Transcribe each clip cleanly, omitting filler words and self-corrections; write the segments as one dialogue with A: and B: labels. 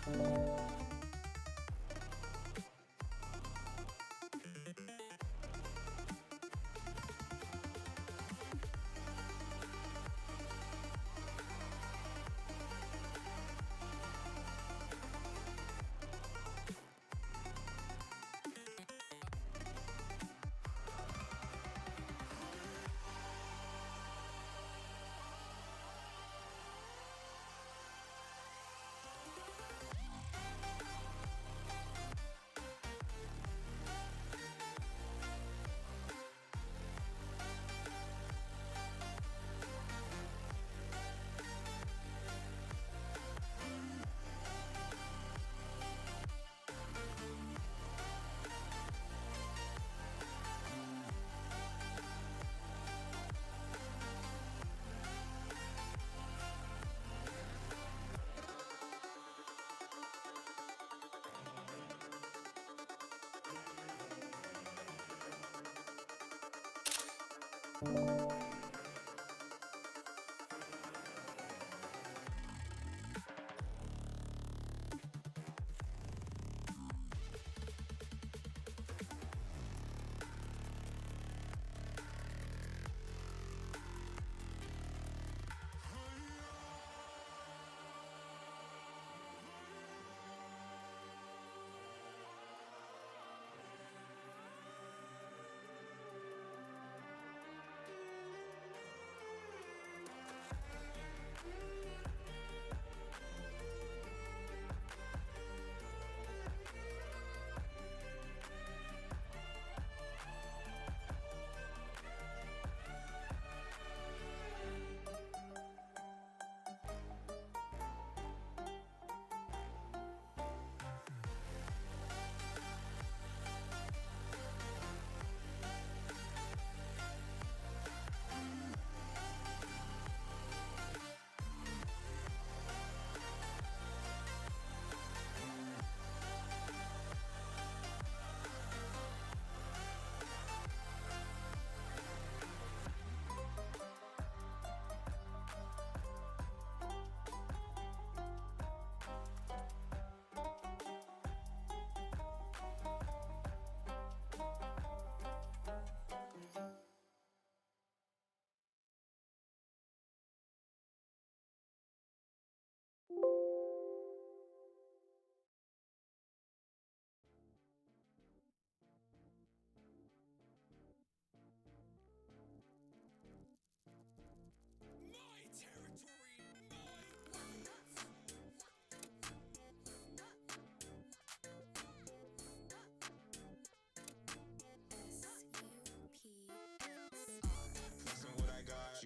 A: She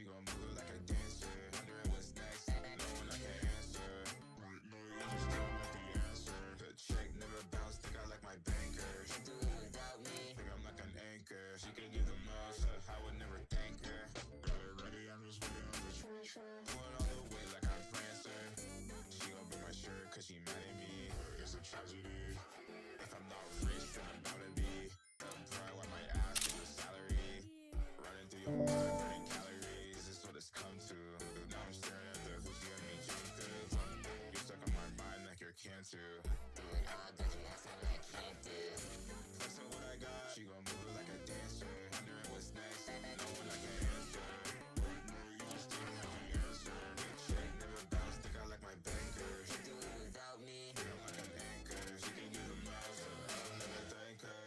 A: gon' move like a dancer. Wondering what's next, no one I can answer. Right now, you just don't like the answer. The check never bounced, think I like my banker. She do it without me, think I'm like an anchor. She can do the most, I would never thank her. Got it ready, I'm just waiting on the transfer. Going all the way like I'm Prancer. She gon' break my shirt cause she mad at me. It's a tragedy. If I'm not rich, then I'm bound to be. Pride while my ass is a salary. Running through your mind, burning calories. This is what it's come to. Now I'm staring at the hoochie on me changes. You're stuck on my mind like you're cancer. Doing all I got you asking like can't do. Flexing what I got, she gon' move it like a dancer. Wondering what's next, no one I can answer. Right now, you just don't have the answer. Get check, never bounce, think I like my banker. She do it without me, think I'm like an anchor. She can do the most, I'll never thank her.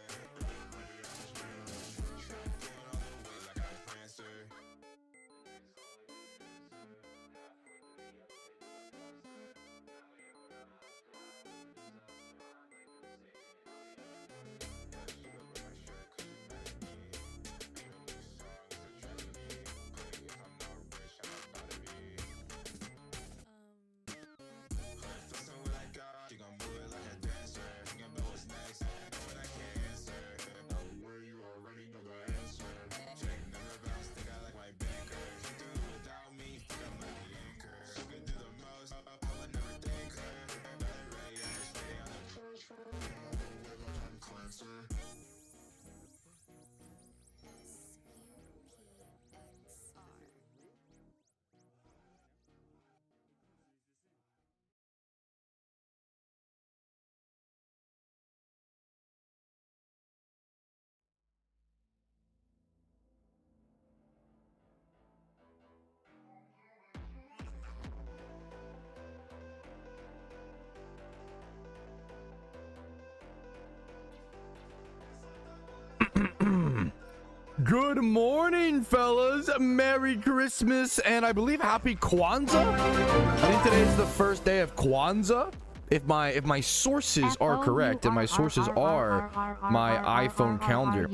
B: Good morning, fellas. Merry Christmas, and I believe Happy Kwanzaa. I think today is the first day of Kwanzaa. If my sources are correct, and my sources are my iPhone calendar.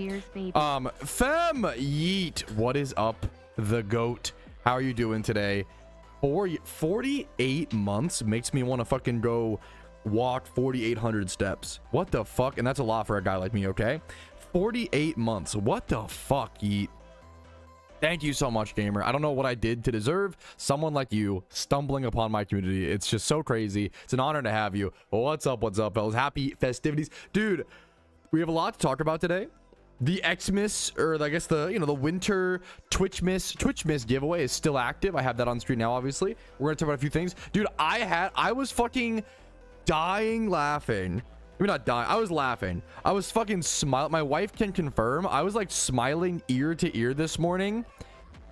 B: Fem Yeet, what is up, the goat? How are you doing today? 48 months makes me want to fucking go walk 4,800 steps. What the fuck? And that's a lot for a guy like me, okay? 48 months. What the fuck, Yeet? Thank you so much, gamer. I don't know what I did to deserve someone like you stumbling upon my community. It's just so crazy. It's an honor to have you. What's up, fellas? Happy festivities. Dude, we have a lot to talk about today. The Xmas, or I guess the winter Twitchmas giveaway is still active. I have that on screen now, obviously. We're gonna talk about a few things. Dude, I was fucking dying laughing. I mean, not dying. I was laughing. I was fucking smiling. My wife can confirm. I was like smiling ear to ear this morning.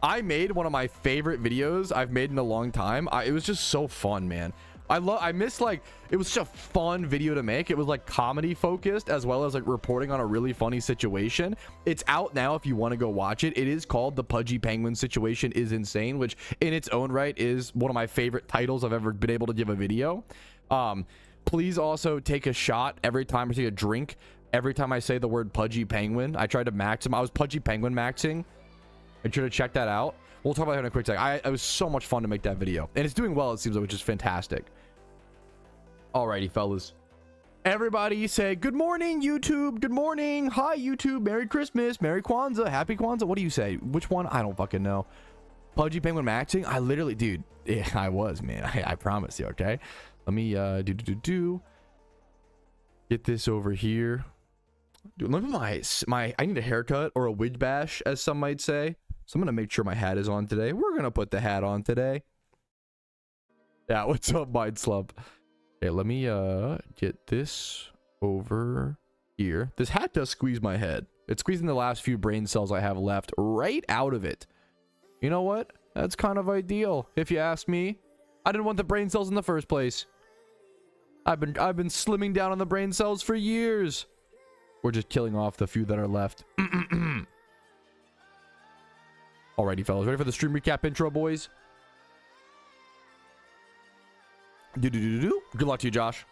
B: I made one of my favorite videos I've made in a long time. It was just so fun, man. I miss, like, it was such a fun video to make. It was like comedy focused as well as like reporting on a really funny situation. It's out now if you want to go watch it. It is called The Pudgy Penguin Situation is Insane, which in its own right is one of my favorite titles I've ever been able to give a video. Please also take a shot every time, or take a drink every time I say the word Pudgy Penguin. I tried to max him. I was Pudgy Penguin maxing. Make sure to check that out. We'll talk about it in a quick sec. It was so much fun to make that video, and it's doing well, it seems like, which is fantastic. Alrighty, fellas. Everybody say good morning, YouTube. Good morning. Hi, YouTube. Merry Christmas. Merry Kwanzaa. Happy Kwanzaa. What do you say? Which one? I don't fucking know. Pudgy Penguin maxing? I literally, dude, yeah, I was, man. I promise you, okay? Let me get this over here. Dude, look at my I need a haircut, or a wig bash, as some might say. So I'm gonna make sure my hat is on today. We're gonna put the hat on today. Yeah, what's up, Mind Slump? Okay, let me get this over here. This hat does squeeze my head. It's squeezing the last few brain cells I have left right out of it. You know what? That's kind of ideal, if you ask me. I didn't want the brain cells in the first place. I've been slimming down on the brain cells for years. We're just killing off the few that are left. Alrighty, fellas, ready for the stream recap intro, boys? Good luck to you, Josh.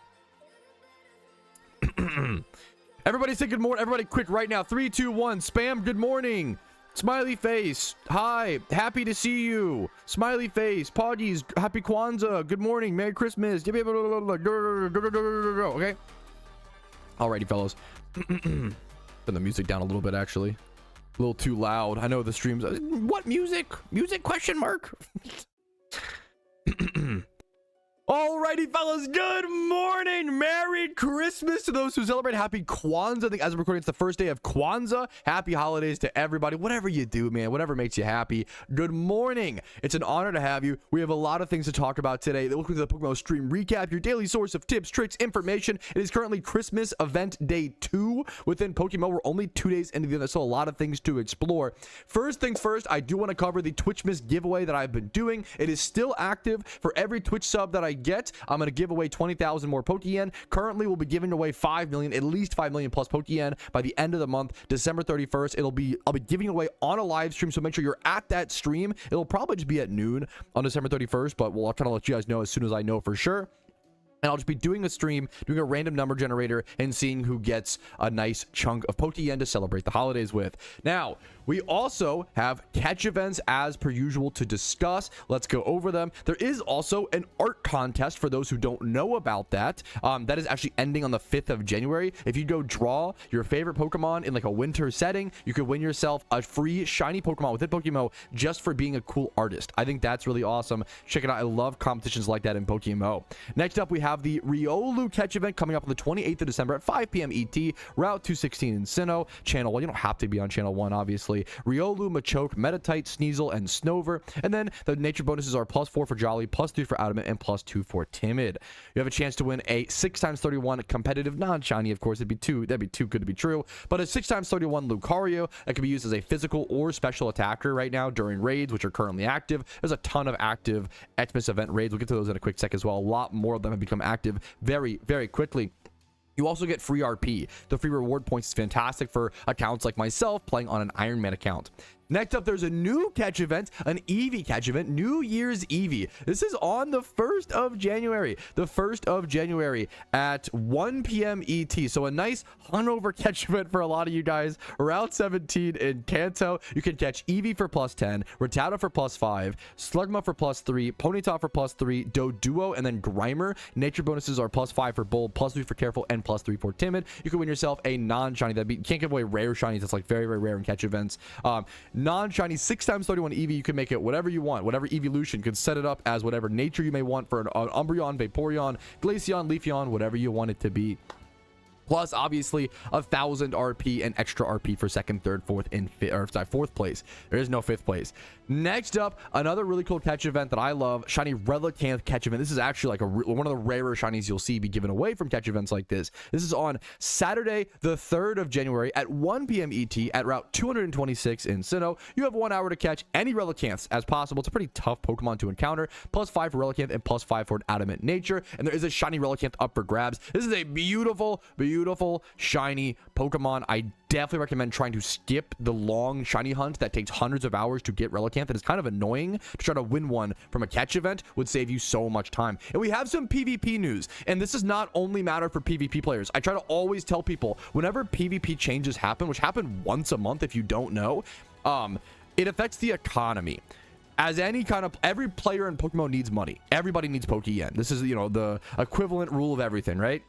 B: Everybody say good morning. Everybody quick right now. 3, 2, 1. Spam good morning. Smiley face. Hi. Happy to see you. Smiley face. Poggies. Happy Kwanzaa. Good morning. Merry Christmas. Okay. Alrighty, fellas. Turn the music down a little bit, actually. A little too loud. I know the streams. What music? Music question mark? Alrighty, fellas, good morning. Merry Christmas to those who celebrate. Happy Kwanzaa. I think as I'm recording, it's the first day of Kwanzaa. Happy holidays to everybody. Whatever you do, man, whatever makes you happy. Good morning. It's an honor to have you. We have a lot of things to talk about today. Welcome to the PokeMMO stream recap, your daily source of tips, tricks, information. It is currently Christmas event day 2 within PokeMMO. We're only 2 days into the event, so a lot of things to explore. First things first, I do want to cover the Twitchmas giveaway that I've been doing. It is still active. For every Twitch sub that I get, I'm going to give away 20,000 more Pokeyen. Currently, we'll be giving away 5 million, at least 5 million plus Pokeyen by the end of the month, December 31st. I'll be giving away on a live stream, so make sure you're at that stream. It'll probably just be at noon on December 31st, but I'll try to let you guys know as soon as I know for sure. And I'll just be doing a stream, doing a random number generator, and seeing who gets a nice chunk of Pokeyen to celebrate the holidays with. Now, we also have catch events as per usual to discuss. Let's go over them. There is also an art contest for those who don't know about that. That is actually ending on the 5th of January. If you go draw your favorite Pokemon in like a winter setting, you could win yourself a free shiny Pokemon within PokeMMO just for being a cool artist. I think that's really awesome. Check it out. I love competitions like that in PokeMMO. Next up, we have the Riolu catch event coming up on the 28th of December at 5 p.m. ET, Route 216 in Sinnoh. Channel 1. You don't have to be on Channel 1, obviously. Riolu, Machoke, Meditite, Sneasel, and Snover. And then the nature bonuses are +4 for Jolly, +3 for Adamant, and +2 for Timid. You have a chance to win a 6x31 competitive non-shiny. Of course, that'd be too good to be true. But a 6x31 Lucario that can be used as a physical or special attacker right now during raids, which are currently active. There's a ton of active Xmas event raids. We'll get to those in a quick sec as well. A lot more of them have become active very, very quickly. You also get free RP. The free reward points is fantastic for accounts like myself playing on an Iron Man account. Next up, there's a new catch event, an Eevee catch event, New Year's Eevee. This is on the 1st of January. The 1st of January at 1 p.m. ET. So a nice hungover catch event for a lot of you guys. Route 17 in Kanto. You can catch Eevee for +10, Rattata for +5, Slugma for +3, Ponyta for +3, Doduo, and then Grimer. Nature bonuses are +5 for Bold, +3 for Careful, and +3 for Timid. You can win yourself a non-shiny. You can't give away rare shinies. That's like very, very rare in catch events. Non-shiny 6x31 Eevee. You can make it whatever you want, whatever evolution. You can set it up as whatever nature you may want for an Umbreon, Vaporeon, Glaceon, Leafeon, whatever you want it to be. Plus, obviously, 1,000 RP and extra RP for 2nd, 3rd, 4th, and 4th place. There is no 5th place. Next up, another really cool catch event that I love, Shiny Relicanth catch event. This is actually like one of the rarer shinies you'll see be given away from catch events like this. This is on Saturday, the 3rd of January at 1 p.m. ET at Route 226 in Sinnoh. You have 1 hour to catch any Relicanths as possible. It's a pretty tough Pokemon to encounter. +5 for Relicanth and +5 for an Adamant Nature. And there is a Shiny Relicanth up for grabs. This is a beautiful shiny Pokemon. I definitely recommend trying to skip the long shiny hunt that takes hundreds of hours to get Relicanth. That is kind of annoying. To try to win one from a catch event would save you so much time. And we have some PvP news, and this does not only matter for PvP players. I try to always tell people whenever PvP changes happen, which happen once a month if you don't know, it affects the economy. As every player in Pokemon needs money. Everybody needs Pokeyen. This is, the equivalent rule of everything, right?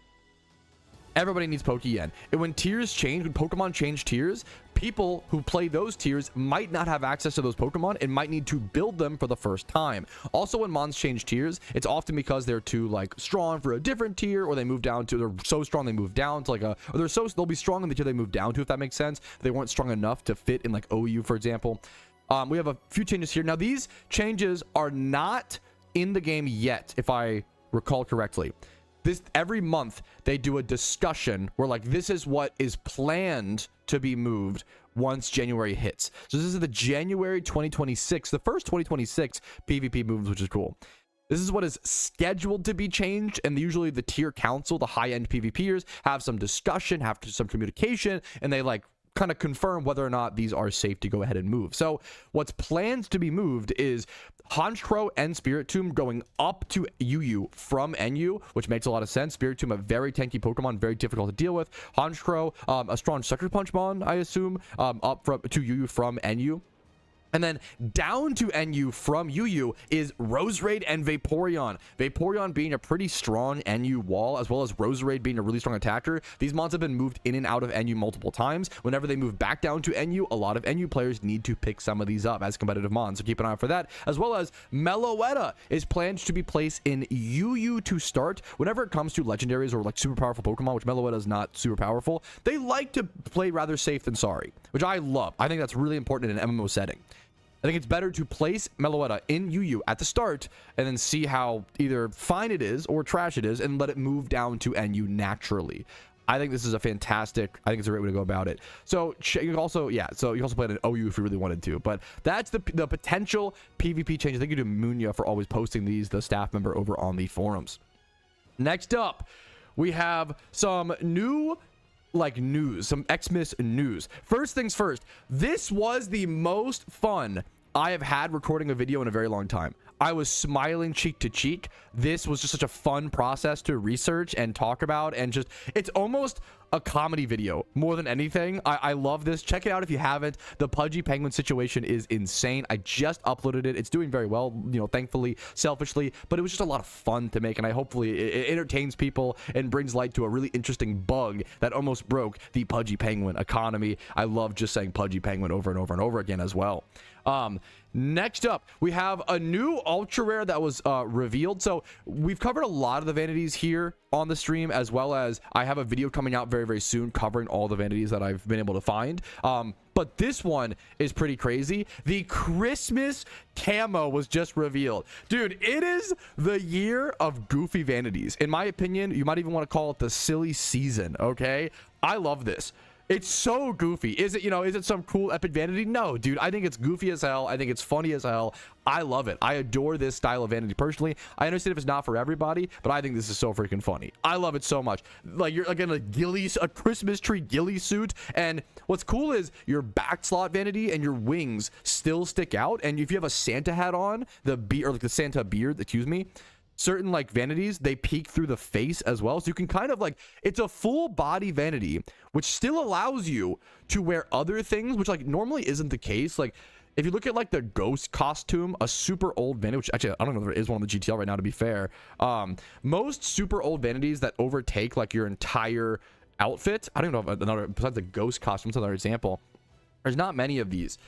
B: Everybody needs Pokeyen. And when tiers change, when Pokemon change tiers, people who play those tiers might not have access to those Pokemon and might need to build them for the first time. Also, when Mons change tiers, it's often because they're too strong for a different tier, or they move down to, they're so strong they move down to they'll be strong in the tier they move down to, if that makes sense. They weren't strong enough to fit in OU, for example. We have a few changes here. Now, these changes are not in the game yet, if I recall correctly. Every month they do a discussion where this is what is planned to be moved once January hits. So this is the January 2026, the first 2026 PvP moves, which is cool. This is what is scheduled to be changed, and usually the tier council, the high-end PvPers, have some discussion, have some communication, and they kind of confirm whether or not these are safe to go ahead and move. So what's planned to be moved is Honchkrow and Spiritomb going up to UU from NU, which makes a lot of sense. Spiritomb, a very tanky Pokemon, very difficult to deal with. Honchkrow, a strong Sucker Punch Mon, I assume, up to UU from NU. And then down to NU from UU is Roserade and Vaporeon. Vaporeon being a pretty strong NU wall, as well as Roserade being a really strong attacker. These mons have been moved in and out of NU multiple times. Whenever they move back down to NU, a lot of NU players need to pick some of these up as competitive mons. So keep an eye out for that. As well as Meloetta is planned to be placed in UU to start. Whenever it comes to legendaries or super powerful Pokemon, which Meloetta is not super powerful, they like to play rather safe than sorry, which I love. I think that's really important in an MMO setting. I think it's better to place Meloetta in UU at the start and then see how either fine it is or trash it is and let it move down to NU naturally. I think this is I think it's a great way to go about it. So you can also play it in OU if you really wanted to, but that's the potential PvP change. Thank you to Munya for always posting these, the staff member over on the forums. Next up, we have some new news, some Xmas news. First things first, this was the most fun I have had recording a video in a very long time. I was smiling cheek to cheek. This was just such a fun process to research and talk about, and it's almost a comedy video more than anything. I love this. Check it out if you haven't. The Pudgy Penguin situation is insane. I just uploaded it. It's doing very well, thankfully, selfishly, but it was just a lot of fun to make, and hopefully it entertains people and brings light to a really interesting bug that almost broke the Pudgy Penguin economy. I love just saying Pudgy Penguin over and over and over again as well. Next up, we have a new ultra rare that was revealed. So we've covered a lot of the vanities here on the stream, as well as I have a video coming out very, very soon covering all the vanities that I've been able to find. But this one is pretty crazy. The Christmas camo was just revealed. Dude, it is the year of goofy vanities. In my opinion, you might even want to call it the silly season, okay? I love this. It's so goofy. Is it, is it some cool epic vanity? No, dude. I think it's goofy as hell. I think it's funny as hell. I love it. I adore this style of vanity personally. I understand if it's not for everybody, but I think this is so freaking funny. I love it so much. Like, you're like in a Christmas tree ghillie suit, and what's cool is your back slot vanity and your wings still stick out, and if you have a Santa hat on, the Santa beard, excuse me, certain like vanities, they peek through the face as well, so you can kind of like, it's a full body vanity which still allows you to wear other things, which like normally isn't the case. Like if you look at like the ghost costume, a super old vanity, which actually I don't know if there is one on the GTL right now, to be fair, most super old vanities that overtake like your entire outfit, I don't know if another, besides the ghost costume, it's another example, there's not many of these.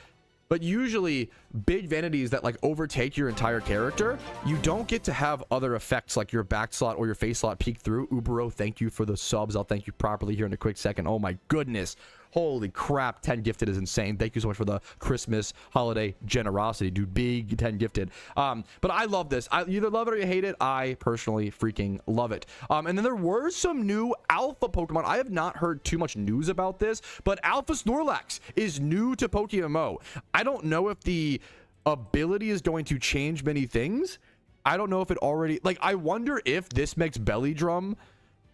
B: But usually big vanities that like overtake your entire character, you don't get to have other effects like your back slot or your face slot peek through. Ubero, thank you for the subs. I'll thank you properly here in a quick second. Oh my goodness. Holy crap, 10 gifted is insane. Thank you so much for the Christmas holiday generosity, dude. Big 10 gifted. But I love this. I either love it or you hate it. I personally freaking love it. And then there were some new alpha Pokemon. I have not heard too much news about this, but Alpha Snorlax is new to PokeMMO. I don't know if the ability is going to change many things. I don't know if it already, like, I wonder if this makes Belly Drum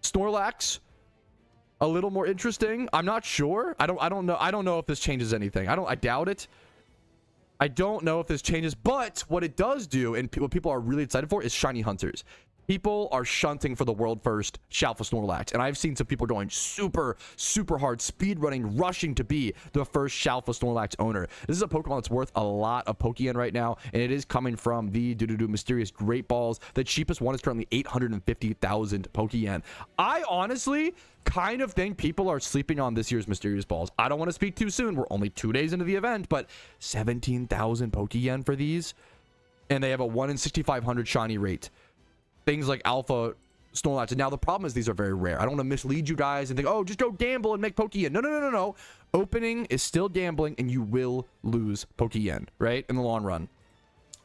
B: Snorlax a little more interesting. I'm not sure. I don't know if this changes anything. I doubt it. I don't know if this changes, but what it does do, and what people are really excited for, is shiny hunters. People are shunting for the world first Alpha Snorlax, and I've seen some people going super hard, speed running, rushing to be the first Alpha Snorlax owner. This is a Pokemon that's worth a lot of Pokeyen right now, and it is coming from the mysterious Great Balls. The cheapest one is currently 850,000 Pokeyen. I honestly kind of think people are sleeping on this year's mysterious balls. I don't want to speak too soon. We're only 2 days into the event, but 17,000 Pokeyen for these, and they have a 1 in 6,500 shiny rate. Things like Alpha Snorlax. And now the problem is these are very rare. I don't want to mislead you guys and think, oh, just go gamble and make Pokeyen. No. Opening is still gambling, and you will lose Pokeyen, right? In the long run.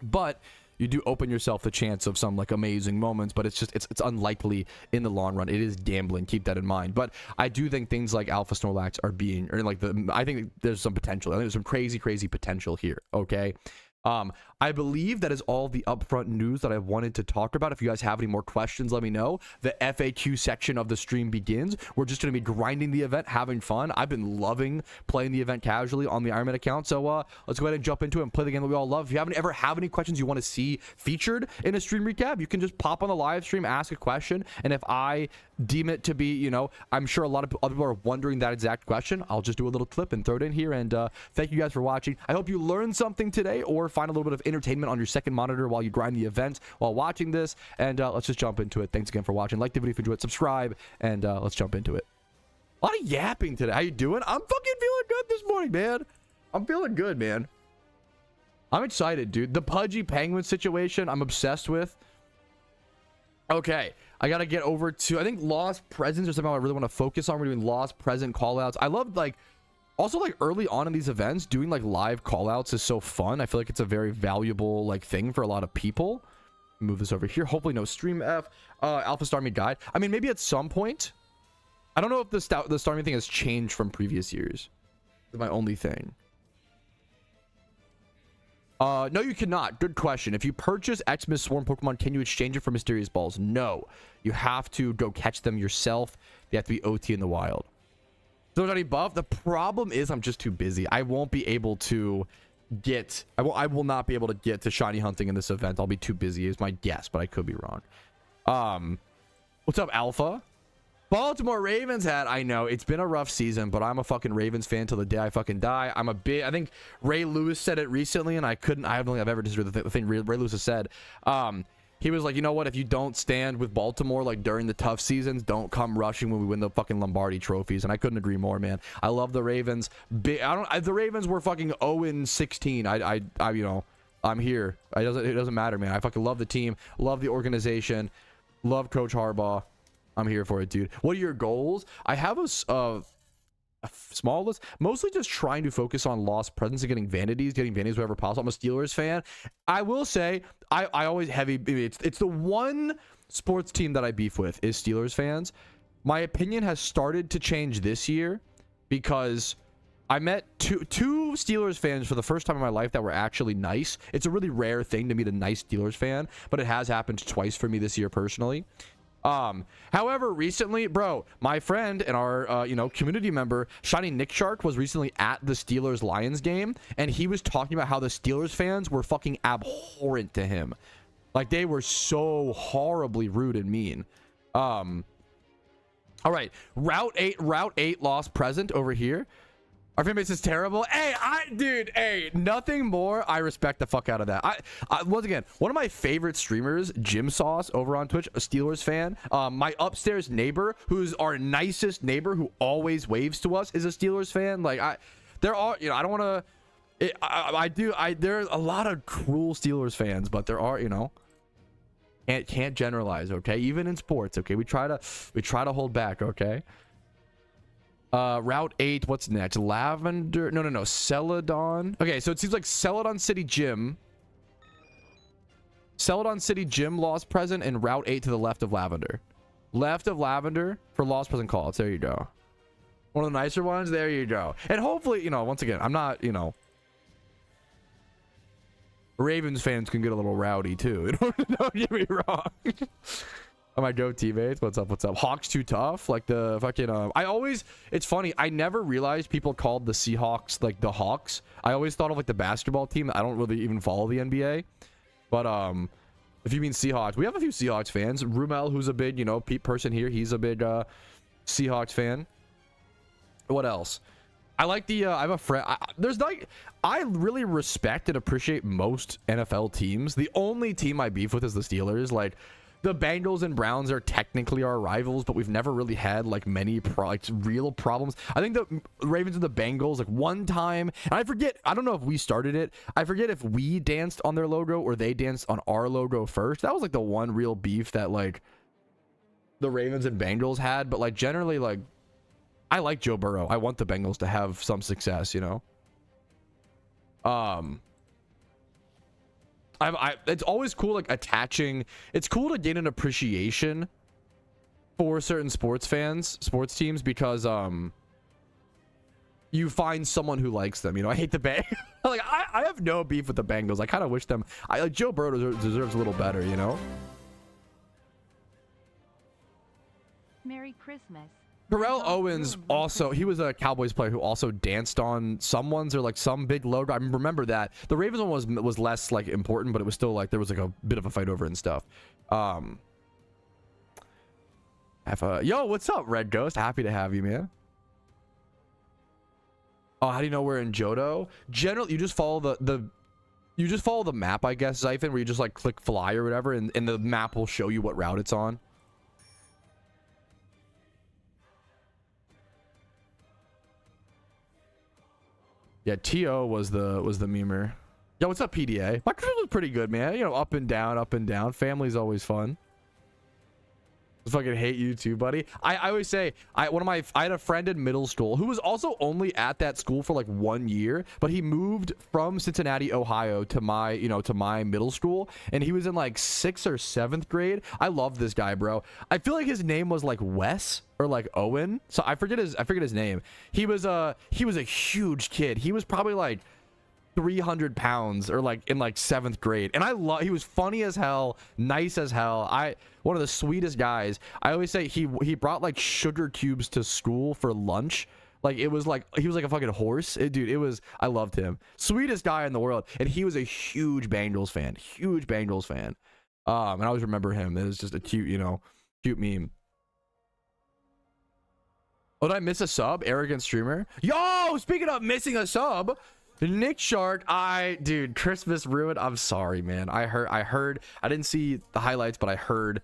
B: But you do open yourself the chance of some like amazing moments, but it's unlikely in the long run. It is gambling. Keep that in mind. But I do think things like Alpha Snorlax are being, or like I think there's some potential. I think there's some crazy potential here. Okay. I believe that is all the upfront news that I wanted to talk about. If you guys have any more questions, let me know. The FAQ section of the stream begins. We're just going to be grinding the event, having fun. I've been loving playing the event casually on the Ironman account. So let's go ahead and jump into it and play the game that we all love. If you ever have any questions you want to see featured in a stream recap, you can just pop on the live stream, ask a question, and if I deem it to be, I'm sure a lot of other people are wondering that exact question, I'll just do a little clip and throw it in here. And thank you guys for watching. I hope you learned something today, or find a little bit of entertainment on your second monitor while you grind the event while watching this. And let's just jump into it. Thanks again for watching. Like the video if you enjoyed, subscribe, and let's jump into it. A lot of yapping today. How you doing? I'm fucking feeling good this morning, man. I'm feeling good, man. I'm excited, dude. The Pudgy Penguin situation I'm obsessed with. Okay, I gotta get over to, I think, Lost Presents or something I really want to focus on. We're doing Lost Present callouts. I love, like, also, like, early on in these events, doing, like, live callouts is so fun. I feel like it's a very valuable, like, thing for a lot of people. Move this over here. Hopefully no stream F. Alpha Starmie Guide. I mean, maybe at some point. I don't know if the Starmie thing has changed from previous years. That's my only thing. No, you cannot. Good question. If you purchase Xmas Swarm Pokemon, can you exchange it for Mysterious Balls? No. You have to go catch them yourself. They have to be OT in the wild. So there's already buff. The problem is I'm just too busy. I won't be able to get... I will not be able to get to shiny hunting in this event. I'll be too busy is my guess, but I could be wrong. What's up, Alpha? Baltimore Ravens hat. I know it's been a rough season, but I'm a fucking Ravens fan till the day I fucking die. I think Ray Lewis said it recently, and I don't think I've ever disagreed with the thing Ray Lewis has said. He was like, you know what? If you don't stand with Baltimore like during the tough seasons, don't come rushing when we win the fucking Lombardi trophies. And I couldn't agree more, man. I love the Ravens. The Ravens were fucking 0-16. I'm here. It doesn't matter, man. I fucking love the team, love the organization, love Coach Harbaugh. I'm here for it, dude. What are your goals? I have a small list, mostly just trying to focus on Lost Presents and getting vanities wherever possible. I'm a Steelers fan. I will say I always it's the one sports team that I beef with is Steelers fans. My opinion has started to change this year, because I met two Steelers fans for the first time in my life that were actually nice. It's a really rare thing to meet a nice Steelers fan, but it has happened twice for me this year personally. However, recently, bro, my friend and our community member Shiny Nick Shark was recently at the Steelers Lions game, and he was talking about how the Steelers fans were fucking abhorrent to him. Like, they were so horribly rude and mean. All right, Route 8 lost present over here. Our fan base is terrible. Hey, dude, hey, nothing more. I respect the fuck out of that. I once again, one of my favorite streamers, Jim Sauce over on Twitch, a Steelers fan. My upstairs neighbor, who's our nicest neighbor, who always waves to us, is a Steelers fan. Like, there are, I don't want to. There are a lot of cruel Steelers fans, but there are, can't generalize, okay? Even in sports, okay? We try to hold back, okay? Route 8, what's next? Lavender, no, Celadon. Okay, so it seems like Celadon City Gym lost present, and Route 8 to the left of Lavender for lost present calls. There you go. One of the nicer ones. There you go. And hopefully, once again, I'm not, Ravens fans can get a little rowdy too. Don't get me wrong. Oh, my go teammates, what's up? Hawks too tough, like the fucking it's funny, I never realized people called the Seahawks like the Hawks. I always thought of like the basketball team. I don't really even follow the NBA, but if you mean Seahawks, we have a few Seahawks fans. Rumel, who's a big person here, he's a big Seahawks fan. What else? I like the I have a friend, I really respect and appreciate most NFL teams. The only team I beef with is the Steelers. Like, the Bengals and Browns are technically our rivals, but we've never really had like many real problems. I think the Ravens and the Bengals, like, one time, and I forget, I don't know if we started it. I forget if we danced on their logo or they danced on our logo first. That was like the one real beef that like the Ravens and Bengals had. But like, generally, like, I like Joe Burrow. I want the Bengals to have some success, it's always cool, like, it's cool to gain an appreciation for certain sports teams, because you find someone who likes them. I hate the Bengals. Like, I have no beef with the Bengals. I kind of wish them, like, Joe Burrow deserves a little better,
C: Merry Christmas.
B: Terrell Owens also, he was a Cowboys player who also danced on someone's or like some big logo. I remember that. The Ravens one was less like important, but it was still like there was like a bit of a fight over it and stuff. Yo, what's up, Red Ghost? Happy to have you, man. Oh, how do you know we're in Johto? Generally, you just follow the map, I guess, Zyphon, where you just like click fly or whatever, and the map will show you what route it's on. Yeah, T.O. was the memer. Yo, what's up, PDA? My Christmas was pretty good, man. Up and down. Family's always fun. I fucking hate you too, buddy. I always say, I had a friend in middle school who was also only at that school for like 1 year, but he moved from Cincinnati, Ohio to my middle school, and he was in like 6th or 7th grade. I love this guy, bro. I feel like his name was like Wes or like Owen. So I forget his name. He was a huge kid. He was probably like 300 pounds or like in like 7th grade, and he was funny as hell, nice as hell. One of the sweetest guys. I always say he brought like sugar cubes to school for lunch. Like, it was like he was like a fucking horse. I loved him. Sweetest guy in the world. And he was a huge Bengals fan. And I always remember him. It was just a cute meme. Oh, did I miss a sub? Arrogant streamer. Yo, speaking of missing a sub, Nick Shark, dude, Christmas ruined. I'm sorry, man. I heard. I didn't see the highlights, but I heard.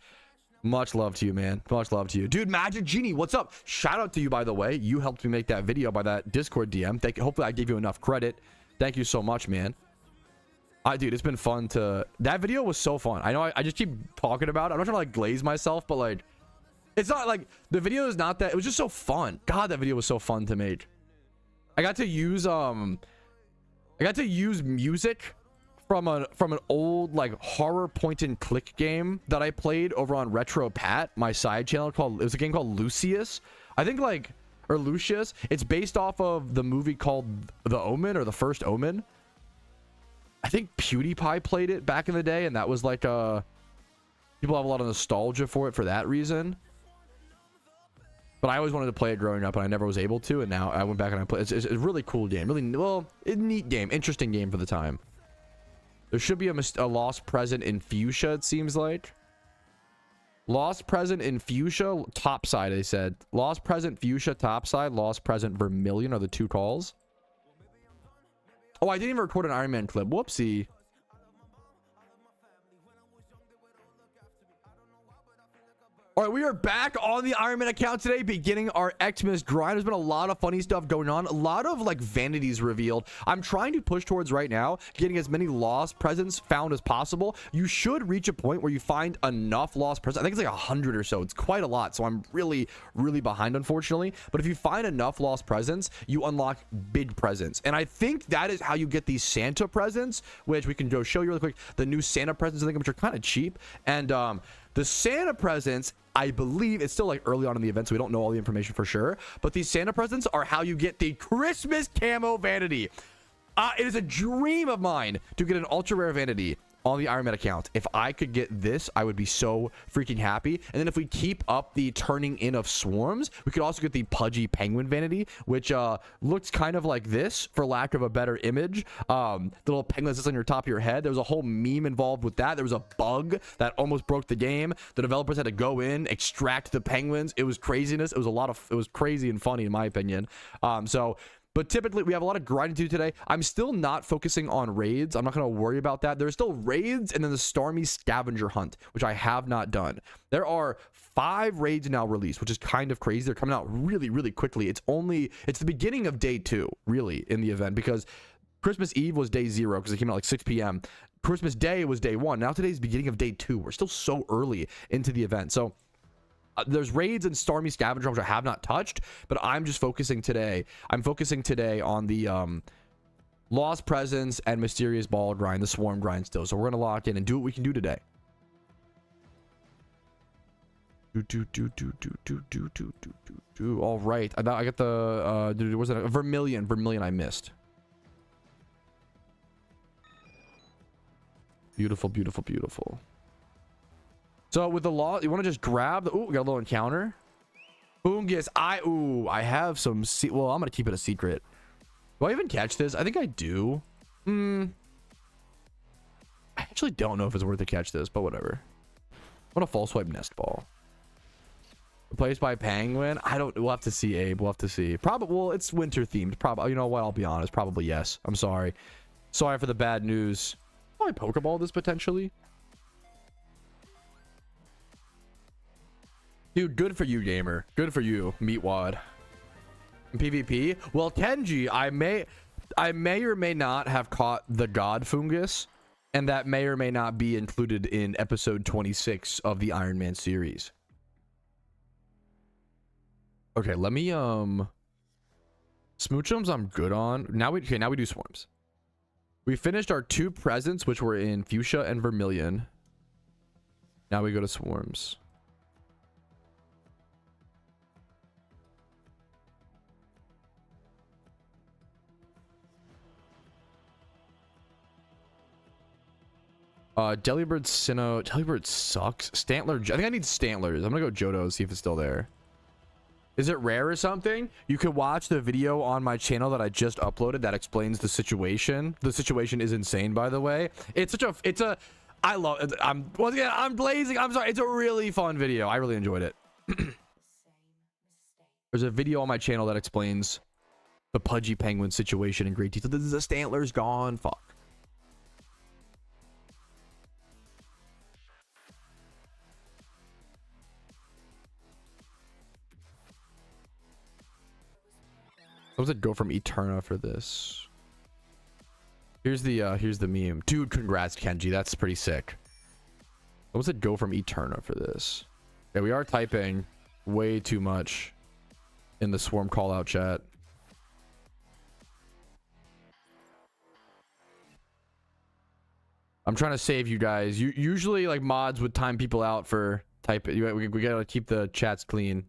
B: Much love to you, man. Much love to you, dude. Magic Genie, what's up? Shout out to you, by the way. You helped me make that video by that Discord DM. Thank you. Hopefully, I gave you enough credit. Thank you so much, man. Dude, it's been fun that video was so fun. I know I just keep talking about it. I'm not trying to like glaze myself, but like, it's not like the video is not that. It was just so fun. God, that video was so fun to make. I got to use music from an old like horror point and click game that I played over on Retro Pat, my side channel. It was a game called Lucius. I think like or Lucius. It's based off of the movie called The Omen, or The First Omen. I think PewDiePie played it back in the day, and that was like people have a lot of nostalgia for it for that reason. But I always wanted to play it growing up, and I never was able to, and now I went back and I played. It's a really cool game. Really, well, a neat game. Interesting game for the time. There should be a lost present in Fuchsia, it seems like. Lost present in Fuchsia, topside, they said. Lost present Fuchsia, topside. Lost present Vermilion are the two calls. Oh, I didn't even record an Iron Man clip. Whoopsie. All right, we are back on the Iron Man account today, beginning our Xmas grind. There's been a lot of funny stuff going on, a lot of like vanities revealed. I'm trying to push towards right now getting as many lost presents found as possible. You should reach a point where you find enough lost presents. I think it's like 100 or so. It's quite a lot, so I'm really behind, unfortunately. But if you find enough lost presents, you unlock big presents, and I think that is how you get these Santa presents, which we can go show you really quick. The new Santa presents, I think, which are kind of cheap, and the Santa presents, I believe, it's still like early on in the event, so we don't know all the information for sure, but these Santa presents are how you get the Christmas camo vanity. It is a dream of mine to get an ultra rare vanity on the Iron Man account. If I could get this, I would be so freaking happy. And then if we keep up the turning in of swarms, we could also get the pudgy penguin vanity, which looks kind of like this, for lack of a better image. The little penguin that's on your top of your head. There was a whole meme involved with that. There was a bug that almost broke the game. The developers had to go in, extract the penguins. It was craziness. It was crazy and funny in my opinion. But typically, we have a lot of grinding to do today. I'm still not focusing on raids. I'm not going to worry about that. There's still raids and then the Stormy Scavenger Hunt, which I have not done. There are 5 raids now released, which is kind of crazy. They're coming out really quickly. It's the beginning of day 2, really, in the event, because Christmas Eve was day 0 because it came out like 6 p.m. Christmas Day was day 1. Now today's beginning of day 2. We're still so early into the event. So there's raids and Stormy Scavenger, which I have not touched, but I'm just focusing today. I'm focusing today on the Lost Presents and Mysterious Ball grind, the Swarm grind still. So we're gonna lock in and do what we can do today. All right, I got the was it a Vermilion? Vermilion I missed. Beautiful. So with the law, you want to just grab the, we got a little encounter. Fungus, I have some, well, I'm going to keep it a secret. Do I even catch this? I think I do. I actually don't know if it's worth to catch this, but whatever. What a false swipe nest ball. Replaced by penguin. We'll have to see, Abe. We'll have to see. Probably, well, it's winter themed. Probably, you know what? I'll be honest. Probably yes. I'm sorry. Sorry for the bad news. Oh, I Pokeball this potentially. Dude, good for you, gamer. Good for you, Meatwad. PvP. Well, Kenji, I may or may not have caught the God Fungus, and that may or may not be included in episode 26 of the Iron Man series. Okay, let me Smoochums I'm good on. Now we do swarms. We finished our 2 presents, which were in Fuchsia and Vermilion. Now we go to swarms. Delibird Sinnoh. Delibird sucks. Stantler. I think I need Stantlers. I'm gonna go Johto, see if it's still there. Is it rare or something? You could watch the video on my channel that I just uploaded that explains the situation. The situation is insane, by the way. I love it. Once again, I'm blazing. I'm sorry. It's a really fun video. I really enjoyed it. There's a video on my channel that explains the Pudgy Penguin situation in great detail. This is a Stantler's gone. Fuck. What does it go from Eterna for this? Here's the meme. Dude, congrats, Kenji. That's pretty sick. What does it go from Eterna for this? Yeah, we are typing way too much in the swarm call out chat. I'm trying to save you guys. Usually like mods would time people out for type. We gotta keep the chats clean.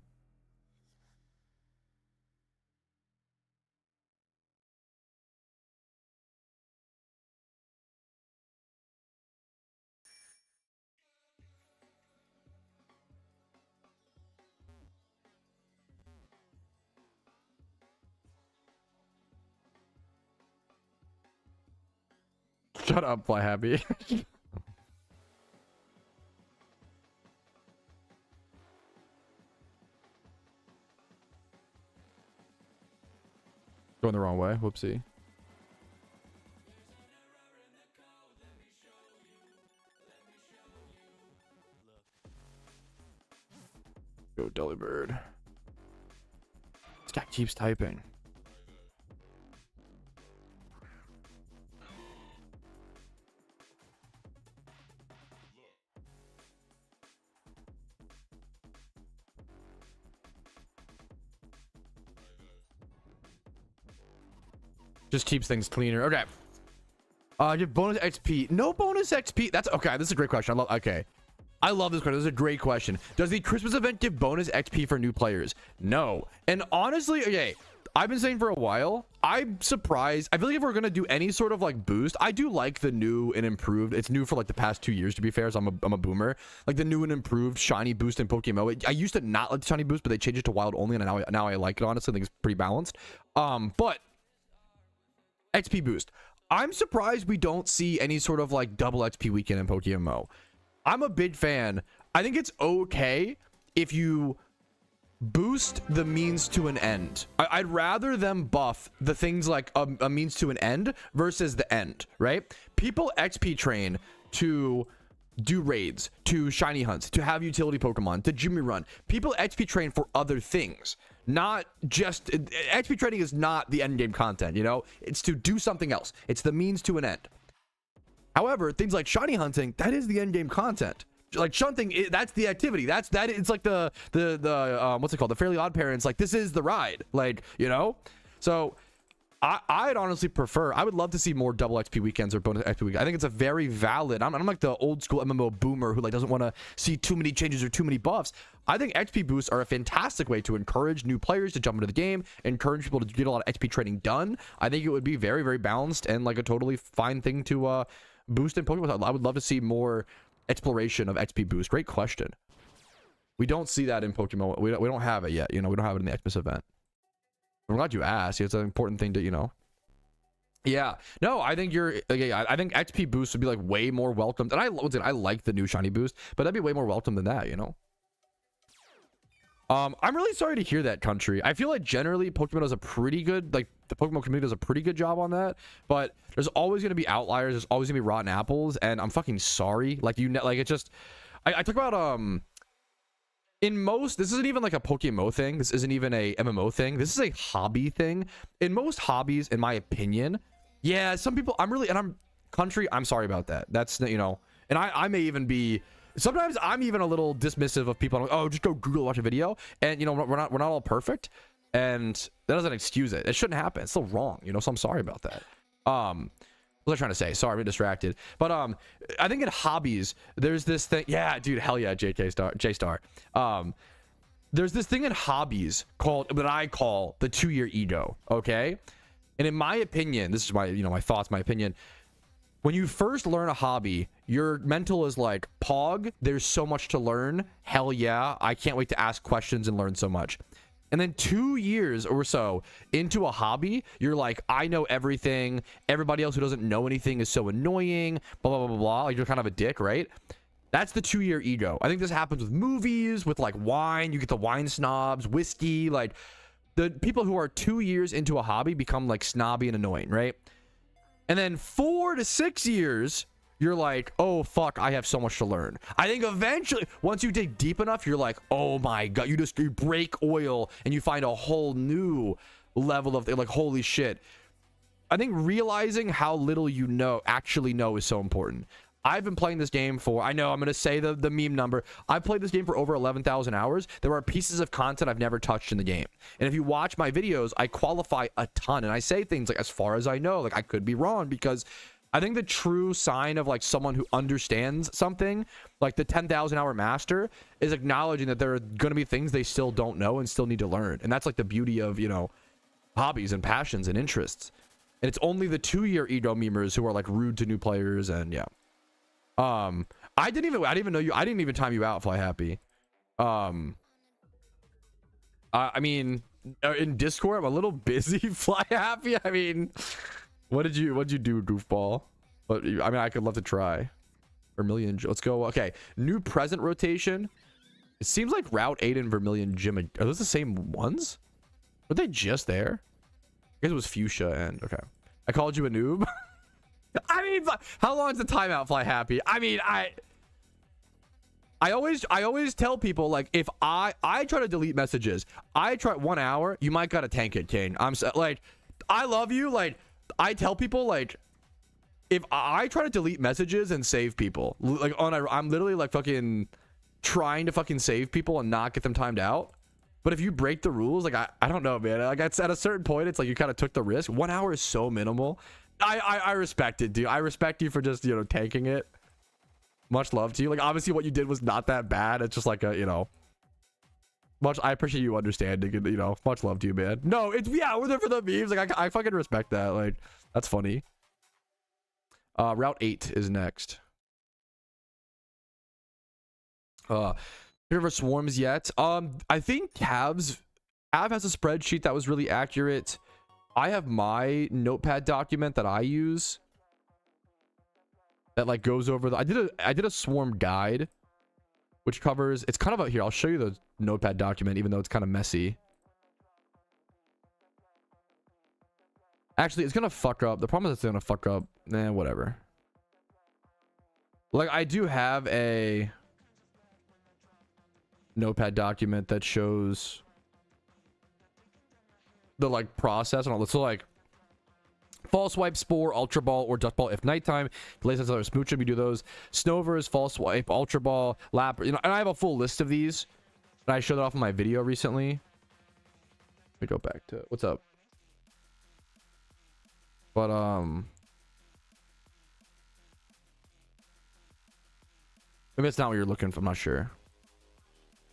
B: Shut up, Fly Happy. Going the wrong way. Whoopsie. Go Delibird. This guy keeps typing. Just keeps things cleaner. Okay. Give bonus XP. No bonus XP. That's okay. This is a great question. I love this question. This is a great question. Does the Christmas event give bonus XP for new players? No. And honestly, okay, I've been saying for a while, I'm surprised. I feel like if we're gonna do any sort of like boost, I do like the new and improved. It's new for like the past 2 years, to be fair. So I'm a boomer. Like the new and improved shiny boost in PokeMMO. I used to not like the shiny boost, but they changed it to wild only, and now I like it. Honestly, I think it's pretty balanced. But XP boost. I'm surprised we don't see any sort of like double XP weekend in PokeMMO. I'm a big fan. I think it's okay if you boost the means to an end. I'd rather them buff the things like a means to an end versus the end, right? People XP train to do raids, to shiny hunts, to have utility Pokemon, to Jimmy run. People XP train for other things. Not just XP training is not the end game content, you know. It's to do something else. It's the means to an end. However, things like shiny hunting, that is the end game content. Like shunting, that's the activity. It's like the what's it called? The Fairly Odd Parents. Like this is the ride. Like, you know. So I'd honestly prefer. I would love to see more double XP weekends or bonus XP weekends. I think it's a very valid. I'm like the old school MMO boomer who like doesn't want to see too many changes or too many buffs. I think XP boosts are a fantastic way to encourage new players to jump into the game, encourage people to get a lot of XP training done. I think it would be very, very balanced and like a totally fine thing to boost in Pokemon. I would love to see more exploration of XP boost. Great question. We don't see that in Pokemon. We don't have it yet. You know, we don't have it in the Xmas event. I'm glad you asked. It's an important thing to, you know. Yeah. No, I think you're. Okay, I think XP boost would be like way more welcomed. And I like the new shiny boost, but that'd be way more welcome than that. You know. I'm really sorry to hear that, Country. I feel like generally Pokemon does a pretty good, like the Pokemon community does a pretty good job on that, but there's always going to be outliers. There's always going to be rotten apples, and I'm fucking sorry. Like like it just, I talk about, in most, this isn't even like a PokeMMO thing. This isn't even a MMO thing. This is a hobby thing. In most hobbies, in my opinion, yeah, some people, Country, I'm sorry about that. That's, you know, and I may even be, sometimes I'm even a little dismissive of people. Like, oh, just go Google, watch a video, and you know we're not all perfect, and that doesn't excuse it. It shouldn't happen. It's still wrong, you know. So I'm sorry about that. What was I trying to say? Sorry, I'm distracted. But I think in hobbies, there's this thing. Yeah, dude, hell yeah, J Star. There's this thing in hobbies called that I call the 2-year ego. Okay, and in my opinion, this is my my thoughts, my opinion. When you first learn a hobby, your mental is like, Pog, there's so much to learn. Hell yeah, I can't wait to ask questions and learn so much. And then 2 years or so into a hobby, you're like, I know everything. Everybody else who doesn't know anything is so annoying. Blah, blah, blah, blah. Like, you're kind of a dick, right? That's the 2-year ego. I think this happens with movies, with like wine. You get the wine snobs, whiskey. Like, the people who are 2 years into a hobby become like snobby and annoying, right? And then 4 to 6 years, you're like, oh, fuck, I have so much to learn. I think eventually, once you dig deep enough, you're like, oh my God, you break oil and you find a whole new level of, like, holy shit. I think realizing how little you actually know is so important. I've been playing this game for, I know I'm going to say the meme number. I've played this game for over 11,000 hours. There are pieces of content I've never touched in the game. And if you watch my videos, I qualify a ton. And I say things like, as far as I know, like I could be wrong, because I think the true sign of like someone who understands something, like the 10,000 hour master, is acknowledging that there are going to be things they still don't know and still need to learn. And that's like the beauty of, you know, hobbies and passions and interests. And it's only the 2-year ego memers who are like rude to new players. And yeah. I didn't even know you. I didn't even time you out, Fly Happy. I mean, in Discord, I'm a little busy, Fly Happy. I mean, what'd you do, goofball? But I mean, I could love to try. Vermilion. Let's go. Okay. New present rotation. It seems like Route 8 and Vermilion Gym. Are those the same ones? Were they just there? I guess it was Fuchsia and... Okay. I called you a noob. I mean, how long is the timeout fly happy? I mean, I always tell people, like, if I try to delete messages, I try 1 hour, you might gotta tank it, Kane. I'm so, like, I love you. Like, I tell people, like, if I try to delete messages and save people, like, I'm literally like fucking trying to fucking save people and not get them timed out. But if you break the rules, like, I don't know, man. Like, at a certain point, it's like you kind of took the risk. 1 hour is so minimal. I respect it, dude. I respect you for just, you know, tanking it. Much love to you. Like, obviously what you did was not that bad. It's just like a, you know, I appreciate you understanding, and, you know, much love to you, man. No, it's, yeah, we're there for the memes. Like, I fucking respect that. Like, that's funny. Route 8 is next. River Swarms yet. I think Cav has a spreadsheet that was really accurate. I have my notepad document that I use that like goes over the I did a swarm guide which covers, it's kind of a, here, I'll show you the notepad document even though it's kind of messy. Actually, it's gonna fuck up. The problem is it's gonna fuck up. Nah, whatever. Like, I do have a notepad document that shows the like process and all this. So like false swipe, spore, ultra ball, or dust ball if nighttime. Laces are smooching, we do those. Snovers, false swipe, ultra ball, lap, you know, and I have a full list of these. And I showed it off in my video recently. Let me go back to what's up. But maybe it's not what you're looking for. I'm not sure.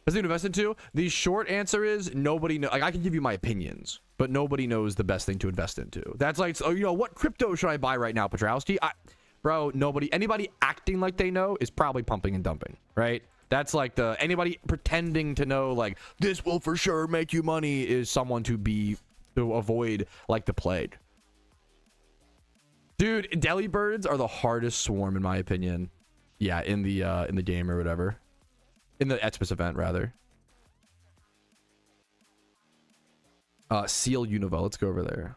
B: Does it invest into? The short answer is nobody knows. Like, I can give you my opinions, but nobody knows the best thing to invest into. That's like, so, you know, what crypto should I buy right now, Patrouski? Bro, anybody acting like they know is probably pumping and dumping, right? That's like anybody pretending to know, like, this will for sure make you money is someone to avoid like the plague. Dude, deli birds are the hardest swarm in my opinion. Yeah, in the game or whatever. In the Xmas event, rather. Seal Univa. Let's go over there.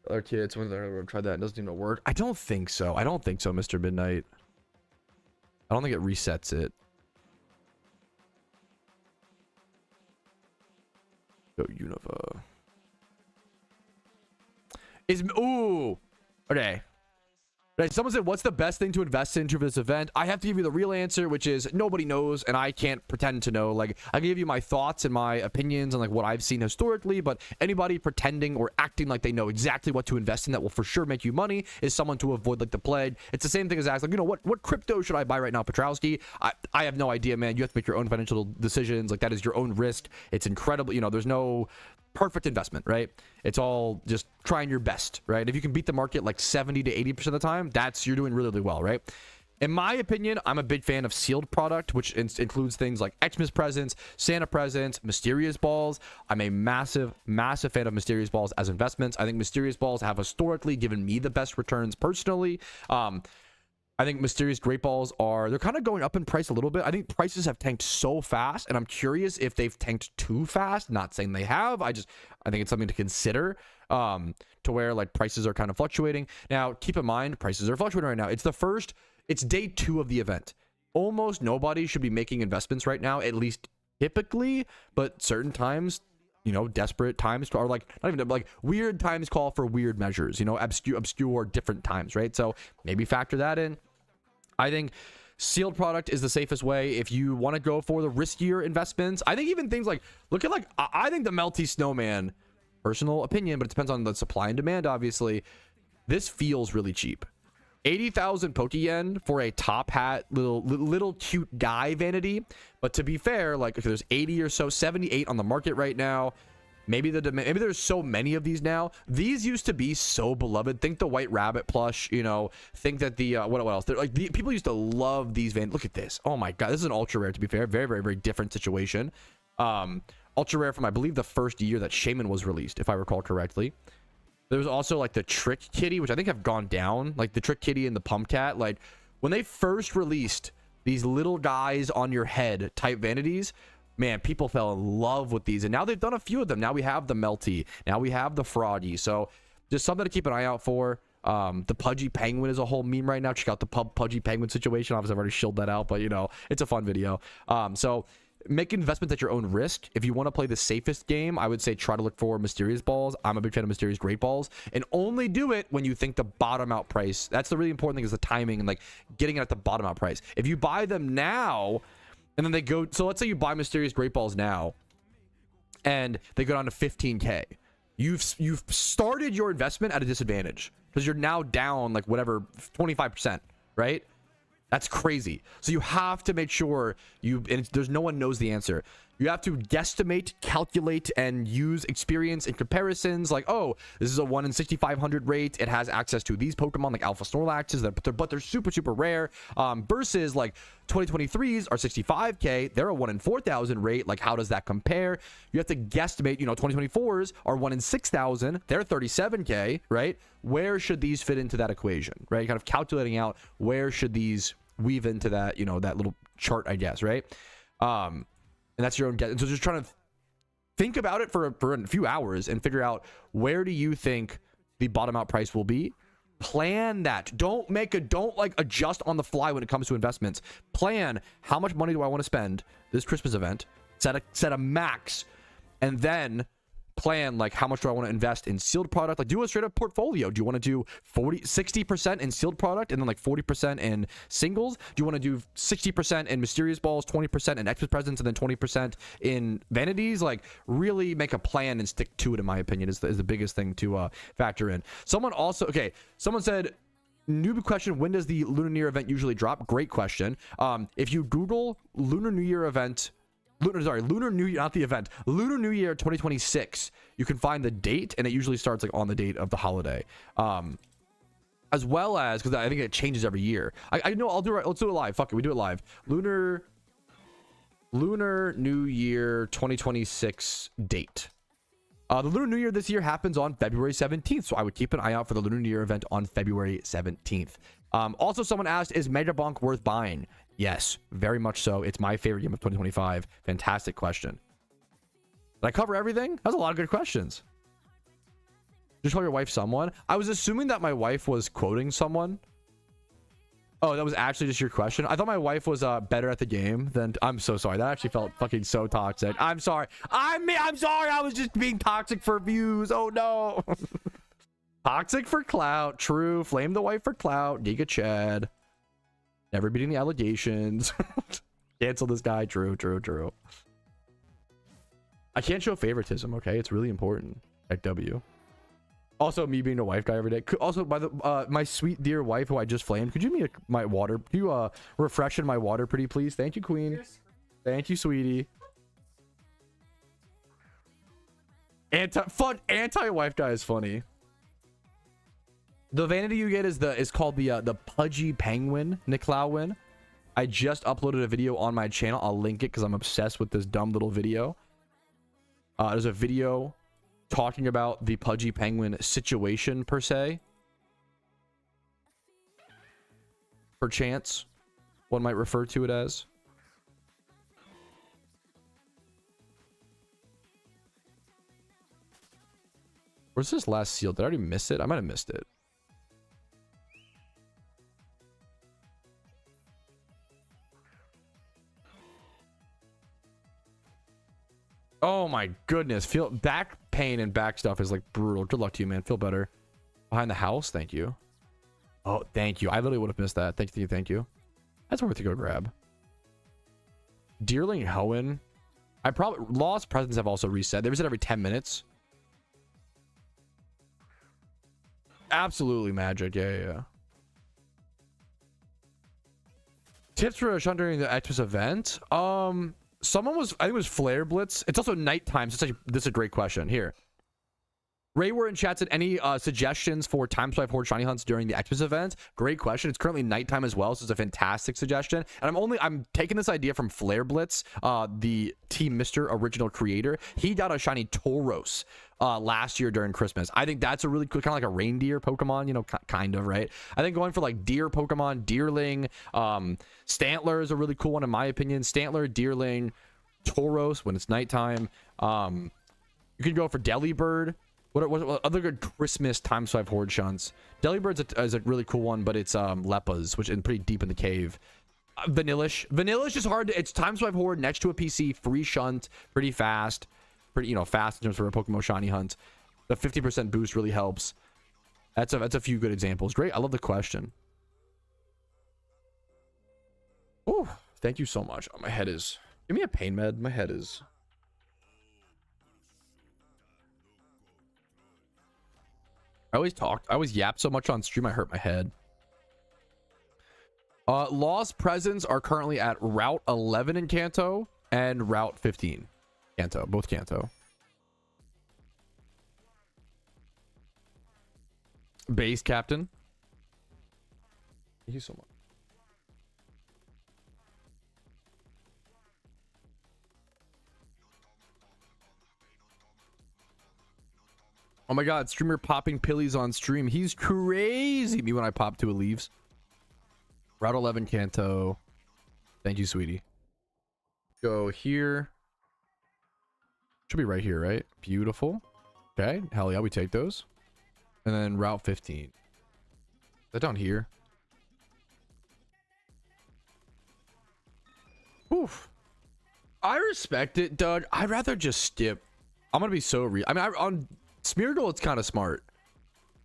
B: Other kids, when they're try that, it doesn't even work. I don't think so. I don't think so, Mr. Midnight. I don't think it resets it. Go Univa. Ooh. Okay. Right, someone said, what's the best thing to invest into for this event? I have to give you the real answer, which is nobody knows, and I can't pretend to know. Like, I can give you my thoughts and my opinions on like what I've seen historically, but anybody pretending or acting like they know exactly what to invest in that will for sure make you money is someone to avoid like the plague. It's the same thing as asking, like, you know, what crypto should I buy right now, Patrouski? I have no idea, man. You have to make your own financial decisions. Like, that is your own risk. It's incredible. You know, there's no perfect investment, right? It's all just trying your best, right? If you can beat the market like 70 to 80% of the time, you're doing really, really well, right? In my opinion, I'm a big fan of sealed product, which includes things like Xmas presents, Santa presents, mysterious balls. I'm a massive, massive fan of mysterious balls as investments. I think mysterious balls have historically given me the best returns personally. I think mysterious great balls they're kind of going up in price a little bit. I think prices have tanked so fast, and I'm curious if they've tanked too fast. Not saying they have. I think it's something to consider, to where like prices are kind of fluctuating. Now, keep in mind, prices are fluctuating right now. It's day 2 of the event. Almost nobody should be making investments right now, at least typically, but certain times, you know, desperate times, or like not even like weird times call for weird measures, you know, obscure different times, right? So maybe factor that in. I think sealed product is the safest way if you want to go for the riskier investments. I think even things like, look at like, I think the Melty Snowman, personal opinion, but it depends on the supply and demand, obviously. This feels really cheap. 80,000 Pokeyen for a top hat, little cute guy vanity. But to be fair, like, if there's 80 or so, 78 on the market right now. Maybe there's so many of these now. These used to be so beloved. Think the White Rabbit plush, you know. Think that the what else? Like, people used to love these look at this. Oh my god, this is an ultra rare, to be fair. Very, very, very different situation. Ultra rare from, I believe, the first year that Shaman was released, if I recall correctly. There's also like the Trick Kitty, which I think have gone down. Like the Trick Kitty and the Pumpcat. Like when they first released these little guys on your head type vanities, man, people fell in love with these. And now they've done a few of them. Now we have the Melty. Now we have the Froggy. So just something to keep an eye out for. The Pudgy Penguin is a whole meme right now. Check out the Pudgy Penguin situation. Obviously, I've already shilled that out, but you know, it's a fun video. So make investments at your own risk. If you want to play the safest game, I would say try to look for Mysterious Balls. I'm a big fan of Mysterious Great Balls, and only do it when you think the bottom out price. That's the really important thing, is the timing and like getting it at the bottom out price. If you buy them now and then they go, so let's say you buy Mysterious Great Balls now and they go down to 15k, you've started your investment at a disadvantage because you're now down like whatever 25%, right? That's crazy. So you have to make sure there's no one knows the answer. You have to guesstimate, calculate, and use experience and comparisons. Like, oh, this is a 1 in 6,500 rate. It has access to these Pokemon like Alpha Snorlaxes, but they're super, super rare. Versus like 2023s are 65k. They're a 1 in 4,000 rate. Like, how does that compare? You have to guesstimate, 2024s are 1 in 6,000. They're 37k, right? Where should these fit into that equation, right? Kind of calculating out where should these weave into that, that little chart, I guess, right? And that's your own guess. And so just trying to think about it for a few hours and figure out, where do you think the bottom out price will be? Plan that. Don't like adjust on the fly when it comes to investments. Plan, how much money do I want to spend this Christmas event? Set a max, and then plan like, how much do I want to invest in sealed product? Like, do a straight up portfolio. Do you want to do 60% in sealed product and then like 40% in singles? Do you want to do 60% in Mysterious Balls, 20% in Xmas presents, and then 20% in vanities? Like, really make a plan and stick to it, in my opinion, is the biggest thing to factor in. Someone said, new question, when does the Lunar New Year event usually drop? Great question. If you Google Lunar New Year event, Lunar New Year, not the event, Lunar New Year 2026, you can find the date, and it usually starts like on the date of the holiday. As well as, because I think it changes every year. I know, I'll do it. Let's do it live. Fuck it, we do it live. Lunar New Year 2026 date. The Lunar New Year this year happens on February 17th, so I would keep an eye out for the Lunar New Year event on February 17th. Also, someone asked, is Mega Bonk worth buying? Yes, very much so. It's my favorite game of 2025. Fantastic question. Did I cover everything? That was a lot of good questions. Just call your wife someone. I was assuming that my wife was quoting someone. Oh, that was actually just your question. I thought my wife was better at the game than... I'm so sorry. That actually felt fucking so toxic. I'm sorry. I'm sorry. I was just being toxic for views. Oh, no. Toxic for clout. True. Flame the wife for clout. Giga Chad. Never beating the allegations. Cancel this guy. True. I can't show favoritism, okay? It's really important. At W. Also, me being a wife guy every day. Also, by the my sweet dear wife who I just flamed, could you give me my water? Could you refreshen my water, pretty please? Thank you, queen. Thank you, sweetie. Anti-wife guy is funny. The vanity you get is called the Pudgy Penguin, Nicklawin. I just uploaded a video on my channel. I'll link it because I'm obsessed with this dumb little video. There's a video talking about the Pudgy Penguin situation, per se. Perchance, one might refer to it as. Where's this last seal? Did I already miss it? I might have missed it. Oh my goodness. Feel back pain and back stuff is like brutal. Good luck to you, man. Feel better. Behind the house. Thank you. Oh, thank you. I literally would have missed that. Thank you. That's worth to go grab. Deerling Hoenn. I probably... Lost presents have also reset. They reset every 10 minutes. Absolutely magic. Yeah. Tips for shunting the Xmas event. Someone was, I think it was Flare Blitz. It's also nighttime. So this is a great question. Here. Ray, we're in chat. Said any suggestions for time swipe horde shiny hunts during the Xmas event? Great question. It's currently nighttime as well, so it's a fantastic suggestion. And I'm taking this idea from Flare Blitz, the Team Mr. original creator. He got a shiny Tauros last year during Christmas. I think that's a really cool, kind of like a reindeer Pokemon, you know, kind of, right? I think going for like deer Pokemon, Deerling, Stantler is a really cool one in my opinion. Stantler, Deerling, Tauros when it's nighttime. You could go for Delibird. What other good Christmas time swipe horde shunts? Delibird's is a really cool one, but it's Leppas, which is pretty deep in the cave. Vanillish is hard to, it's time swipe horde next to a PC, free shunt, pretty fast, fast in terms of a Pokemon shiny hunt. The 50% boost really helps. That's a few good examples. Great, I love the question. Oh, thank you so much. Oh, my head is. Give me a pain med. My head is. I always yap so much on stream I hurt my head. Lost Presents are currently at Route 11 in Kanto and Route 15. Kanto, both Kanto. Base Captain. Thank you so much. Oh my god, streamer popping pillies on stream. He's crazy. Me when I pop two leaves. Route 11 Kanto. Thank you, sweetie. Go here. Should be right here, right? Beautiful. Okay, hell yeah, we take those. And then Route 15. Is that down here? Oof. I respect it, Doug. I'd rather just skip. I'm gonna be so real. I mean, on Smeargle, it's kind of smart.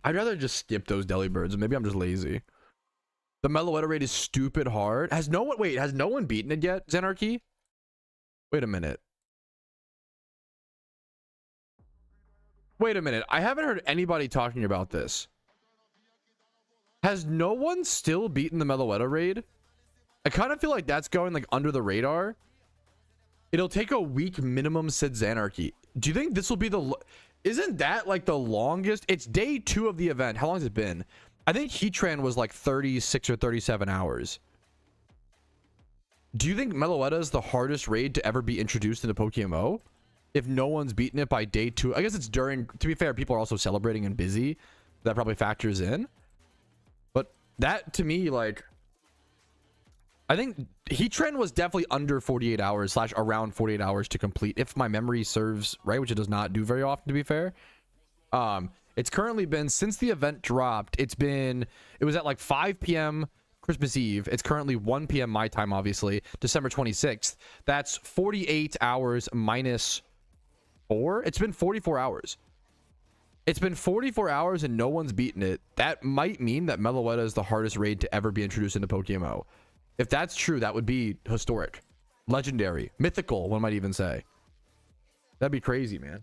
B: I'd rather just skip those Delibirds. Maybe I'm just lazy. The Meloetta raid is stupid hard. Has no one beaten it yet, Xanarchy? Wait a minute. Wait a minute. I haven't heard anybody talking about this. Has no one still beaten the Meloetta raid? I kind of feel like that's going like under the radar. It'll take a week minimum, said Xanarchy. Do you think this will be the... Isn't that like the longest? It's day 2 of the event. How long has it been? I think Heatran was like 36 or 37 hours. Do you think Meloetta is the hardest raid to ever be introduced into PokeMMO? If no one's beaten it by day 2, I guess it's during, to be fair, people are also celebrating and busy. That probably factors in. But that to me, like, I think Heatran was definitely under 48 hours / around 48 hours to complete, if my memory serves right, which it does not do very often, to be fair. It's currently been, since the event dropped, it was at like 5 p.m. Christmas Eve. It's currently 1 p.m. my time, obviously, December 26th. That's 48 hours minus 4. It's been 44 hours. It's been 44 hours and no one's beaten it. That might mean that Meloetta is the hardest raid to ever be introduced into PokeMMO. If that's true, that would be historic, legendary, mythical, one might even say. That'd be crazy, man.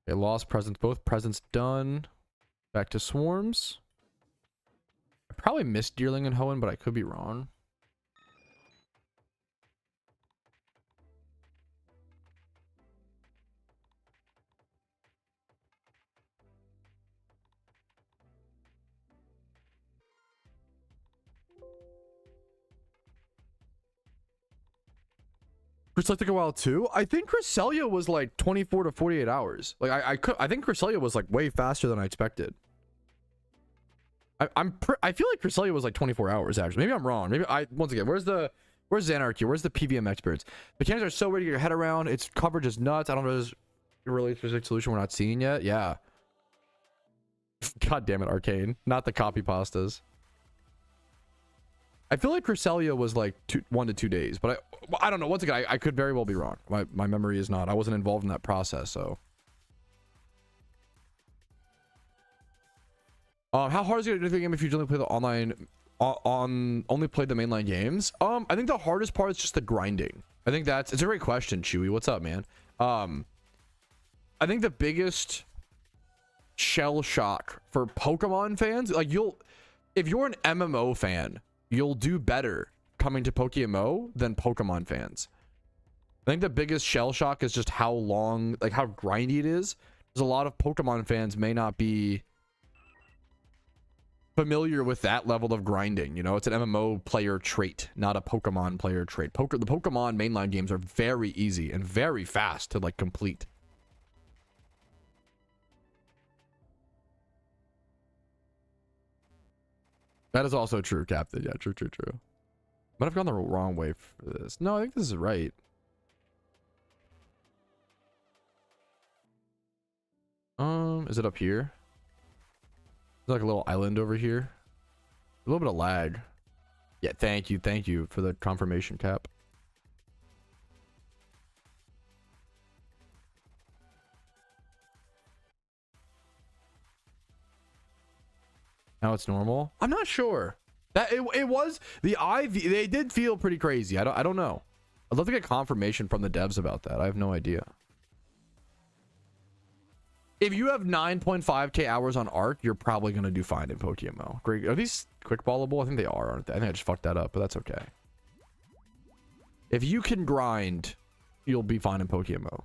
B: Okay, lost presents, both presents done. Back to swarms. I probably missed Deerling and Hoenn, but I could be wrong. Cresselia took a while too. I think Cresselia was like 24 to 48 hours. Like I think Cresselia was like way faster than I expected. I feel like Cresselia was like 24 hours actually. Maybe I'm wrong. Maybe once again, where's Xanarchy? Where's the PVM experts? Mechanics are so ready to get your head around. Its coverage is nuts. I don't know if there's a really specific solution we're not seeing yet. Yeah. God damn it, Arcane. Not the copy pastas. I feel like Cresselia was like 1 to 2 days, but I don't know. Once again, I could very well be wrong. My memory is not. I wasn't involved in that process, so. How hard is it to do the game if you only play the online only play the mainline games? I think the hardest part is just the grinding. I think it's a great question, Chewy. What's up, man? I think the biggest shell shock for Pokemon fans, like if you're an MMO fan, you'll do better coming to PokeMMO than Pokemon fans. I think the biggest shell shock is just how long, like how grindy it is. There's a lot of Pokemon fans may not be familiar with that level of grinding. You know, it's an MMO player trait, not a Pokemon player trait. The Pokemon mainline games are very easy and very fast to like complete. That is also true, Captain. Yeah, true. Might have gone the wrong way for this. No, I think this is right. Is it up here? There's like a little island over here. A little bit of lag. Yeah, thank you for the confirmation, Cap. Now it's normal. I'm not sure. That it was the IV. They did feel pretty crazy. I don't know. I'd love to get confirmation from the devs about that. I have no idea. If you have 9.5k hours on Arc, you're probably gonna do fine in PokeMMO. Great. Are these quick ballable? I think they are, aren't they? I think I just fucked that up, but that's okay. If you can grind, you'll be fine in PokeMMO.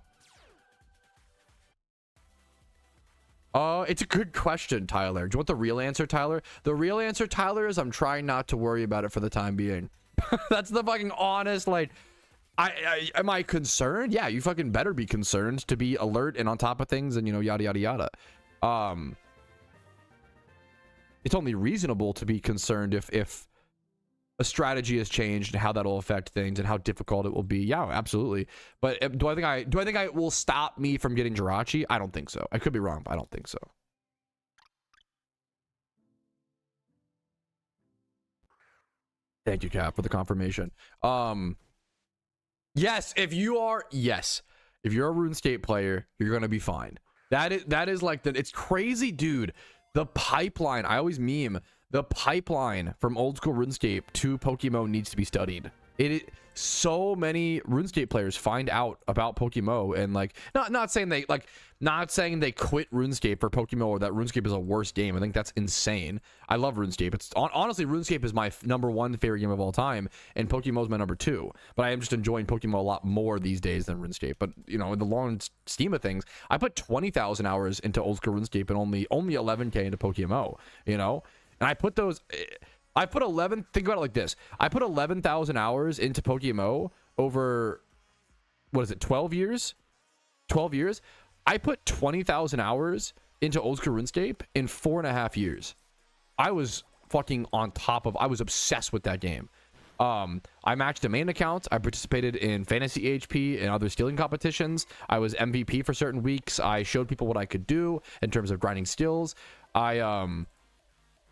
B: It's a good question, Tyler. Do you want the real answer, Tyler? The real answer, Tyler, is I'm trying not to worry about it for the time being. That's the fucking honest, like, am I concerned? Yeah, you fucking better be concerned to be alert and on top of things and, you know, yada, yada, yada. It's only reasonable to be concerned if a strategy has changed and how that'll affect things and how difficult it will be. Yeah, absolutely. But do I think it will stop me from getting Jirachi? I don't think so. I could be wrong, but I don't think so. Thank you, Cap, for the confirmation. Yes, if you're a RuneScape player, you're gonna be fine. That is like it's crazy, dude. The pipeline, I always meme, the pipeline from old school RuneScape to PokeMMO needs to be studied. So many RuneScape players find out about PokeMMO and like not saying they quit RuneScape for PokeMMO or that RuneScape is a worse game. I think that's insane. I love RuneScape. It's honestly, RuneScape is my #1 favorite game of all time, and PokeMMO is my #2. But I am just enjoying PokeMMO a lot more these days than RuneScape. But you know, in the long scheme of things, I put 20,000 hours into old school RuneScape and only 11k into PokeMMO. You know, and I put 11, think about it like this. I put 11,000 hours into PokeMMO over, what is it, 12 years? 12 years? I put 20,000 hours into old school RuneScape in 4.5 years. I was fucking I was obsessed with that game. I matched domain accounts. I participated in fantasy HP and other stealing competitions. I was MVP for certain weeks. I showed people what I could do in terms of grinding skills. I,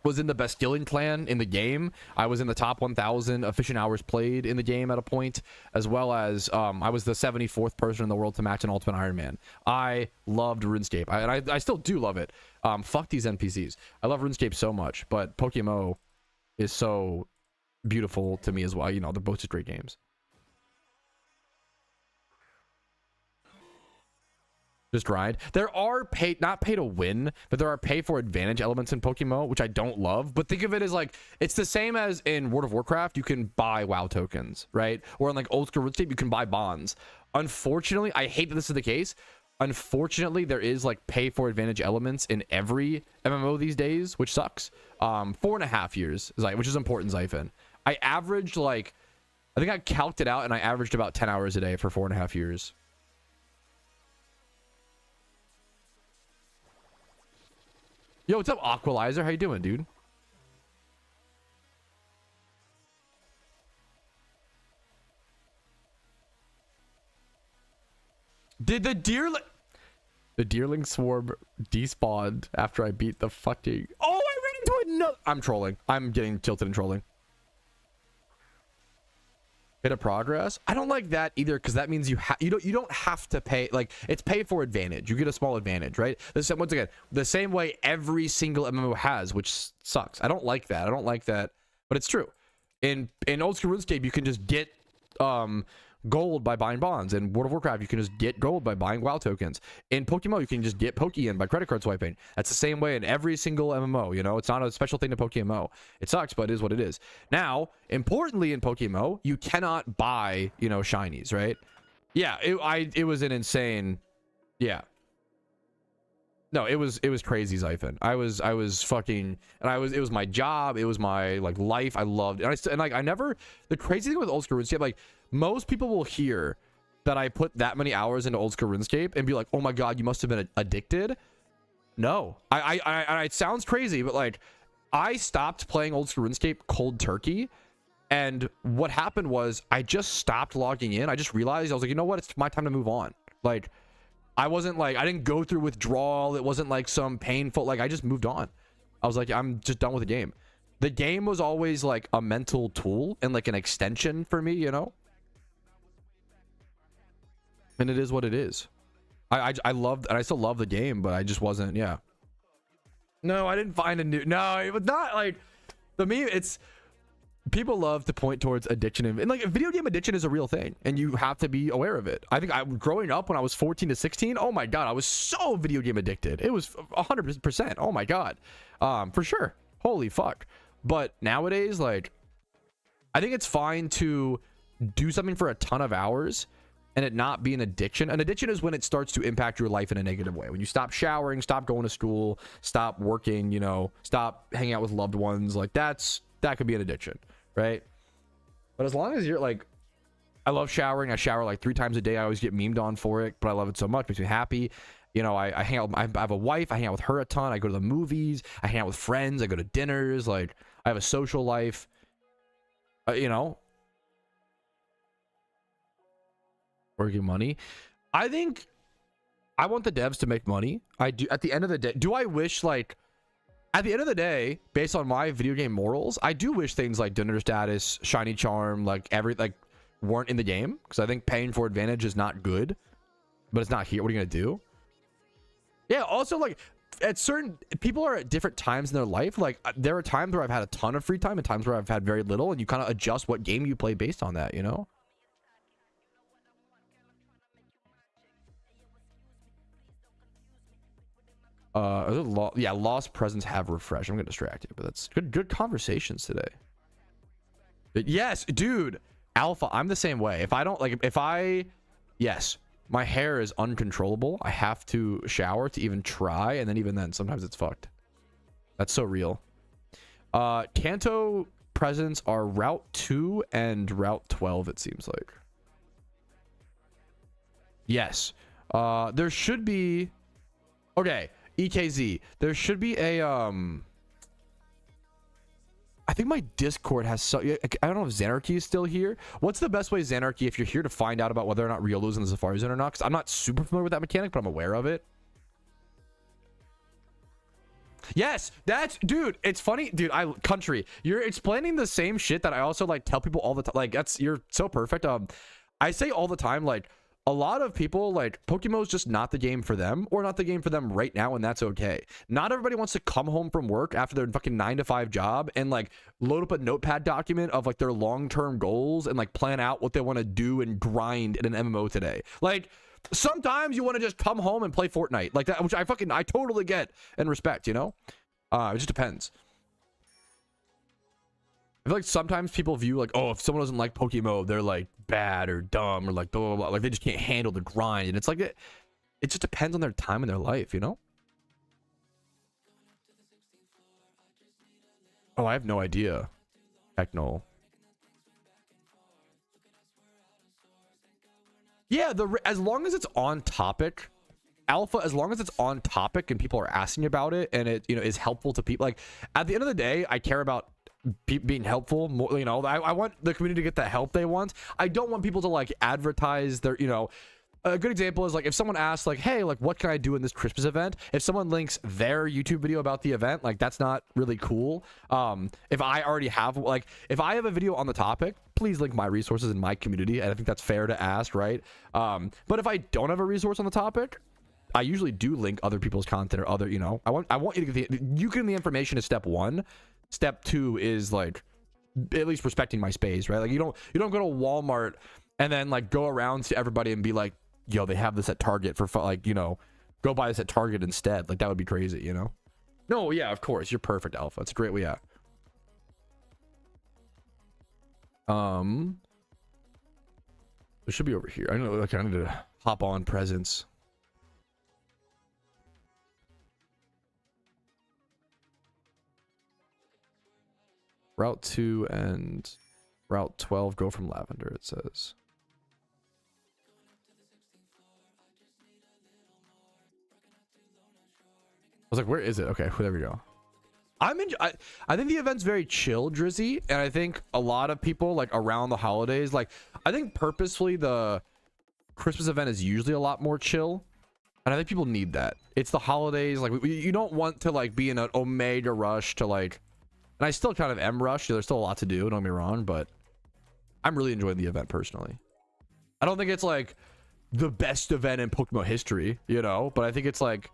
B: was in the best stealing clan in the game. I was in the top 1,000 efficient hours played in the game at a point, as well as I was the 74th person in the world to match an Ultimate Iron Man. I loved RuneScape, and I still do love it. Fuck these NPCs. I love RuneScape so much, but PokeMMO is so beautiful to me as well. You know, they're both just great games. Just grind. There are not pay to win, but there are pay for advantage elements in PokeMMO, which I don't love. But think of it as like, it's the same as in World of Warcraft. You can buy WoW tokens, right? Or in like old school RuneScape, you can buy bonds. Unfortunately, I hate that this is the case. Unfortunately, there is like pay for advantage elements in every MMO these days, which sucks. 4.5 years, which is important, Zyphon. I averaged like, I think I calced it out and I averaged about 10 hours a day for 4.5 years. Yo, what's up, Aqualizer? How you doing, dude? Did the Deerling swarm despawned after I beat the fucking... Oh, I ran into another... I'm trolling. I'm getting tilted and trolling. Hit a progress. I don't like that either, because that means you don't have to pay. Like, it's pay for advantage. You get a small advantage, right? Once again, the same way every single MMO has, which sucks. I don't like that. I don't like that, but it's true. In old school RuneScape, you can just get gold by buying bonds. In World of Warcraft, you can just get gold by buying WoW tokens. In PokeMMO, you can just get Pokeyen by credit card swiping. That's the same way in every single MMO. You know, it's not a special thing to PokeMMO. It sucks, but it is what it is. Now, importantly, in PokeMMO, you cannot buy, you know, shinies, right? Yeah, it was an insane. Yeah. No, it was crazy, Zyphon. I was fucking, and it was my job, it was my like life. I loved it. And like I never, the crazy thing with old school RuneScape, like most people will hear that I put that many hours into old school RuneScape and be like, oh my god, you must have been addicted. No, it sounds crazy, but like I stopped playing old school RuneScape cold turkey, and what happened was I just stopped logging in. I just realized, I was like, you know what, it's my time to move on. Like, I wasn't like, I didn't go through withdrawal. It wasn't like some painful, like I just moved on. I was like, I'm just done with the game. The game was always like a mental tool and like an extension for me, you know? And it is what it is. I loved, and I still love the game, but I just wasn't, yeah. No, I didn't find a new, no, it was not like, the meme, it's, people love to point towards addiction, and like video game addiction is a real thing, and you have to be aware of it. I think growing up when I was 14 to 16, oh my god, I was so video game addicted. It was 100%. Oh my god, for sure. Holy fuck. But nowadays, like, I think it's fine to do something for a ton of hours and it not be an addiction. An addiction is when it starts to impact your life in a negative way. When you stop showering, stop going to school, stop working, you know, stop hanging out with loved ones. Like that could be an addiction, right? But as long as you're like, I love showering. I shower like 3 times a day. I always get memed on for it, but I love it so much. It makes me happy. You know, I hang out. I have a wife. I hang out with her a ton. I go to the movies. I hang out with friends. I go to dinners. Like, I have a social life. You know, working money. I think I want the devs to make money. I do. At the end of the day, do I wish, like, at the end of the day, based on my video game morals, I do wish things like dinner status, shiny charm, like weren't in the game, because I think paying for advantage is not good. But it's not here. What are you gonna do? Yeah. Also, like, at certain people are at different times in their life. Like, there are times where I've had a ton of free time and times where I've had very little, and you kind of adjust what game you play based on that, you know? Yeah, lost presents have refreshed. I'm gonna distract you, but that's good conversations today. But yes, dude, Alpha, I'm the same way. If I don't like, yes, my hair is uncontrollable. I have to shower to even try, and then even then, sometimes it's fucked. That's so real. Kanto presents are Route 2 and Route 12, it seems like. Yes. There should be, okay, EKZ, there should be a I think my Discord has so, I don't know if Xanarchy is still here. What's the best way, Xanarchy, if you're here to find out about whether or not Riolu's in the Safari Zone or not? Because I'm not super familiar with that mechanic, but I'm aware of it. Yes, that's, dude, it's funny, dude. Country, you're explaining the same shit that I also like tell people all the time. Like, you're so perfect. I say all the time, like, a lot of people, like, PokeMMO is just not the game for them, or not the game for them right now, and that's okay. Not everybody wants to come home from work after their fucking 9-to-5 job and, like, load up a notepad document of, like, their long-term goals and, like, plan out what they want to do and grind in an MMO today. Like, sometimes you want to just come home and play Fortnite. Like that, which I totally get and respect, you know? It just depends. I feel like sometimes people view, like, oh, if someone doesn't like PokeMMO, they're like bad or dumb or like blah, blah, blah. Like they just can't handle the grind. And it's like it just depends on their time in their life, you know? Oh, I have no idea. Heck no. Yeah, as long as it's on topic, Alpha, as long as it's on topic and people are asking about it and it, you know, is helpful to people. Like, at the end of the day, I care about being helpful more, you know. I want the community to get the help they want. I don't want people to, like, advertise their, you know, a good example is like if someone asks like, hey, like what can I do in this Christmas event? If someone links their YouTube video about the event, like that's not really cool. If I already have like, if I have a video on the topic, please link my resources in my community. And I think that's fair to ask, right? But if I don't have a resource on the topic, I usually do link other people's content or other, you know, I want you to get you getting the information is step one. Step two is like at least respecting my space, right? Like you don't go to Walmart and then like go around to everybody and be like, yo, they have this at Target for like, you know, go buy this at Target instead. Like that would be crazy, you know? No, yeah, of course. You're perfect, Alpha. It's a great way, yeah. It should be over here. I know, like I need to hop on presents. Route 2 and Route 12 go from Lavender, it says. I was like, where is it? Okay, there we go. I think the event's very chill, Drizzy, and I think a lot of people like around the holidays, like I think purposefully the Christmas event is usually a lot more chill, and I think people need that. It's the holidays, like you don't want to like be in an omega rush to like, and I still kind of am rushed. There's still a lot to do, don't get me wrong, but I'm really enjoying the event personally. I don't think it's like the best event in PokeMMO history, you know, but I think it's like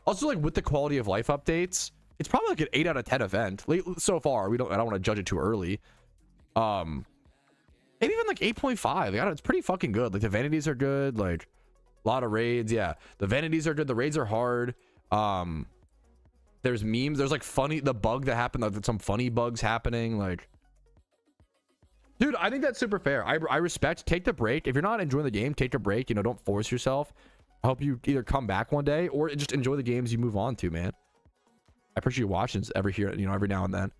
B: also like with the quality of life updates, it's probably like an 8 out of 10 event so far. I don't want to judge it too early. Maybe even like 8.5. Like, it's pretty fucking good. Like the vanities are good. Like a lot of raids. Yeah, the vanities are good. The raids are hard. There's memes. There's like the bug that happened. Like some funny bugs happening. Like, dude, I think that's super fair. I respect. Take the break. If you're not enjoying the game, take a break. You know, don't force yourself. I hope you either come back one day or just enjoy the games you move on to, man. I appreciate you watching every now and then.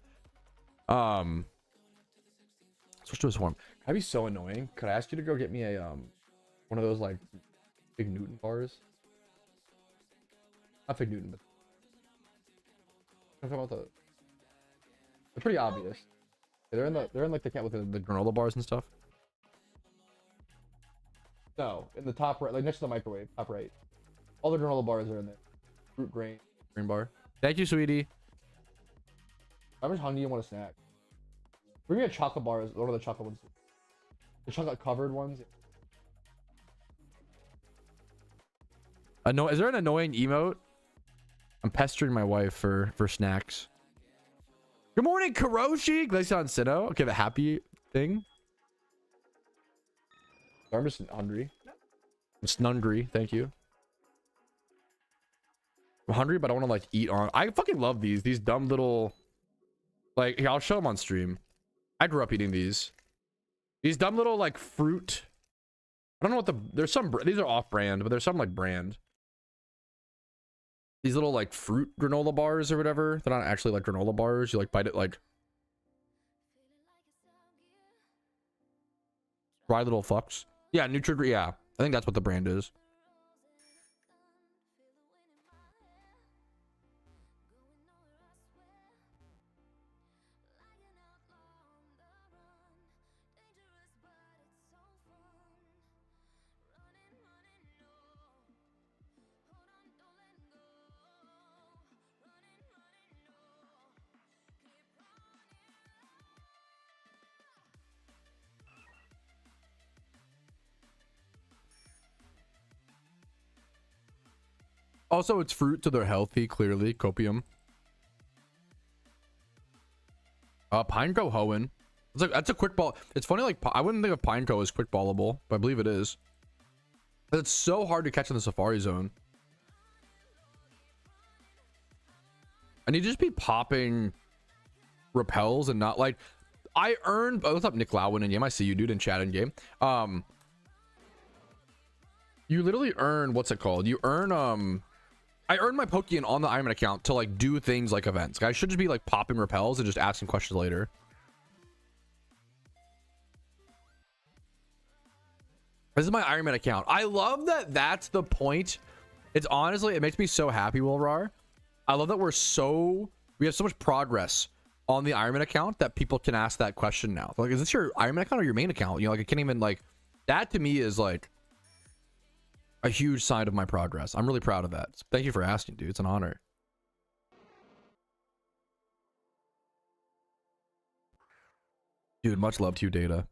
B: Switch to a swarm. That'd be so annoying. Could I ask you to go get me a one of those like big Newton bars? Not big Newton, but I'm talking about they're pretty obvious. They're in like the cat with the granola bars and stuff. No, in the top right, like next to the microwave, top right. All the granola bars are in there. Fruit green bar. Thank you, sweetie. How much hungry do you want a snack? Bring me a chocolate bar. What are the chocolate ones? The chocolate covered ones. Is there an annoying emote? I'm pestering my wife for snacks. Good morning, Karoshi. Glaceon Sinnoh. Okay, the happy thing. I'm just hungry. I'm snungry. Thank you. I'm hungry, but I want to like eat on. I fucking love these dumb little. Like, here, I'll show them on stream. I grew up eating these dumb little like fruit. I don't know what there's some, these are off brand, but there's some like brand. These little like fruit granola bars or whatever. They're not actually like granola bars. You like bite it like dry little fucks. Yeah, Nutri. Yeah, I think that's what the brand is. Also, it's fruit, so they're healthy, clearly. Copium. Pineco Hoenn. It's like, that's a quick ball. It's funny, like, I wouldn't think of Pineco as quick ballable, but I believe it is. But it's so hard to catch in the Safari Zone. And you just be popping repels and not like, I earned, oh, what's up, Nick Lowin in game? I see you, dude, in chat in game. You literally earn, what's it called? You earn, I earned my Pokeyen on the Ironman account to like do things like events. Like, I should just be like popping repels and just asking questions later. This is my Ironman account. I love that that's the point. It's honestly, it makes me so happy, Wilrar. I love that we have so much progress on the Ironman account that people can ask that question now. Like, is this your Ironman account or your main account? You know, like, I can't even like, that to me is like, a huge sign of my progress. I'm really proud of that. Thank you for asking, dude. It's an honor. Dude, much love to you, Data.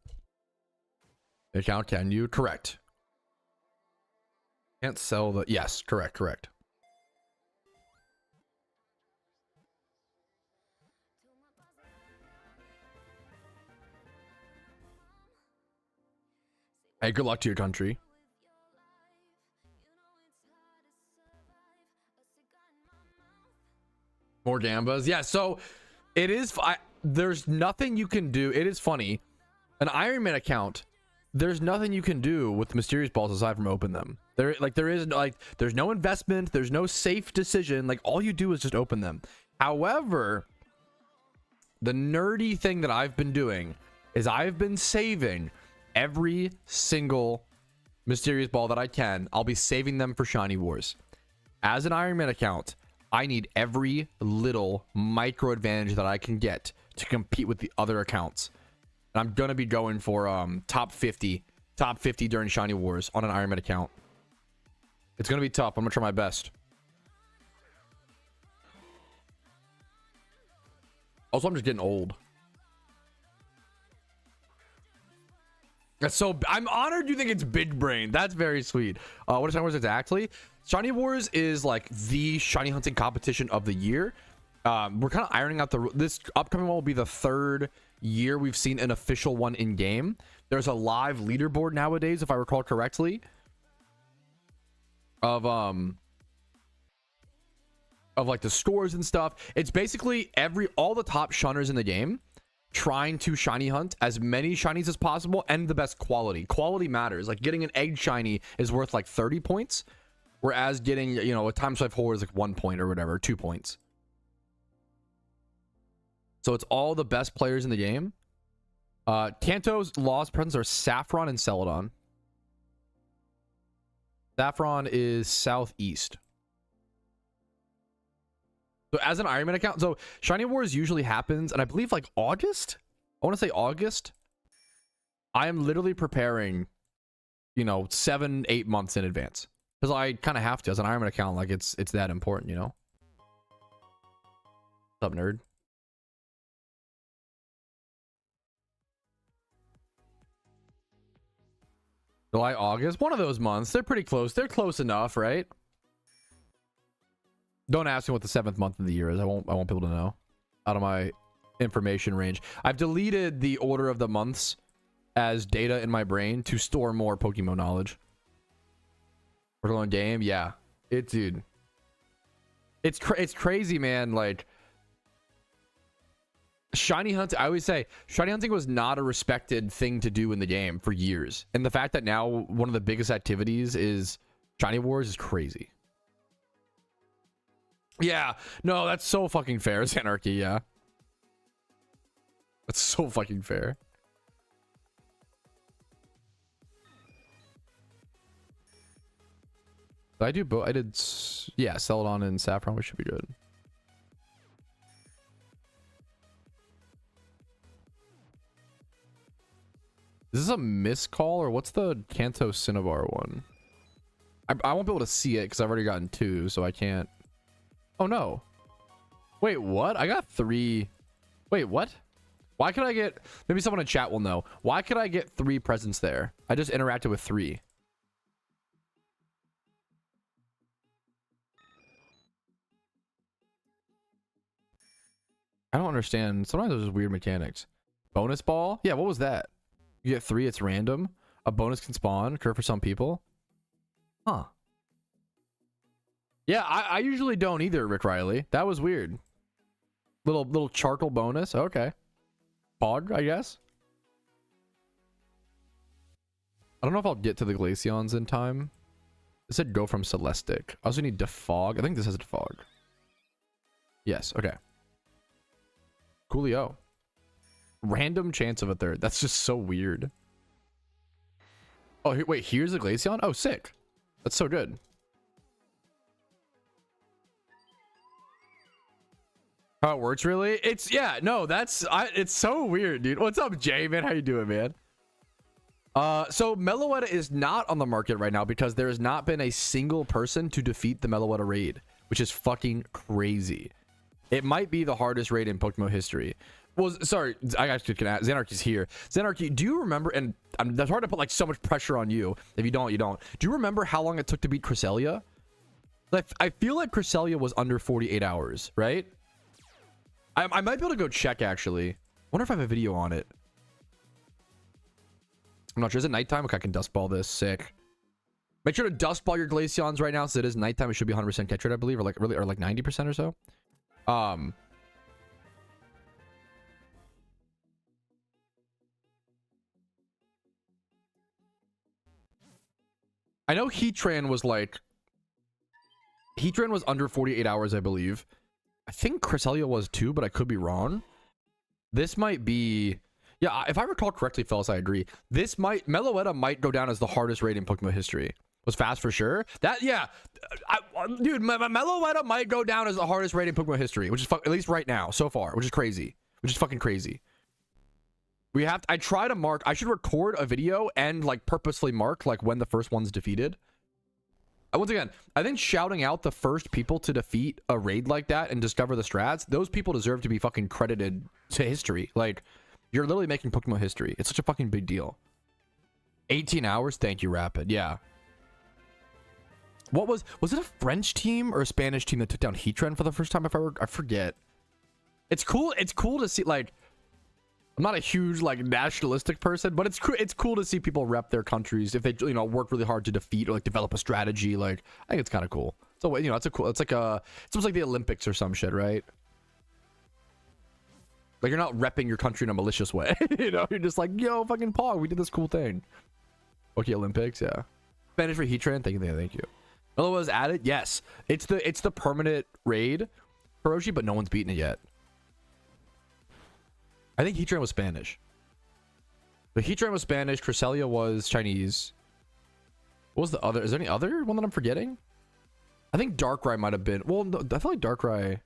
B: Account, can you? Correct. Can't sell the... Yes, correct. Hey, good luck to your country. More gambas. Yeah, so it is... there's nothing you can do. It is funny. An Iron Man account, there's nothing you can do with mysterious balls aside from open them. There's no investment. There's no safe decision. Like, all you do is just open them. However, the nerdy thing that I've been doing is I've been saving every single mysterious ball that I can. I'll be saving them for Shiny Wars. As an Iron Man account, I need every little micro advantage that I can get to compete with the other accounts. And I'm gonna be going for top 50 during Shiny Wars on an Iron Man account. It's gonna be tough. I'm gonna try my best. Also, I'm just getting old. That's so... I'm honored you think it's big brain. That's very sweet. What is Shiny Wars exactly? Shiny Wars is like the shiny hunting competition of the year. We're kind of ironing out this upcoming one will be the 3rd year we've seen an official one in game. There's a live leaderboard nowadays, if I recall correctly, of like the scores and stuff. It's basically all the top shunners in the game trying to shiny hunt as many shinies as possible and the best quality. Quality matters. Like, getting an egg shiny is worth like 30 points, whereas getting, you know, a time swipe horror is like 1 point or whatever, 2 points. So it's all the best players in the game. Kanto's lost presents are Saffron and Celadon. Saffron is southeast. So as an Iron Man account, so Shiny Wars usually happens, and I believe like August. I want to say August. I am literally preparing, you know, 7-8 months in advance, because I kind of have to as an Iron Man account. Like, it's that important, you know. What's up, nerd? July, August, one of those months. They're pretty close. They're close enough, right? Don't ask me what the 7th month of the year is. I won't be able to know out of my information range. I've deleted the order of the months as data in my brain to store more Pokemon knowledge. Portal game, yeah. Dude. It's crazy, man. Like, shiny hunting, I always say shiny hunting was not a respected thing to do in the game for years, and the fact that now one of the biggest activities is Shiny Wars is crazy. Yeah, no, that's so fucking fair. It's anarchy. Yeah, that's so fucking fair. Did I do both? I did, yeah, Celadon and Saffron. We should be good. Is this a miscall, or what's the Kanto Cinnabar one? I won't be able to see it because I've already gotten 2, so I can't. Oh no. Wait, what? I got 3. Wait, what? Why could I get... Maybe someone in chat will know. Why could I get 3 presents there? I just interacted with 3. I don't understand. Sometimes there's just weird mechanics. Bonus ball? Yeah, what was that? You get 3, it's random. A bonus can spawn. Occur for some people. Huh. Yeah, I usually don't either, Rick Riley. That was weird. Little charcoal bonus. Okay. Pog, I guess. I don't know if I'll get to the Glaceons in time. It said go from Celestic. I also need Defog. I think this has Defog. Yes, okay. Coolio. Random chance of a 3rd. That's just so weird. Oh, wait, here's a Glaceon? Oh, sick. That's so good. How it works, really? It's, yeah, no, it's so weird, dude. What's up, Jay, man? How you doing, man? So Meloetta is not on the market right now because there has not been a single person to defeat the Meloetta raid, which is fucking crazy. It might be the hardest raid in PokeMMO history. Well, sorry, I actually can ask. Xanarchy's here. Xanarchy, do you remember, and that's hard to put like so much pressure on you. If you don't, you don't. Do you remember how long it took to beat Cresselia? Like, I feel like Cresselia was under 48 hours, right? I might be able to go check, actually. Wonder if I have a video on it. I'm not sure. Is it nighttime? Okay, I can dust ball this. Sick. Make sure to dust ball your Glaceons right now, since it is nighttime. It should be 100% catch rate, I believe, or like really, or like 90% or so. I know Heatran was like... Heatran was under 48 hours, I believe. I think Cresselia was too, but I could be wrong. This might be... Yeah, if I recall correctly, fellas, I agree. This might... Meloetta might go down as the hardest raid in PokeMMO history. Was fast for sure. That, yeah. Dude, Meloetta might go down as the hardest raid in PokeMMO history, which is at least right now, so far, which is crazy. Which is fucking crazy. We have to... I try to mark... I should record a video and, like, purposely mark, like, when the first one's defeated. Once again, I think shouting out the first people to defeat a raid like that and discover the strats, those people deserve to be fucking credited to history. Like, you're literally making PokeMMO history. It's such a fucking big deal. 18 hours? Thank you, Rapid. Yeah. What was it a French team or a Spanish team that took down Heatran for the first time? I forget. It's cool to see, like, I'm not a huge like nationalistic person, but it's cool to see people rep their countries if they, you know, work really hard to defeat or like develop a strategy. Like, I think it's kind of cool. So, you know, it's almost like the Olympics or some shit, right? Like, you're not repping your country in a malicious way. You know, you're just like, yo, fucking Pog, we did this cool thing. Okay, Olympics, yeah. Spanish for Heatran, thank you. Melo was added, yes. It's the permanent raid, Hiroshi, but no one's beaten it yet. I think Heatran was Spanish. But Heatran was Spanish, Cresselia was Chinese. What was the other? Is there any other one that I'm forgetting? I think Darkrai might have been. Well, no, I feel like Darkrai.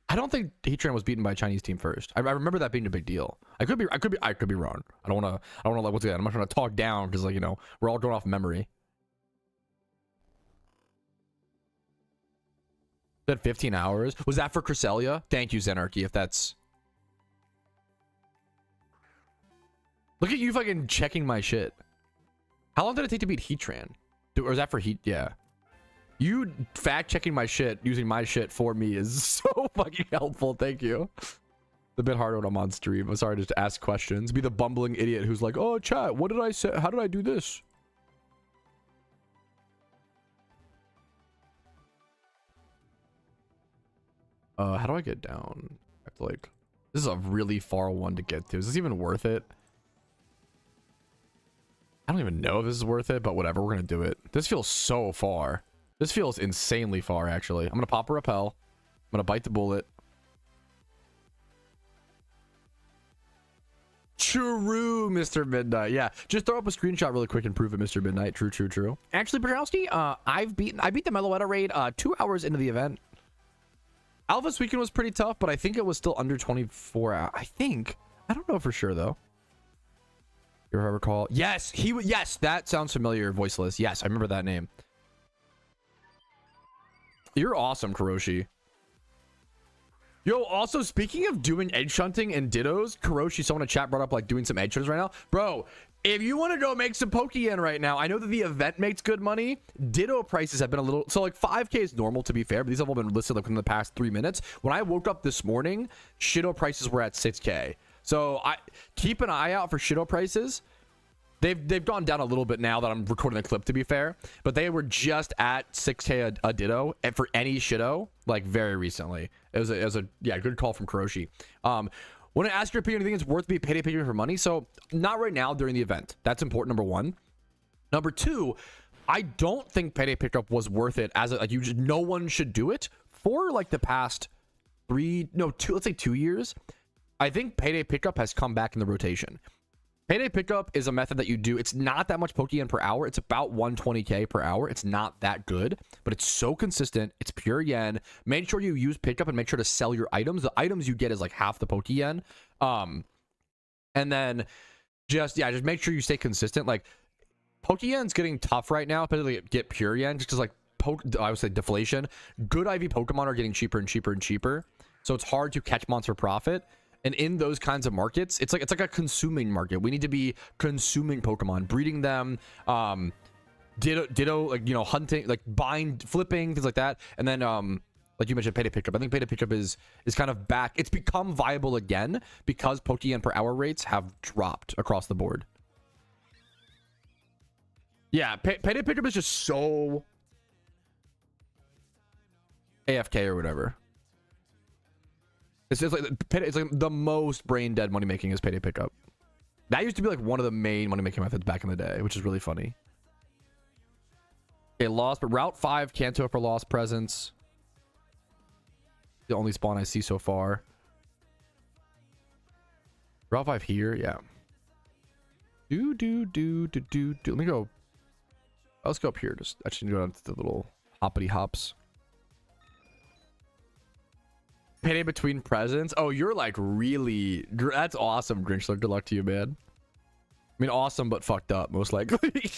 B: I don't think Heatran was beaten by a Chinese team first. I remember that being a big deal. I could be wrong. I don't want to like, what's that? I'm not trying to talk down because, like, you know, we're all going off memory. That 15 hours. Was that for Cresselia? Thank you, Xanarchy, if that's... Look at you fucking checking my shit. How long did it take to beat Heatran? Or is that for Heat? Yeah. You fact checking my shit using my shit for me is so fucking helpful. Thank you. It's a bit harder when I'm on stream. I'm sorry to just ask questions. Be the bumbling idiot who's like, oh, chat, what did I say? How did I do this? How do I get down? I have to, like, this is a really far one to get to. Is this even worth it? I don't even know if this is worth it, but whatever, we're gonna do it. This feels so far. This feels insanely far, actually. I'm gonna pop a repel. I'm gonna bite the bullet. True, Mr. Midnight. Yeah, just throw up a screenshot really quick and prove it, Mr. Midnight. True. Actually, Patrouski, I beat the Meloetta raid 2 hours into the event. Alpha's weekend was pretty tough, but I think it was still under 24 hours. I don't know for sure though. You ever recall? Yes, yes, that sounds familiar. Voiceless. Yes, I remember that name. You're awesome, Kuroshi. Yo, also, speaking of doing edge hunting and dittos, Kuroshi, someone in chat brought up like doing some edge hunts right now. Bro, if you want to go make some Pokeyen right now, I know that the event makes good money. Ditto prices have been a little... So, like, 5K is normal, to be fair, but these have all been listed like within the past 3 minutes. When I woke up this morning, Shido prices were at 6K. So, I keep an eye out for Shido prices. They've gone down a little bit now that I'm recording the clip, to be fair, but they were just at 6K a ditto, and for any Shido, like, very recently. It was a yeah, good call from Kuroshi. When I ask your opinion, I think it's worth to be payday picking for money. So not right now during the event. That's important. Number one. Number two, I don't think payday pickup was worth it as a, like, no one should do it for like the past let's say 2 years. I think payday pickup has come back in the rotation. Payday pickup is a method that you do. It's not that much Pokeyen per hour. It's about 120k per hour. It's not that good, but it's so consistent. It's pure yen. Make sure you use pickup and make sure to sell your items. The items you get is like half the Pokeyen. And then just make sure you stay consistent. Like Pokeyen's getting tough right now, particularly get pure yen, just because like I would say deflation. Good IV Pokemon are getting cheaper and cheaper and cheaper, so it's hard to catch monster profit. And in those kinds of markets, it's like a consuming market. We need to be consuming Pokemon, breeding them, ditto, like, you know, hunting, like buying, flipping, things like that. And then like you mentioned, pay to pickup. I think pay to pickup is kind of back. It's become viable again because Pokeyen per hour rates have dropped across the board. Yeah, pay to pickup is just so AFK or whatever. It's like the most brain dead money making is pay to pickup. That used to be like one of the main money making methods back in the day, which is really funny. Okay, lost, but Route 5 Kanto for lost presence. The only spawn I see so far. Route 5 here, yeah. Let me go. Let's go up here. Just actually go down to the little hoppity hops. Payday between presents. Oh, you're like really. That's awesome, Grinchler. Good luck to you, man. I mean, awesome, but fucked up, most likely,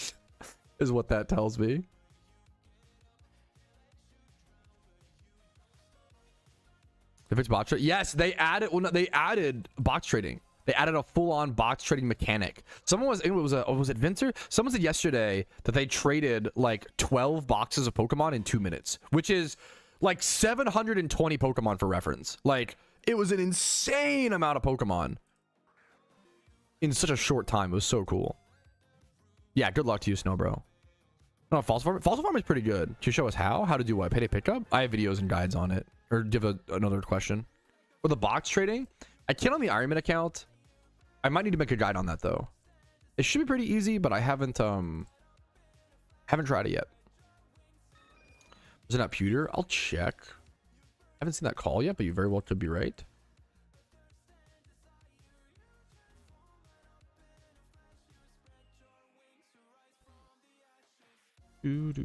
B: is what that tells me. If it's box trading, yes, they added. Well, no, they added box trading. They added a full-on box trading mechanic. Someone was it Vincer? Someone said yesterday that they traded like 12 boxes of Pokemon in 2 minutes, which is like 720 Pokemon for reference. Like, it was an insane amount of Pokemon in such a short time. It was so cool. Yeah, good luck to you, Snow Bro. No, False Farm is pretty good. Can you show us how to do what? Payday pickup? I have videos and guides on it. Or do you have another question? For the box trading, I can on the Ironman account. I might need to make a guide on that though. It should be pretty easy, but I haven't tried it yet. Is it not pewter? I'll check. I haven't seen that call yet, but you very well could be right. As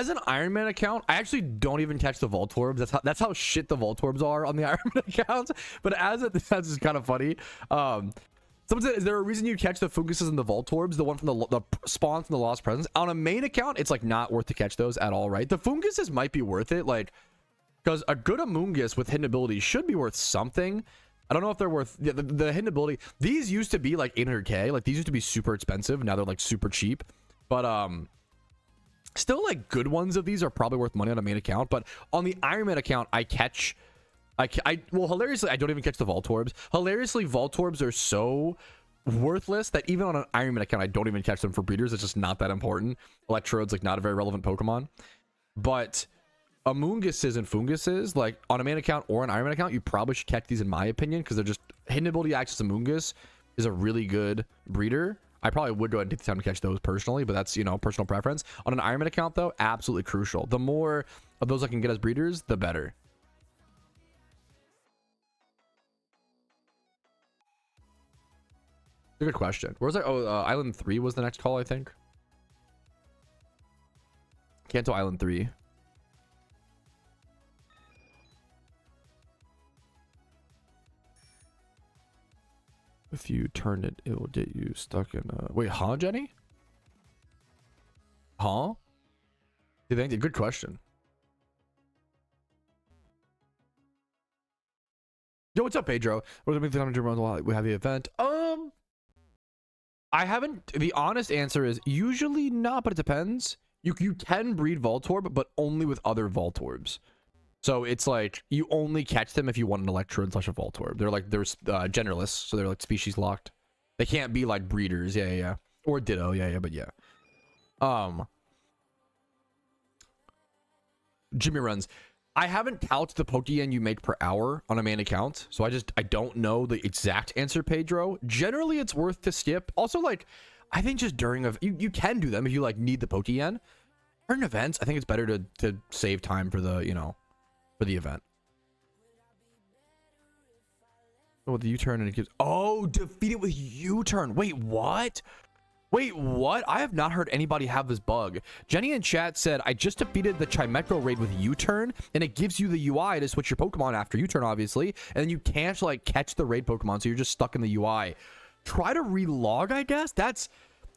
B: an Ironman account, I actually don't even catch the Voltorbs. That's how shit the Voltorbs are on the Ironman account. But that's just kind of funny. Someone said, is there a reason you catch the Funguses and the Voltorbs, the one from the spawn from the Lost Presence? On a main account, it's like not worth to catch those at all, right? The Funguses might be worth it, like, because a good Amoonguss with hidden ability should be worth something. I don't know if they're worth the hidden ability. These used to be like 800k. Like, these used to be super expensive. Now they're like super cheap. But still, like, good ones of these are probably worth money on a main account. But on the Ironman account, well, hilariously, I don't even catch the Voltorbs. Hilariously, Voltorbs are so worthless that even on an Ironman account, I don't even catch them for breeders. It's just not that important. Electrode's like not a very relevant Pokemon. But Amoonguses and Funguses, like on a main account or an Ironman account, you probably should catch these in my opinion, because they're just hidden ability access. Amoonguss is a really good breeder. I probably would go ahead and take the time to catch those personally, but that's, you know, personal preference. On an Ironman account though, absolutely crucial. The more of those I can get as breeders, the better. Good question. Where was I? Oh, Island 3 was the next call, I think. Kanto Island 3. If you turn it, it will get you stuck in wait, huh, Jenny? Huh? You think? Good question. Yo, what's up, Pedro? What are the time to run while we have the event? I haven't. The honest answer is usually not, but it depends. You can breed Voltorb, but only with other Voltorbs. So it's like you only catch them if you want an Electrode / a Voltorb. They're generalists, so they're like species locked. They can't be like breeders. Yeah. Or Ditto. Yeah, but yeah. Jimmy runs. I haven't counted the Pokeyen you make per hour on a main account, so I don't know the exact answer, Pedro. Generally, it's worth to skip. Also, like, I think just during you can do them if you like need the Pokeyen. During events, I think it's better to save time for the, you know, for the event. Oh, the U-turn and it gives. Oh, defeat it with U-turn. Wait, what? Wait, what? I have not heard anybody have this bug. Jenny in chat said, I just defeated the Chimecho raid with U-turn, and it gives you the UI to switch your Pokemon after U-turn, obviously, and then you can't, like, catch the raid Pokemon, so you're just stuck in the UI. Try to relog, I guess? That's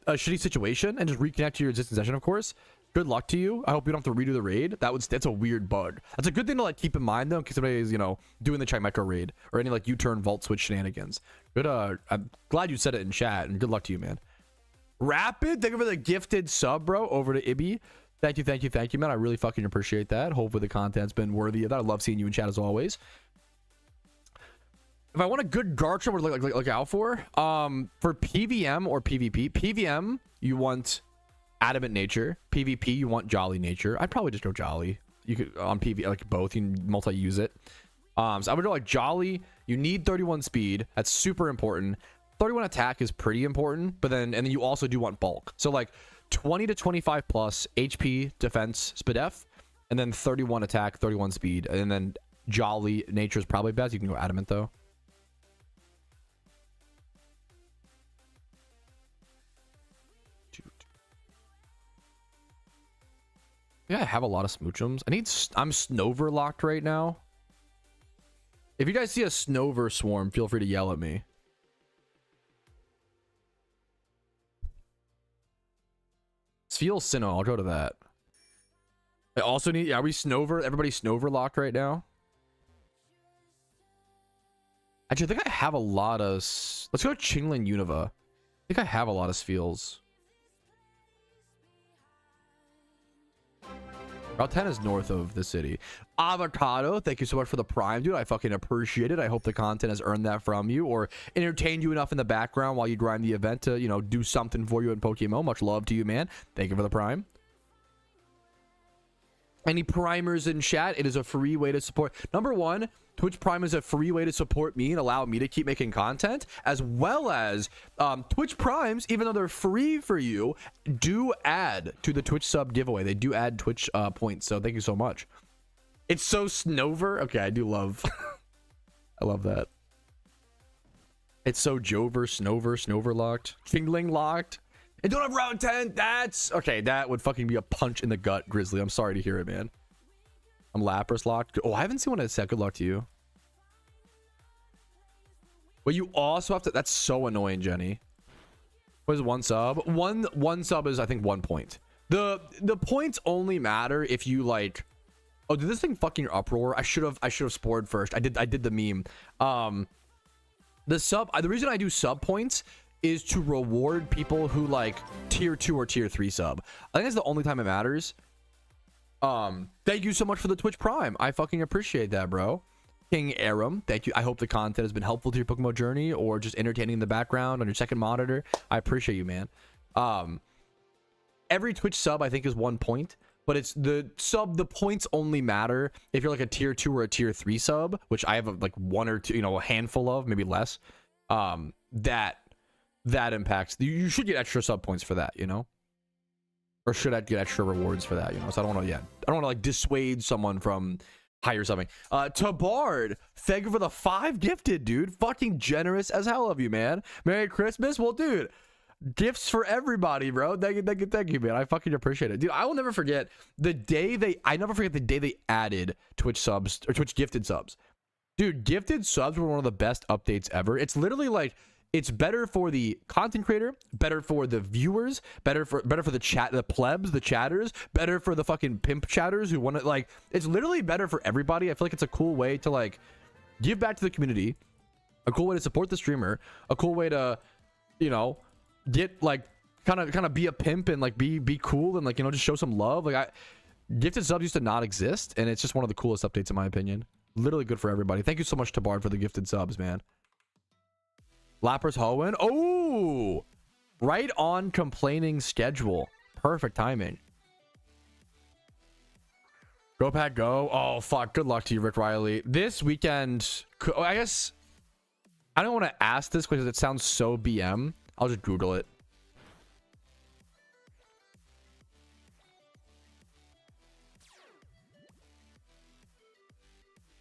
B: a shitty situation, and just reconnect to your existing session, of course. Good luck to you. I hope you don't have to redo the raid. That's a weird bug. That's a good thing to, like, keep in mind, though, in case somebody is, you know, doing the Chimecho raid, or any, like, U-turn vault switch shenanigans. Good, I'm glad you said it in chat, and good luck to you, man. Rapid, thank you for the gifted sub, bro, over to Ibby. Thank you, man. I really fucking appreciate that. Hopefully the content's been worthy of that. I love seeing you in chat as always. If I want a good Garchomp to look out for PVM or PvP, PVM, you want Adamant Nature. PvP, you want Jolly Nature. I'd probably just go Jolly. You could, on PV, like both, you can multi-use it. So I would go like Jolly. You need 31 speed. That's super important. 31 attack is pretty important, but then you also do want bulk. So like 20 to 25 plus HP, defense, SPDF, and then 31 attack, 31 speed, and then Jolly Nature is probably best. You can go Adamant though. Yeah, I have a lot of Smoochums. I'm Snover locked right now. If you guys see a Snover swarm, feel free to yell at me. Feel Sinnoh, I'll go to that. I also need, are we Snover? Everybody Snover locked right now? Actually, I think I have a lot of... Let's go Chingling Unova. I think I have a lot of Spheals. Route 10 is north of the city. Avocado, thank you so much for the Prime, dude. I fucking appreciate it. I hope the content has earned that from you or entertained you enough in the background while you grind the event to, you know, do something for you in PokeMMO. Much love to you, man. Thank you for the Prime. Any primers in chat? It is a free way to support. Number one, Twitch Prime is a free way to support me and allow me to keep making content, as well as Twitch Primes, even though they're free for you, do add to the Twitch sub giveaway. They do add Twitch points, so thank you so much. It's so Snover. Okay, I do love... I love that. It's so Jover, Snover locked. Tingling locked. And don't have Route 10. That's... Okay, that would fucking be a punch in the gut, Grizzly. I'm sorry to hear it, man. I'm Lapras locked. Oh, I haven't seen one that said good luck to you. But you also have to... That's so annoying, Jenny. What is one sub? One sub is, I think, 1 point. The points only matter if you, like... Oh, did this thing fucking uproar? I should have spored first. I did the meme. The reason I do sub points is to reward people who like tier 2 or tier 3 sub. I think that's the only time it matters. Thank you so much for the Twitch Prime. I fucking appreciate that, bro. King Aram, thank you. I hope the content has been helpful to your PokeMMO journey or just entertaining in the background on your second monitor. I appreciate you, man. Every Twitch sub I think is 1 point, but it's the points only matter if you're like a tier 2 or a tier 3 sub, which I have like 1 or 2, you know, a handful of, maybe less. That impacts. You should get extra sub points for that, you know, or should I get extra rewards for that, you know? So I don't want to, I don't want to like dissuade someone from higher subbing. Tabard, thank you for the 5 gifted, dude. Fucking generous as hell of you, man. Merry Christmas. Well, dude, gifts for everybody, bro. Thank you, man. I fucking appreciate it, dude. I will never forget the day they added Twitch subs or Twitch gifted subs. Dude, gifted subs were one of the best updates ever. It's literally like, it's better for the content creator, better for the viewers, better for the chat, the plebs, the chatters, better for the fucking pimp chatters who want to, like, it's literally better for everybody. I feel like it's a cool way to like give back to the community, a cool way to support the streamer, a cool way to, you know, get like kind of be a pimp and like be cool and like, you know, just show some love. Like gifted subs used to not exist, and it's just one of the coolest updates in my opinion. Literally good for everybody. Thank you so much, Tabard, for the gifted subs, man. Lapras Hoenn. Oh, right on complaining schedule. Perfect timing. Go Pack Go. Oh, fuck. Good luck to you, Rick Riley. This weekend, I guess I don't want to ask this because it sounds so BM. I'll just Google it.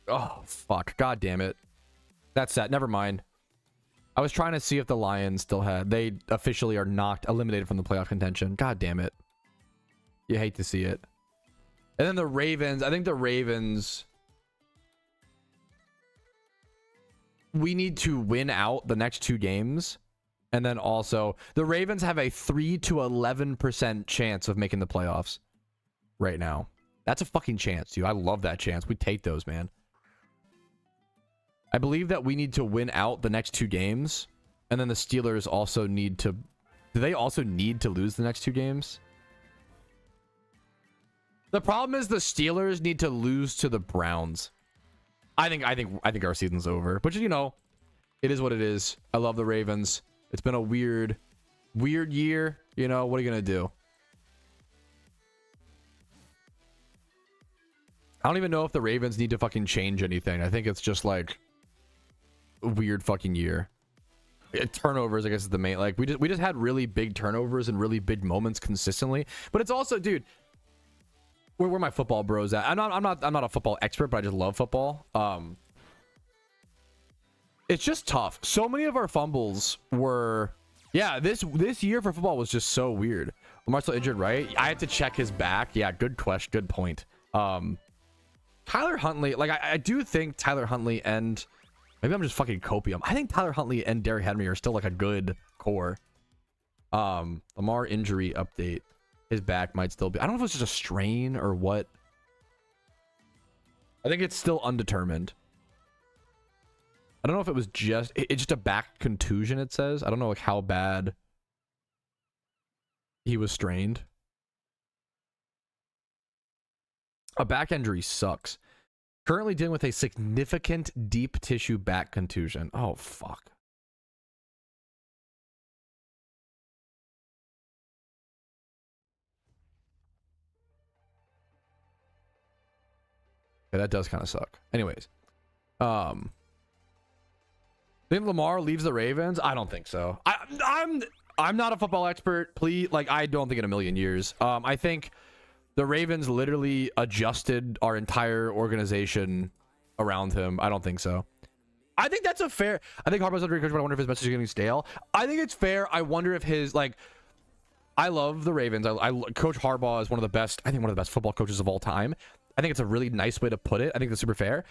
B: Oh, fuck. God damn it. That's that. Never mind. I was trying to see if the Lions still had. They officially are knocked, eliminated from the playoff contention. God damn it. You hate to see it. And then the Ravens. I think the Ravens. We need to win out the next 2 games. And then also, the Ravens have a 3 to 11% chance of making the playoffs right now. That's a fucking chance, dude. I love that chance. We take those, man. I believe that we need to win out the next 2 games. And then the Steelers also need to... Do they also need to lose the next 2 games? The problem is the Steelers need to lose to the Browns. I think our season's over. But, you know, it is what it is. I love the Ravens. It's been a weird year. You know, what are you going to do? I don't even know if the Ravens need to fucking change anything. I think it's just like a weird fucking year. Turnovers, I guess, is the main. Like we just had really big turnovers and really big moments consistently. But it's also, dude, where my football bros at? I'm not a football expert, but I just love football. It's just tough. So many of our fumbles were, yeah. This year for football was just so weird. Lamar's still injured, right? I had to check his back. Yeah, good question, good point. Tyler Huntley, like I do think Tyler Huntley and maybe I'm just fucking copium. I think Tyler Huntley and Derrick Henry are still like a good core. Lamar injury update. His back might still be. I don't know if it's just a strain or what. I think it's still undetermined. I don't know if it was just it's just a back contusion, it says. I don't know like how bad he was strained. A back injury sucks. Currently dealing with a significant deep tissue back contusion. Oh, fuck. Yeah, that does kind of suck. Anyways. Think Lamar leaves the Ravens? I don't think so. I'm not a football expert. Please, like, I don't think in a million years. I think the Ravens literally adjusted our entire organization around him. I don't think so. I think that's a fair... I think Harbaugh's under coach, but I wonder if his message is getting stale. I think it's fair. I wonder if his, like... I love the Ravens. Coach Harbaugh is one of the best... I think one of the best football coaches of all time. I think it's a really nice way to put it. I think that's super fair.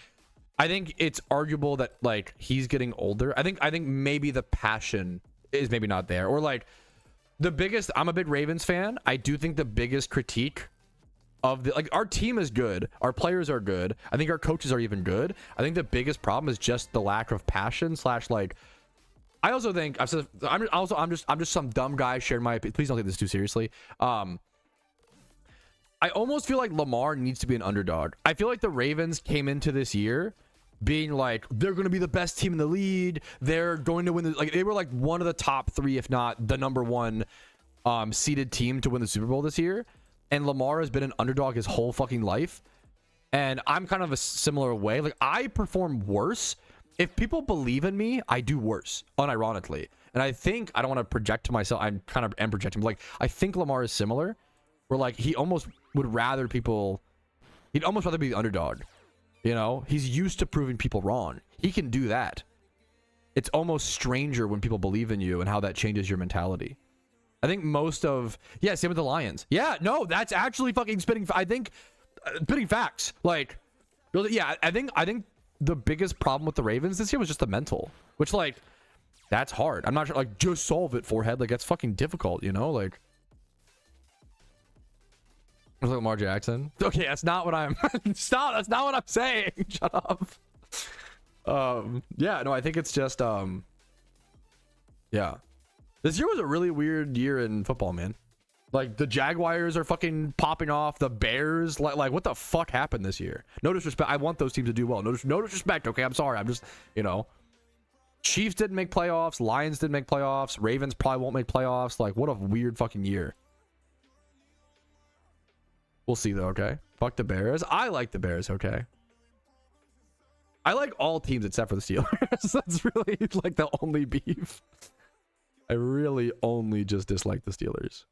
B: I think it's arguable that, like, he's getting older. I think maybe the passion is maybe not there. Or, like, the biggest... I'm a big Ravens fan. I do think the biggest critique of the, like, our team is good, our players are good, I think our coaches are even good. I think the biggest problem is just the lack of passion / like, I also think I'm just some dumb guy sharing my opinion. Please don't take this too seriously. I almost feel like Lamar needs to be an underdog. I feel like the Ravens came into this year being like, they're going to be the best team in the league, they're going to win the, like, they were like one of the top 3, if not the #1 seeded team to win the Super Bowl this year. And Lamar has been an underdog his whole fucking life. And I'm kind of a similar way. Like, I perform worse. If people believe in me, I do worse, unironically. And I think, I don't want to project to myself, I'm kind of am projecting, but like, I think Lamar is similar. Where like, he almost would rather people, he'd almost rather be the underdog. You know? He's used to proving people wrong. He can do that. It's almost stranger when people believe in you and how that changes your mentality. I think most of... Yeah, same with the Lions. Yeah, no, that's actually fucking spitting... I think... spitting facts. Like... Really, yeah, I think the biggest problem with the Ravens this year was just the mental. Which, like... That's hard. I'm not sure... Like, just solve it, forehead. Like, that's fucking difficult, you know? Like... Looks like Lamar Jackson. Okay, that's not what I'm... Stop! That's not what I'm saying! Shut up. Yeah, no, I think it's just... Yeah. This year was a really weird year in football, man. Like, the Jaguars are fucking popping off. The Bears, like what the fuck happened this year? No disrespect. I want those teams to do well. No disrespect, okay? I'm sorry. I'm just, you know. Chiefs didn't make playoffs. Lions didn't make playoffs. Ravens probably won't make playoffs. Like, what a weird fucking year. We'll see, though, okay? Fuck the Bears. I like the Bears, okay? I like all teams except for the Steelers. That's really, like, the only beef. I really only just dislike the Steelers.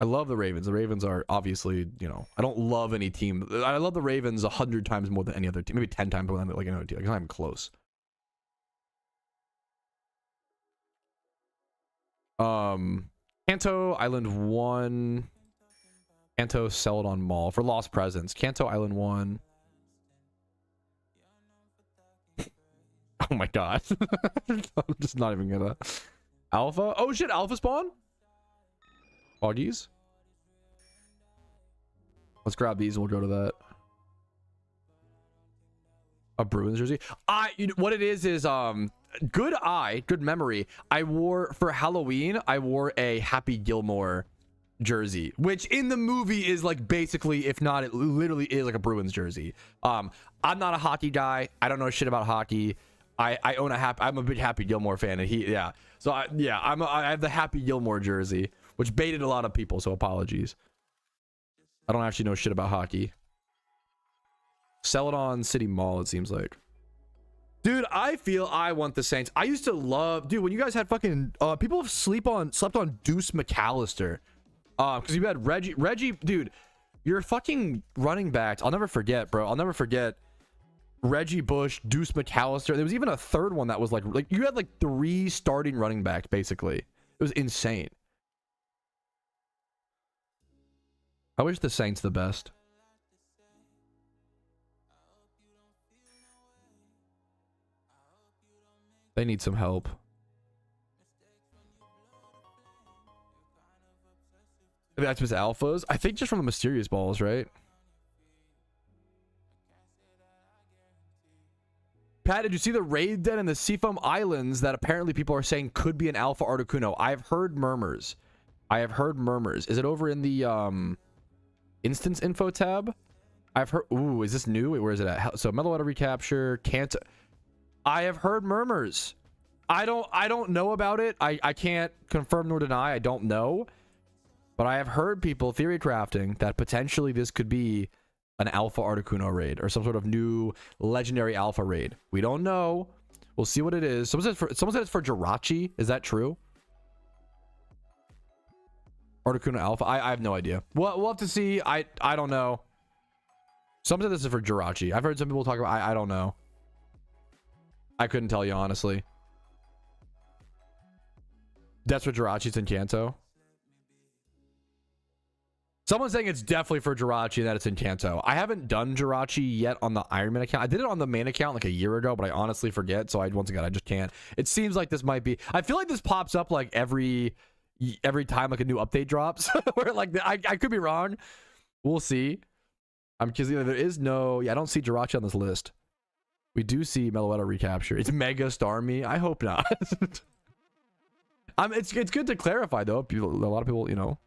B: love the Ravens. The Ravens are obviously, you know, I don't love any team. I love the Ravens 100 times more than any other team. Maybe 10 times more than like any other team. Like, it's not even close. Kanto Island 1. Kanto Celadon Mall for Lost Presents. Kanto Island 1. Oh my god. I'm just not even gonna. Alpha? Oh shit, Alpha spawn? Augies? Let's grab these and we'll go to that. A Bruins jersey. You know, what it is good memory. I wore for Halloween, I wore a Happy Gilmore jersey, which in the movie is like basically, if not, it literally is like a Bruins jersey. I'm not a hockey guy. I don't know shit about hockey. I'm a big Happy Gilmore fan, and I have the Happy Gilmore jersey, which baited a lot of people, so apologies. I don't actually know shit about hockey. Celadon City Mall, it seems like. Dude, I feel I want the Saints. I used to love, dude, when you guys had fucking people slept on Deuce McAllister. Because you had Reggie, dude, your fucking running backs, I'll never forget, bro. I'll never forget Reggie Bush, Deuce McAllister. There was even a third one that was like you had like 3 starting running backs, basically. It was insane. I wish the Saints the best. They need some help. That's Miss Alphas. I think just from the mysterious balls, right? Pat, did you see the raid den in the Seafoam Islands that apparently people are saying could be an Alpha Articuno? I've heard murmurs. Is it over in the instance info tab? I've heard. Ooh, is this new? Wait, where is it at? So Meloetta recapture. Can't. I have heard murmurs. I don't know about it. I can't confirm nor deny. I don't know. But I have heard people theory crafting that potentially this could be an Alpha Articuno raid or some sort of new legendary Alpha raid. We don't know. We'll see what it is. Someone said it's for Jirachi. Is that true? Articuno Alpha. I have no idea. We'll have to see. I don't know. Someone said this is for Jirachi. I've heard some people talk about. I don't know. I couldn't tell you honestly. That's for Jirachi's in Kanto. Someone's saying it's definitely for Jirachi and that it's in Kanto. I haven't done Jirachi yet on the Ironman account. I did it on the main account like a year ago, but I honestly forget. So once again, I just can't. It seems like this might be. I feel like this pops up like every time like a new update drops. Where like I could be wrong. We'll see. Because there is no. Yeah, I don't see Jirachi on this list. We do see Meloetta recapture. It's Mega Starmie. I hope not. It's good to clarify though. A lot of people, you know.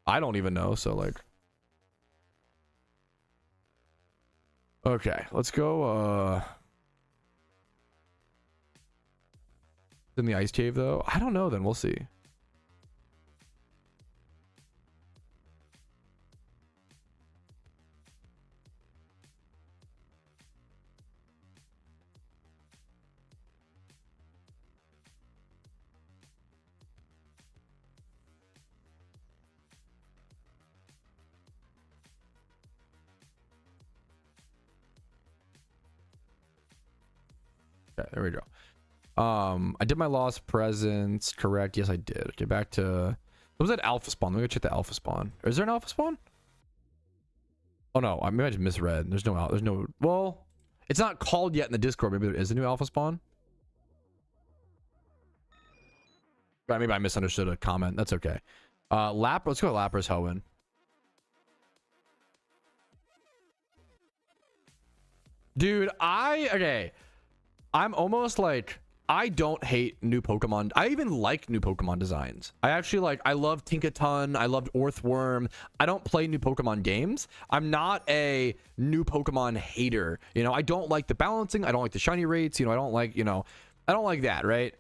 B: I don't even know, so like. Okay, let's go. In the ice cave though? I don't know, then we'll see. Okay, there we go. I did my lost presents, correct? Yes, I did. Get back to. What was that alpha spawn? Let me go check the alpha spawn. Is there an alpha spawn? Oh no, maybe I just misread. There's no. Well, it's not called yet in the Discord. Maybe there is a new alpha spawn. Right, maybe I misunderstood a comment. That's okay. Let's go Lapras Hoenn. Dude, I'm almost like, I don't hate new Pokemon. I even like new Pokemon designs. I love Tinkaton. I loved Orthworm. I don't play new Pokemon games. I'm not a new Pokemon hater. You know, I don't like the balancing. I don't like the shiny rates. You know, I don't like that, right?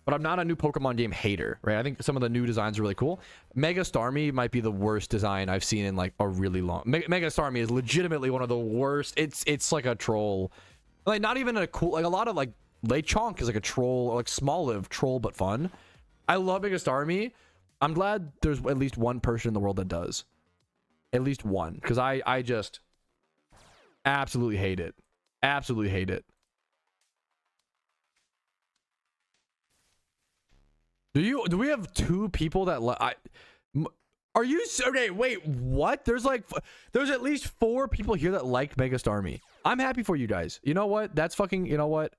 B: But I'm not a new Pokemon game hater, right? I think some of the new designs are really cool. Mega Starmie might be the worst design I've seen in like a really long. Mega Starmie is legitimately one of the worst. It's like a troll. Like not even a cool, like a lot of like Lechonk is like a troll, or like Smoliv troll but fun. I love Mega Starmie. I'm glad there's at least one person in the world that does. At least one. Because I just absolutely hate it. Absolutely hate it. Do we have two people that are you okay? Wait, what? There's at least 4 people here that like Mega Starmie. I'm happy for you guys. You know what? That's fucking, you know what?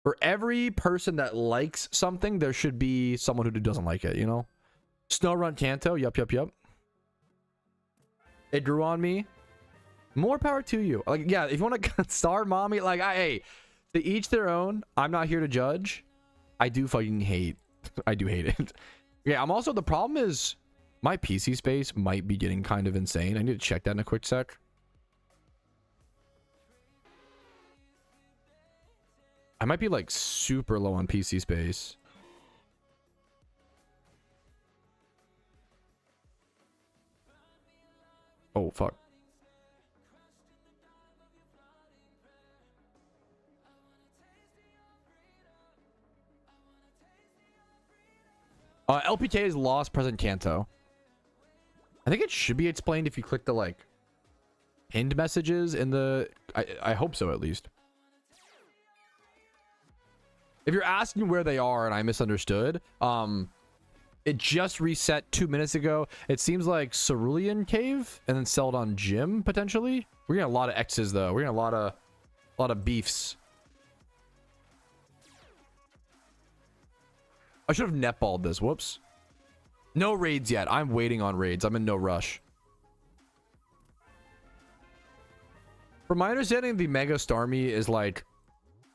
B: For every person that likes something, there should be someone who doesn't like it, you know? Snowrun Kanto, yup. It grew on me. More power to you. Like, yeah, if you want to star mommy, like, hey, to each their own. I'm not here to judge. I do fucking hate. I do hate it. Yeah, I'm also, the problem is my PC space might be getting kind of insane. I need to check that in a quick sec. I might be like super low on PC space. Oh, fuck. LPK is lost present Kanto. I think it should be explained if you click the like pinned messages in the I hope so, at least. If you're asking where they are and I misunderstood, it just reset 2 minutes ago. It seems like Cerulean Cave and then Celadon Gym potentially. We're getting a lot of X's though. We're getting a lot of beefs. I should have netballed this. Whoops. No raids yet. I'm waiting on raids. I'm in no rush. From my understanding, the Mega Starmie is like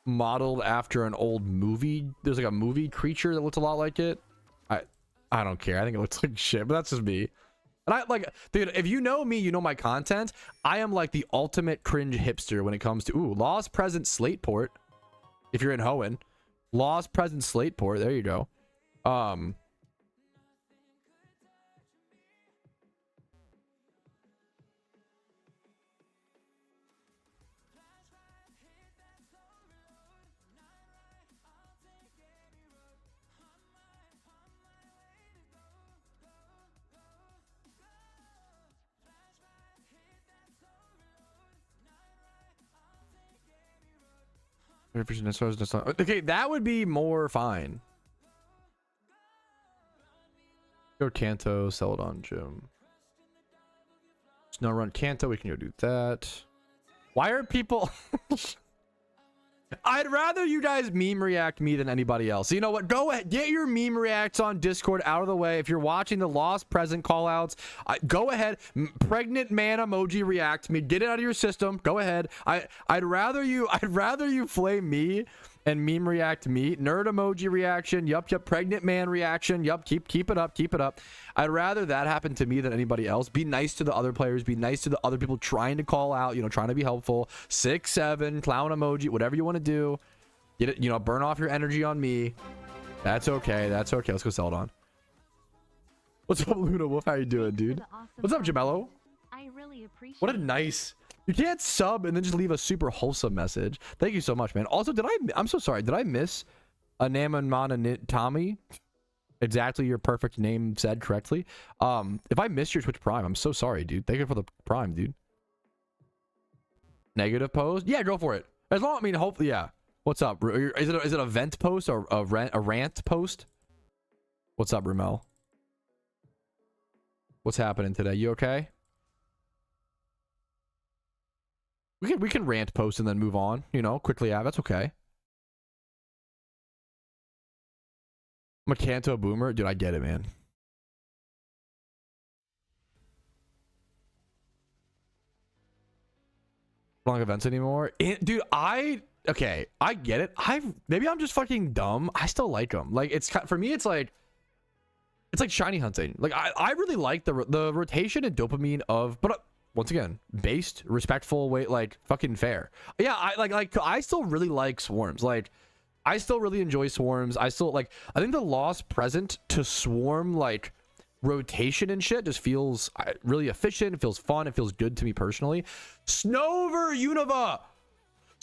B: modeled after an old movie. There's like a movie creature that looks a lot like it. I don't care. I think it looks like shit, but that's just me. And I like, dude, if you know me, you know my content. I am like the ultimate cringe hipster when it comes to Lost Present Slateport. If you're in Hoenn, Lost Present Slateport. There you go. Okay, that would be more fine. Go Kanto, Celadon Gym. Snowrun Kanto, we can go do that. Why are people... I'd rather you guys meme react me than anybody else. You know what? Go ahead, get your meme reacts on Discord out of the way. If you're watching the Lost Present callouts, go ahead. Pregnant man emoji react me. Get it out of your system. Go ahead. I'd rather you flame me and meme react me. Nerd emoji reaction. Yup. Pregnant man reaction. Yup. Keep it up. I'd rather that happen to me than anybody else. Be nice to the other players. Be nice to the other people trying to call out, you know, trying to be helpful. 6, 7, clown emoji, whatever you want to do. Get it, you know, burn off your energy on me. That's okay. Let's go Celadon. What's up, Luna Wolf? How you doing, dude? What's up, Jamello?
C: I really appreciate
B: What a nice... You can't sub and then just leave a super wholesome message. Thank you so much, man. Also, I'm so sorry. Did I miss a Namanmana Tommy? Exactly your perfect name said correctly. If I missed your Twitch Prime, I'm so sorry, dude. Thank you for the Prime, dude. Negative post? Yeah, go for it. As long, I mean, hopefully, yeah. What's up? Is it a vent post or a rant post? What's up, Rumel? What's happening today? You okay? We can rant post and then move on, you know, quickly. Yeah, that's okay. I'm a Kanto boomer. Dude, I get it, man. Wrong events anymore? Dude, okay, I get it. Maybe I'm just fucking dumb. I still like them. Like, it's for me, it's like shiny hunting. Like, I really like the rotation and dopamine of, but once again, based, respectful way, like fucking fair. Yeah, I still really like swarms. Like, I still really enjoy swarms. I think the Lost Present to swarm, like, rotation and shit just feels really efficient. It feels fun. It feels good to me personally. Snover Univa!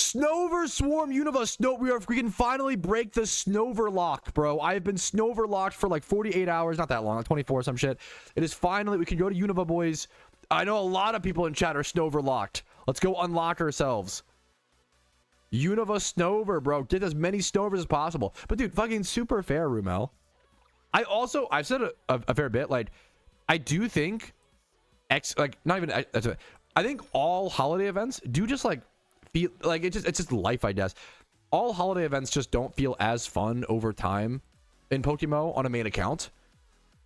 B: Snover Swarm Unova. We can finally break the Snover lock, bro. I've been Snover locked for like 48 hours. Not that long, like 24, some shit. It is finally, we can go to Unova, boys. I know a lot of people in chat are Snover locked. Let's go unlock ourselves. Unova Snover, bro. Get as many Snovers as possible. But dude, fucking super fair, Rumel. I've said a fair bit. Like, I do think I think all holiday events do just like feel like it's just life, I guess. All holiday events just don't feel as fun over time in PokeMMO on a main account.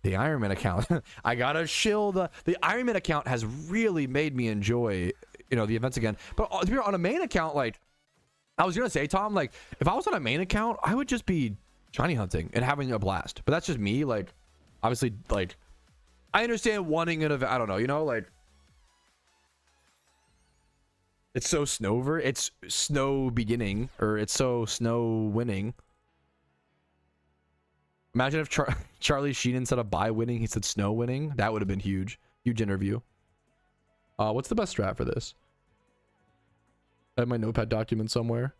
B: The Iron Man account, I gotta shill the Iron Man account has really made me enjoy, you know, the events again. But if you're on a main account, like I was gonna say, Tom, like if I was on a main account, I would just be shiny hunting and having a blast. But that's just me. Like, obviously, like I understand wanting an event. I don't know, you know, like it's so Snover. It's snow beginning, or it's so snow winning. Imagine if Charlie Sheen, instead of by winning, he said snow winning. That would have been huge. Huge interview. What's the best strat for this? I have my notepad document somewhere.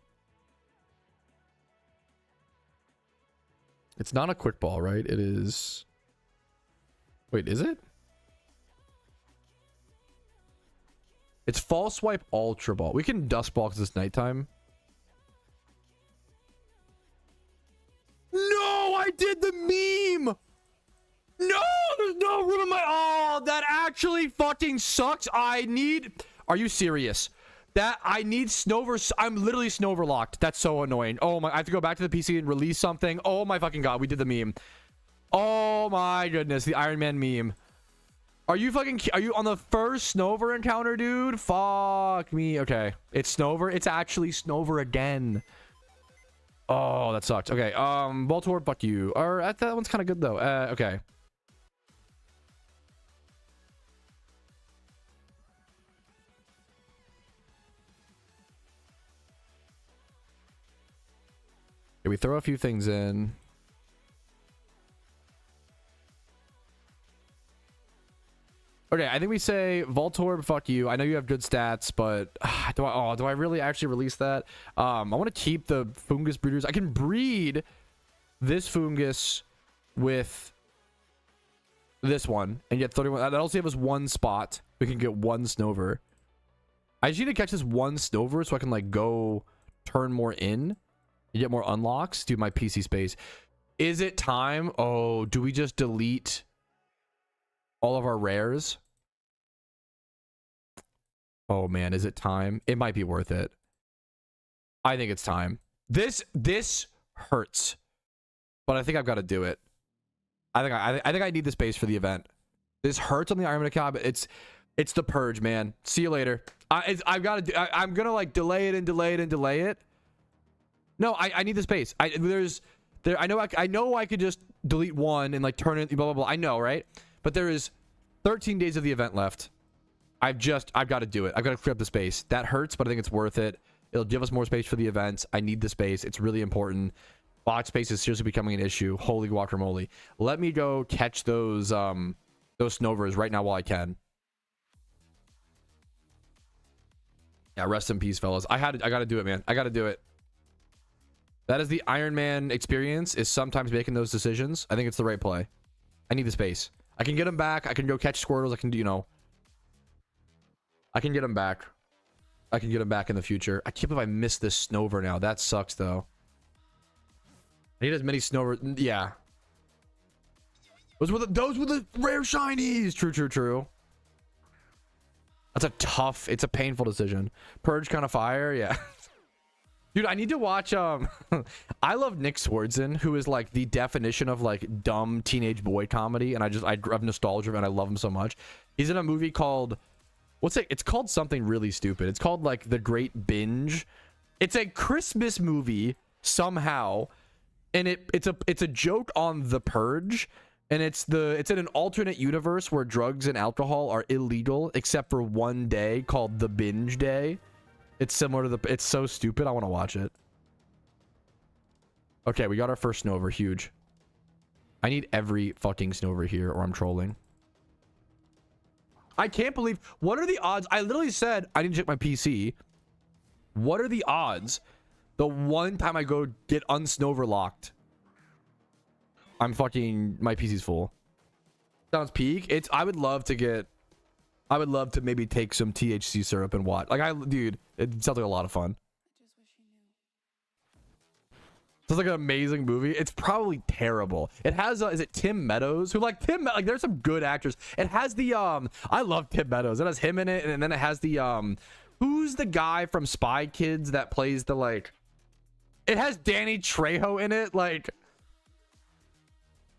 B: It's not a quick ball, right? It is. Wait, is it? It's false swipe ultra ball. We can dust ball because it's nighttime. No, I did the meme. No, there's no room in my. Oh, that actually fucking sucks. I need. Are you serious? That I need Snover. I'm literally Snover locked. That's so annoying. Oh my, I have to go back to the PC and release something. Oh my fucking god, we did the meme. Oh my goodness, the Iron Man meme. Are you on the first Snover encounter, dude? Fuck me. Okay, it's Snover. It's actually Snover again. Oh, that sucked. Okay, Voltorb, fuck you. Or that one's kind of good though. Okay. We throw a few things in. Okay, I think we say Voltorb, fuck you. I know you have good stats, but do I really actually release that? I want to keep the fungus breeders. I can breed this fungus with this one and get 31. That also give us one spot. We can get one Snover. I just need to catch this one Snover so I can like go turn more in. You get more unlocks. Dude, my PC space. Is it time? Oh, do we just delete all of our rares? Oh man, is it time? It might be worth it. I think it's time. This hurts, but I think I've got to do it. I think I need the space for the event. This hurts on the Iron Man account, but it's the purge, man. See you later. I'm gonna like delay it and delay it and delay it. No, I need the space. I know I could just delete one and like turn it blah blah blah. I know, right? But there is 13 days of the event left. I've got to do it. I've got to clear up the space. That hurts, but I think it's worth it. It'll give us more space for the events. I need the space. It's really important. Box space is seriously becoming an issue. Holy guacamole. Let me go catch those Snovers right now while I can. Yeah, rest in peace, fellas. I got to do it, man. I got to do it. That is the Iron Man experience, is sometimes making those decisions. I think it's the right play. I need the space. I can get him back. I can go catch Squirtles. I can do, you know. I can get him back. I can get him back in the future. I can't believe I missed this Snover now. That sucks, though. I need as many Snover. Yeah. Those were the rare shinies. True. That's it's a painful decision. Purge kind of fire. Yeah. Dude, I need to watch I love Nick Swardson, who is like the definition of like dumb teenage boy comedy, and I have nostalgia and I love him so much. He's in a movie called it's called something really stupid. It's called like The Great Binge. It's a Christmas movie somehow, and it's a joke on the purge, and it's in an alternate universe where drugs and alcohol are illegal except for one day called the binge day. It's similar to it's so stupid. I want to watch it. Okay, we got our first Snover. Huge. I need every fucking Snover here or I'm trolling. I can't believe, what are the odds? I literally said I need to check my PC. What are the odds the one time I go get unsnover locked, I'm fucking, my PC's full? Sounds peak. It's, I would love to maybe take some THC syrup and watch. Like, dude, it sounds like a lot of fun. Sounds like an amazing movie. It's probably terrible. It has, is it Tim Meadows? Who, like, like, there's some good actors. It has the, I love Tim Meadows. It has him in it, and then it has the, who's the guy from Spy Kids that plays the, like, it has Danny Trejo in it, like,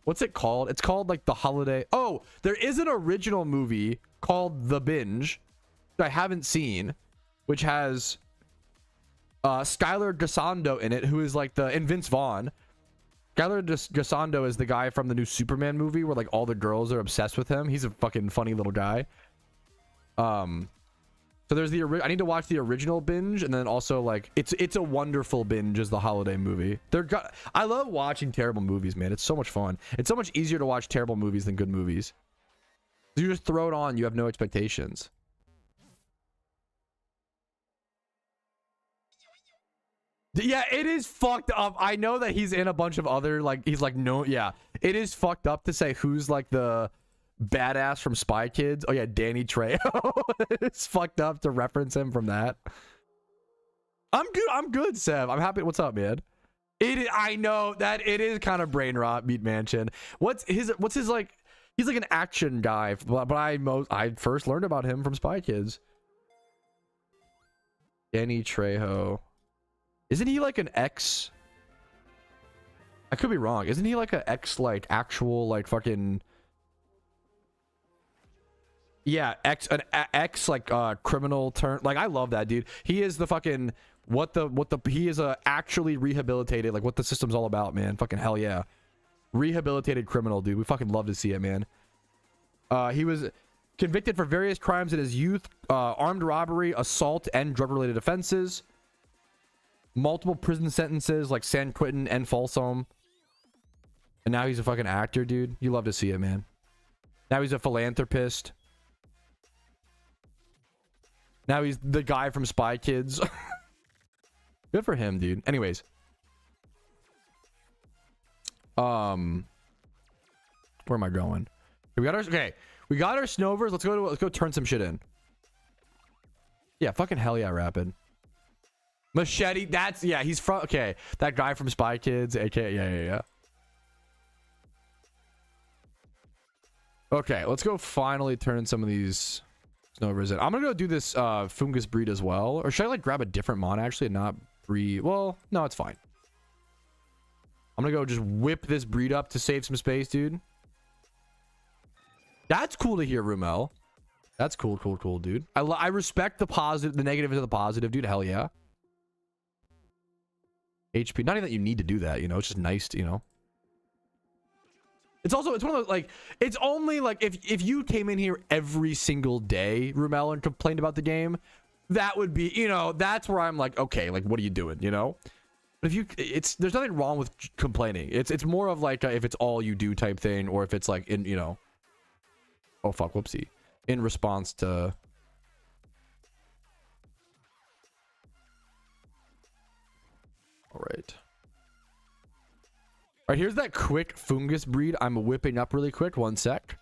B: what's it called? It's called, like, The Holiday. Oh, there is an original movie called The Binge that I haven't seen, which has Skylar Gisondo in it, who is like and Vince Vaughn. Skylar Gisondo is the guy from the new Superman movie where like all the girls are obsessed with him. He's a fucking funny little guy. So there's I need to watch the original Binge, and then also like It's a Wonderful Binge is the holiday movie. I love watching terrible movies, man. It's so much fun. It's so much easier to watch terrible movies than good movies. You just throw it on, you have no expectations. Yeah, it is fucked up. I know that he's in a bunch of other, like, he's like, no, yeah. It is fucked up to say who's like the badass from Spy Kids. Oh yeah, Danny Trejo. It's fucked up to reference him from that. I'm good, Sev. I'm happy. What's up, man? I know that it is kind of brain rot, Meat Mansion. What's his like, he's like an action guy, but I first learned about him from Spy Kids. Danny Trejo. Isn't he like an ex? I could be wrong. Isn't he like an ex, like actual, like fucking? Yeah, an ex like criminal turn. Like, I love that dude. He is the fucking he is a actually rehabilitated, like what the system's all about, man. Fucking hell yeah, rehabilitated criminal, dude. We fucking love to see it, man. He was convicted for various crimes in his youth: armed robbery, assault, and drug-related offenses. Multiple prison sentences like San Quentin and Folsom. And now he's a fucking actor, dude. You love to see it, man. Now he's a philanthropist. Now he's the guy from Spy Kids. Good for him, dude. Anyways. Where am I going? We got our Snovers. Let's go turn some shit in. Yeah, fucking hell yeah, Rapid. Machete, yeah, he's from, okay, that guy from Spy Kids, aka, yeah. Okay, let's go finally turn some of these Snovers in. I'm gonna go do this fungus breed as well, or should I like grab a different mon actually and not breed? Well, no, it's fine. I'm gonna go just whip this breed up to save some space, dude. That's cool to hear, Rumel. That's cool, dude. I respect the positive, the negative into the positive, dude. Hell yeah. HP, not even that you need to do that, you know, it's just nice to, you know. It's one of those, like, it's only like if you came in here every single day, Rumel, and complained about the game, that would be, you know, that's where I'm like, okay, like, what are you doing, you know? But if there's nothing wrong with complaining. It's more of like if it's all you do type thing, or if it's like in, you know, oh fuck, whoopsie, in response to. All right. All right, here's that quick fungus breed I'm whipping up really quick. One sec.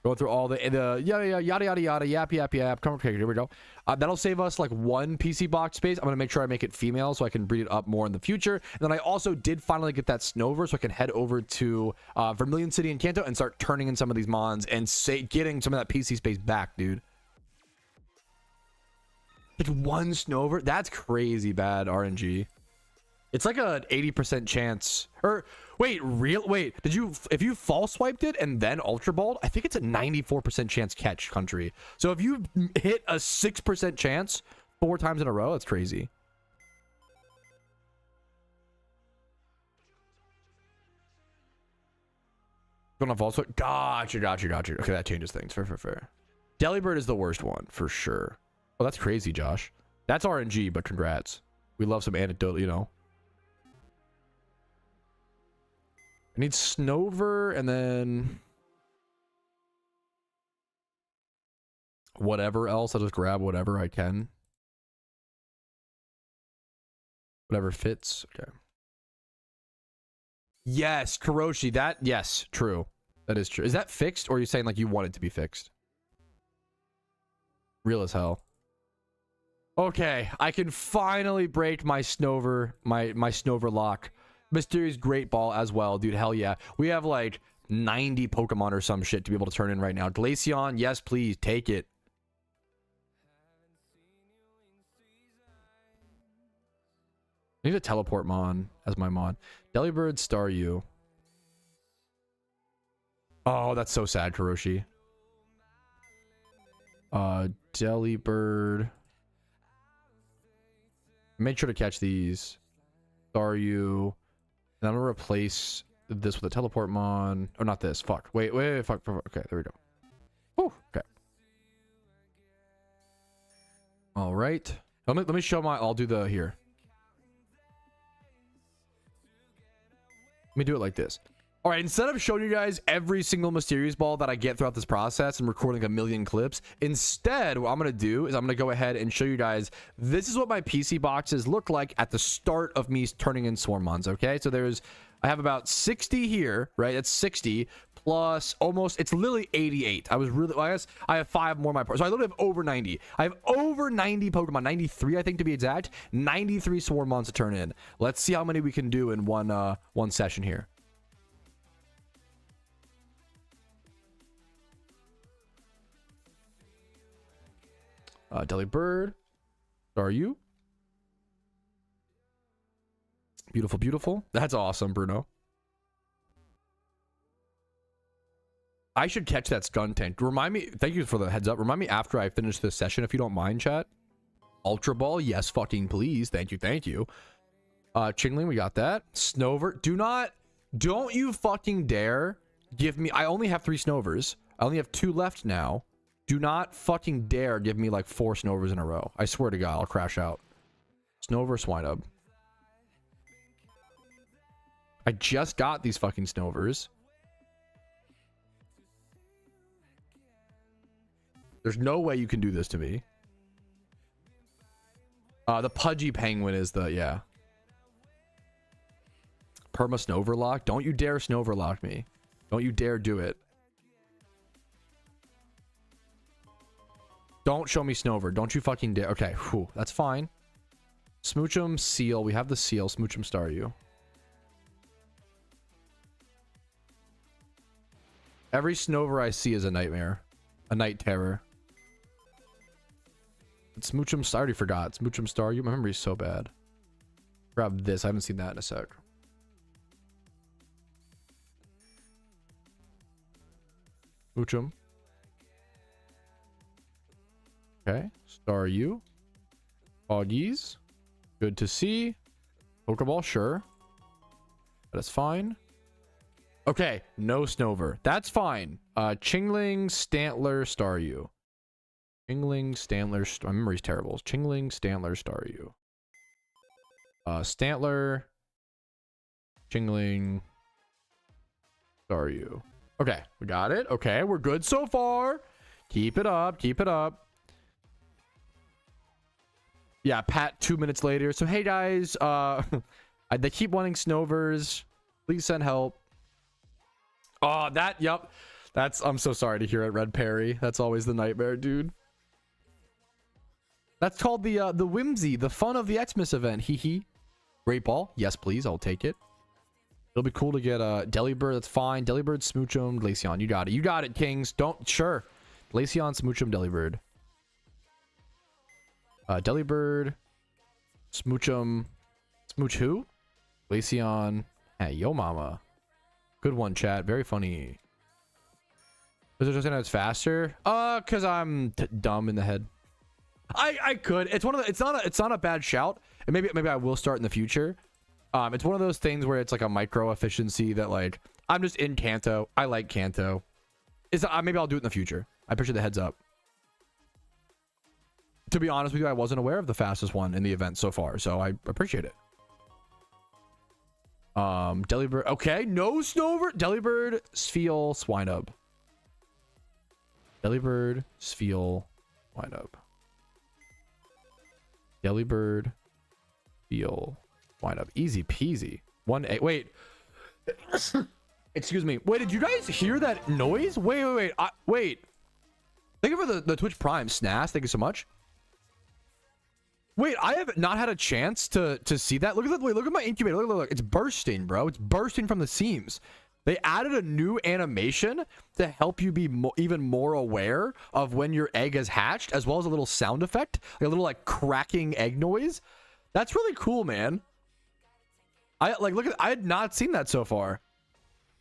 B: Going through all the yada yap. Come on, okay, here we go. That'll save us like one PC box space. I'm gonna make sure I make it female so I can breed it up more in the future. And then I also did finally get that Snover, so I can head over to Vermilion City and Kanto and start turning in some of these mons and getting some of that PC space back, dude. Like one Snover? That's crazy bad RNG. It's like a 80% chance. Or wait, if you false swiped it and then ultra balled, I think it's a 94% chance catch, country. So if you hit a 6% chance 4 times in a row, that's crazy. Going to false swipe? Gotcha. Okay, that changes things. Fair. Delibird is the worst one for sure. Oh, that's crazy, Josh. That's RNG, but congrats. We love some anecdote, you know. I need Snover and then whatever else. I'll just grab whatever I can. Whatever fits. Okay. Yes, Karoshi. That, yes, true. That is true. Is that fixed, or are you saying like you want it to be fixed? Real as hell. Okay, I can finally break my Snover, my Snover lock. Mysterious Great Ball as well, dude. Hell yeah. We have like 90 Pokemon or some shit to be able to turn in right now. Glaceon, yes, please, take it. I need to teleport Mon as my Mon. Delibird, Staryu. Oh, that's so sad, Karoshi. Delibird. Make sure to catch these. Staryu. And I'm gonna replace this with a teleport Mon. Oh, not this. Fuck. Wait, fuck. Okay, there we go. Whew, okay. All right. Let me show my. I'll do the here. Let me do it like this. All right, instead of showing you guys every single mysterious ball that I get throughout this process and recording a million clips, instead what I'm going to do is I'm going to go ahead and show you guys this is what my PC boxes look like at the start of me turning in Swarmons, okay? So I have about 60 here, right? That's 60 plus almost, it's literally 88. I guess I have 5 more in my part. So I literally have over 90. I have over 90 Pokemon, 93 I think to be exact, 93 Swarmons to turn in. Let's see how many we can do in one session here. Delibird, are you? Beautiful, beautiful. That's awesome, Bruno. I should catch that Skuntank. Remind me, thank you for the heads up. Remind me after I finish this session, if you don't mind, chat. Ultra Ball, yes, fucking please. Thank you, thank you. Chingling, we got that. Snover, don't you fucking dare give me, I only have 3 Snovers. I only have 2 left now. Do not fucking dare give me like 4 Snovers in a row. I swear to God, I'll crash out. Snover, Swinub. I just got these fucking Snovers. There's no way you can do this to me. The Pudgy Penguin is the, yeah. Perma Snoverlock. Don't you dare Snoverlock me. Don't you dare do it. Don't show me Snover. Don't you fucking dare. Okay, whew, that's fine. Smoochum, Seal. We have the Seal. Smoochum, Staryu. Every Snover I see is a nightmare. A night terror. But Smoochum, I already forgot. Smoochum, Staryu. My memory's so bad. Grab this. I haven't seen that in a sec. Smoochum. Okay, Staryu. Foggies. Good to see. Pokeball, sure. That is fine. Okay, no Snover. That's fine. Chingling, Stantler, Staryu. Chingling, Stantler, my memory's terrible. Chingling, Stantler, Staryu. Stantler. Chingling. Staryu. Okay, we got it. Okay, we're good so far. Keep it up, keep it up. Yeah, Pat 2 minutes later. So hey guys, they keep wanting Snovers. Please send help. Oh, yep. I'm so sorry to hear it, Red Perry. That's always the nightmare, dude. That's called the whimsy, the fun of the Xmas event. Hee hee. Great Ball. Yes, please. I'll take it. It'll be cool to get Delibird. That's fine. Delibird, Smoochum, Glaceon. You got it. You got it, Kings. Sure. Glaceon, Smoochum, Delibird. Delibird, Smoochum, Smooch who? Glaceon. Hey, yo mama. Good one, chat. Very funny. Is it just saying it's faster? Cause I'm dumb in the head. I could. It's one of the. It's not a bad shout. And maybe I will start in the future. It's one of those things where it's like a micro efficiency that like I'm just in Kanto. I like Kanto. Maybe I'll do it in the future. I appreciate the heads up. To be honest with you, I wasn't aware of the fastest one in the event so far, so I appreciate it. Delibird. Okay, no Snover. Delibird, Spheal, Swinub. Delibird, Spheal, Swinub. Delibird, Spheal, Wind up. Easy peasy. 1-8. Wait. Excuse me. Wait, did you guys hear that noise? Wait. Wait. Thank you for the Twitch Prime, Snas. Thank you so much. Wait, I have not had a chance to see that. Look at that. Wait, look at my incubator. Look. It's bursting, bro. It's bursting from the seams. They added a new animation to help you be even more aware of when your egg has hatched, as well as a little sound effect, like a little like cracking egg noise. That's really cool, man. Look at, I had not seen that so far.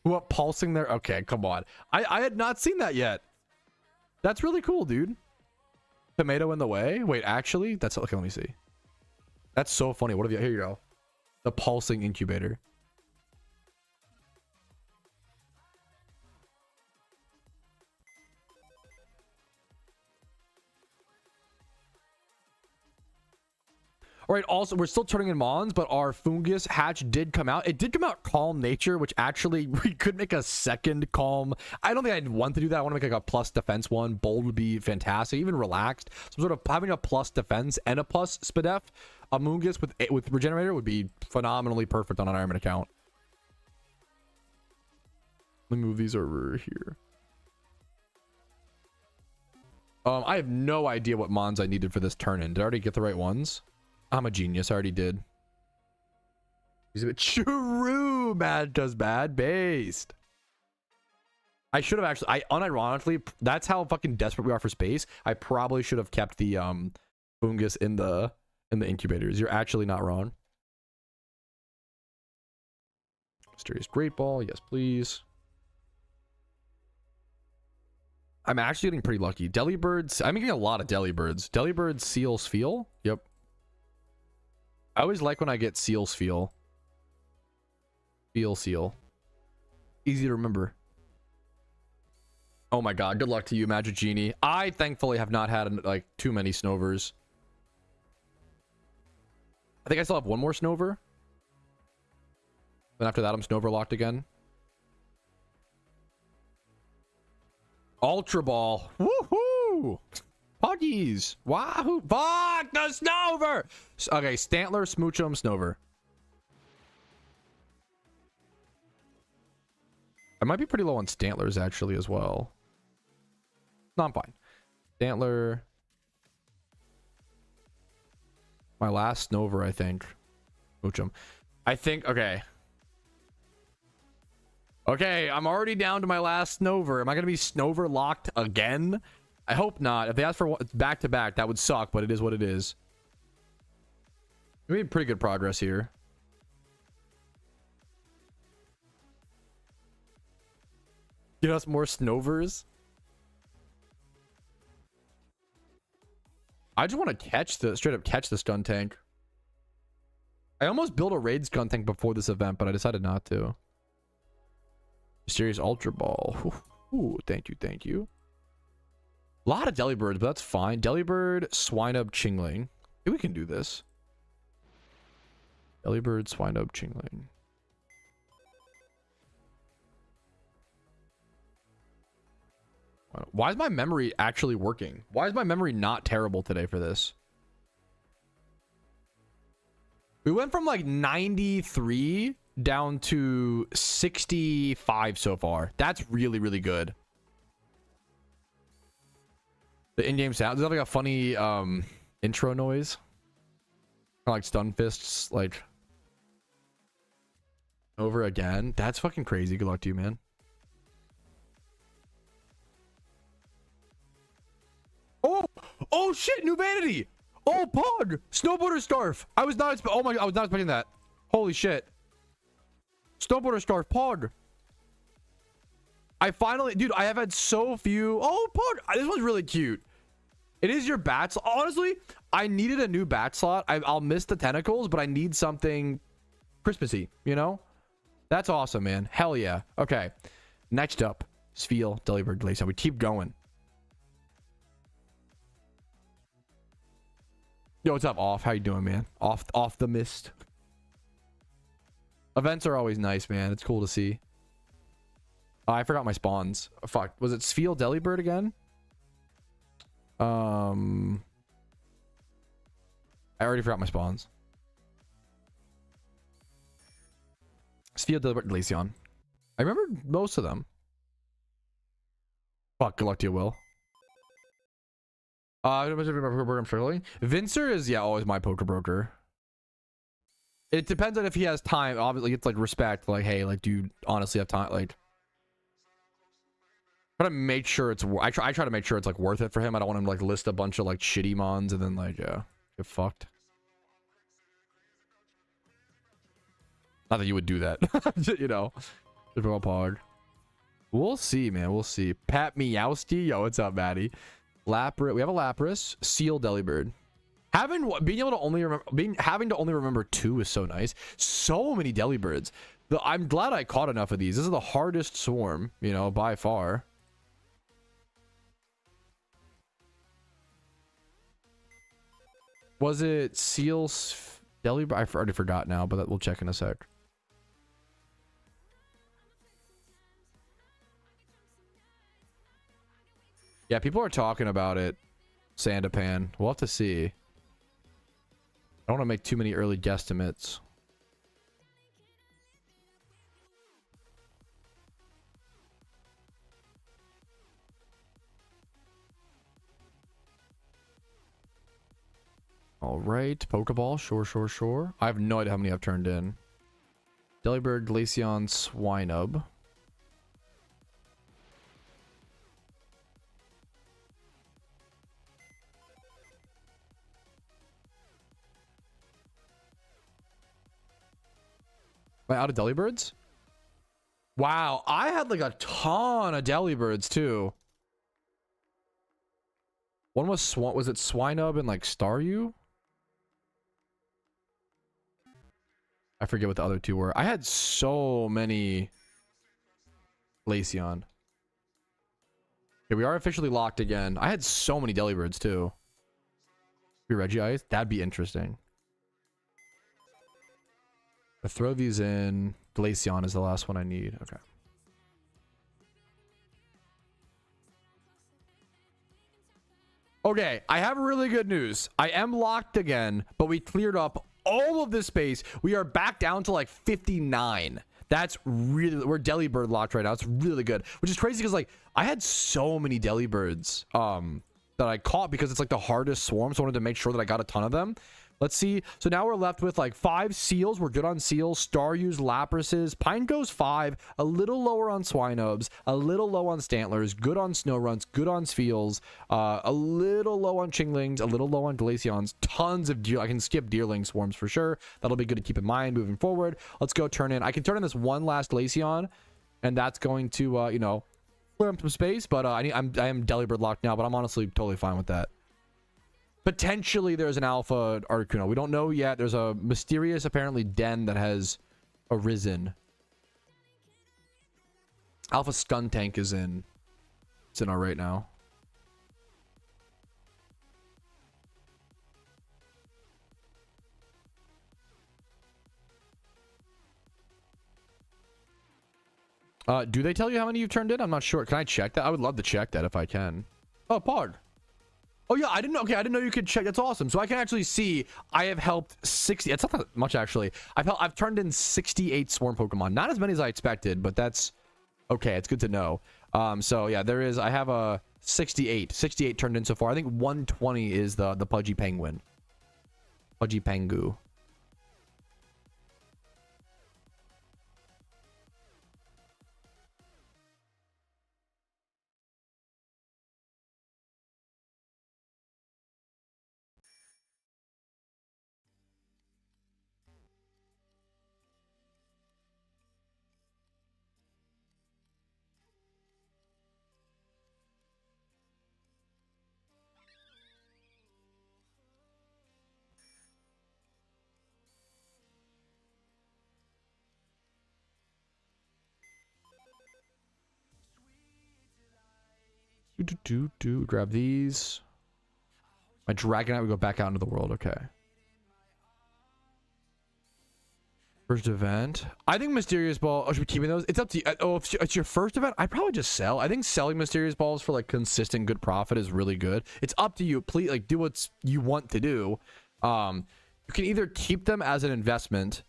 B: What, pulsing there? Okay, come on. I had not seen that yet. That's really cool, dude. Tomato in the way. Wait, actually, that's okay. Let me see. That's so funny. What have you? Here you go. The pulsing incubator. All right, also, we're still turning in Mons, but our Fungus hatch did come out. It did come out Calm Nature, which actually, we could make a second Calm. I don't think I'd want to do that. I want to make like a plus defense one. Bold would be fantastic. Even Relaxed. Some sort of having a plus defense and a plus Spadef. Amoongus with Regenerator would be phenomenally perfect on an Ironman account. Let me move these over here. I have no idea what Mons I needed for this turn-in. Did I already get the right ones? I'm a genius. I already did. He's a bit true. Bad does bad based. I should have actually. Unironically, that's how fucking desperate we are for space. I probably should have kept the fungus in the incubators. You're actually not wrong. Mysterious Great Ball. Yes, please. I'm actually getting pretty lucky. Delibirds. I'm getting a lot of Delibirds. Delibirds, Seals, Feel. Yep. I always like when I get Seals, Feel. Seal. Easy to remember. Oh my god. Good luck to you, Magic Genie. I thankfully have not had like too many Snovers. I think I still have one more Snover. Then after that, I'm Snover locked again. Ultra Ball. Woohoo! Puggies. Wahoo! Fuck the Snover! Okay, Stantler, Smoochum, Snover. I might be pretty low on Stantlers actually as well. No, I'm fine. Stantler. My last Snover, I think. Smoochum. I think, okay. Okay, I'm already down to my last Snover. Am I going to be Snover locked again? I hope not. If they ask for back-to-back, that would suck, but it is what it is. We made pretty good progress here. Get us more Snovers. I just want to straight up catch this gun tank. I almost built a raids gun tank before this event, but I decided not to. Mysterious Ultra Ball. Ooh, thank you. A lot of Delibirds, but that's fine. Delibird, Swinub, Chingling. Maybe we can do this. Delibird, Swinub, Chingling. Why is my memory actually working? Why is my memory not terrible today for this? We went from like 93 down to 65 so far. That's really, really good. The in-game sound. Does that have like a funny intro noise? Kind of like stun fists, like over again. That's fucking crazy. Good luck to you, man. Oh shit, new vanity. Oh, Pog. Snowboarder Scarf. I was not expecting that. Holy shit. Snowboarder Scarf, Pog. I finally, dude, I have had so few. Oh, Pog. This one's really cute. It is your bat slot. Honestly, I needed a new bat slot. I'll miss the tentacles, but I need something Christmassy, you know? That's awesome, man. Hell yeah. Okay. Next up, Sfeel, Delibird, Glacier. We keep going. Yo, what's up, Off? How you doing, man? Off the mist. Events are always nice, man. It's cool to see. Oh, I forgot my spawns. Oh, fuck. Was it Sfeel Delibird again? I already forgot my spawns. Steel Delibert Glaceon. I remember most of them. Fuck, good luck to you, Will. I'm struggling. Vincer is, yeah, always my poker broker. It depends on if he has time. Obviously, it's like respect. Like, hey, like, do you honestly have time? Like, try to make sure it's. I try to make sure it's like worth it for him. I don't want him to like list a bunch of like shitty mons and then like, yeah, get fucked. Not that you would do that, you know. Pog. We'll see, man. We'll see. Pat Meowski, yo, what's up, Maddie? Lapras. We have a Lapras. Seal Delibird. Having to only remember 2 is so nice. So many Delibirds. I'm glad I caught enough of these. This is the hardest swarm, you know, by far. Was it Seals Delibird? I already forgot now, but we'll check in a sec. Yeah, people are talking about it. Sandapan. We'll have to see. I don't want to make too many early guesstimates. All right, Pokeball, sure. I have no idea how many I've turned in. Delibird, Glaceon, Swinub. Am I out of Delibirds? Wow, I had like a ton of Delibirds too. One was it Swinub and like Staryu? I forget what the other 2 were. I had so many Glaceon. Okay, we are officially locked again. I had so many Delibirds too. Be Regice? That'd be interesting. I throw these in. Glaceon is the last one I need. Okay. Okay, I have really good news. I am locked again, but we cleared up all of this space. We are back down to like 59. That's really, we're Delibird locked right now. It's really good, which is crazy because like I had so many Delibirds that I caught because it's like the hardest swarm, so I wanted to make sure that I got a ton of them. Let's see. So now we're left with like 5 Seals. We're good on Seals. Staryus, Laprases. Pineco's 5. A little lower on Swinubs. A little low on Stantlers. Good on Snowrunts. Good on Spheals. A little low on Chinglings. A little low on Glaceons. Tons of I can skip Deerling swarms for sure. That'll be good to keep in mind moving forward. Let's go turn in. I can turn in this one last Glaceon, and that's going to, you know, clear up some space. But I am Delibird locked now, but I'm honestly totally fine with that. Potentially there's an alpha Articuno. We don't know yet. There's a mysterious, apparently, den that has arisen. Alpha Skuntank is in. It's in our right now. Do they tell you how many you've turned in? I'm not sure. Can I check that? I would love to check that if I can. Oh, Pog. Oh yeah, I didn't know. Okay, I didn't know you could check. That's awesome. So I can actually see I have helped 60. It's not that much actually. I've turned in 68 swarm Pokemon. Not as many as I expected, but that's okay. It's good to know. So yeah, there is. I have a 68 turned in so far. I think 120 is the Pudgy Penguin. Pudgy Pengu. Grab these. My Dragonite would go back out into the world. Okay. First event. I think Mysterious Ball. Oh, should we keep those? It's up to you. Oh, if it's your first event, I'd probably just sell. I think selling Mysterious Balls for like consistent good profit is really good. It's up to you. Please, like, do what you want to do. You can either keep them as an investment,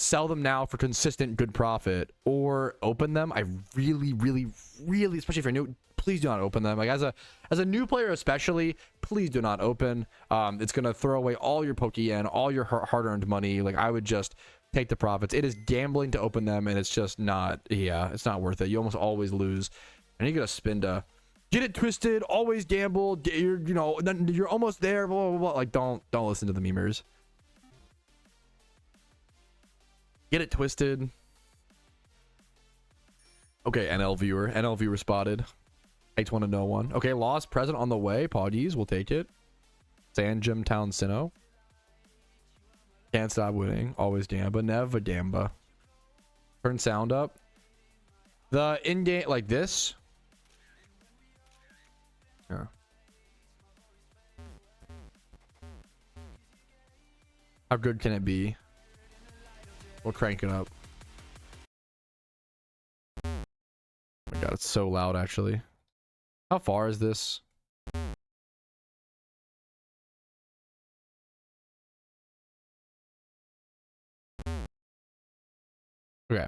B: sell them now for consistent good profit, or open them. I really, really, really, especially if you're new, please do not open them. Like as a new player especially, please do not open. It's gonna throw away all your Pokeyen, all your hard-earned money. Like I would just take the profits. It is gambling to open them, and it's just not, yeah, it's not worth it. You almost always lose, and you gotta spend a get it twisted, always gamble. You're almost there, blah, blah, blah. Like don't listen to the memers. Get it twisted. Okay, NL viewer spotted. H1 to no one. Okay, lost present on the way. Poggies, we'll take it. Sand Gym Town Sinnoh. Can't stop winning. Always Gamba. Never Gamba. Turn sound up. The in-game, like this. Yeah. How good can it be? We'll crank it up. Oh my god, it's so loud actually. How far is this? Okay.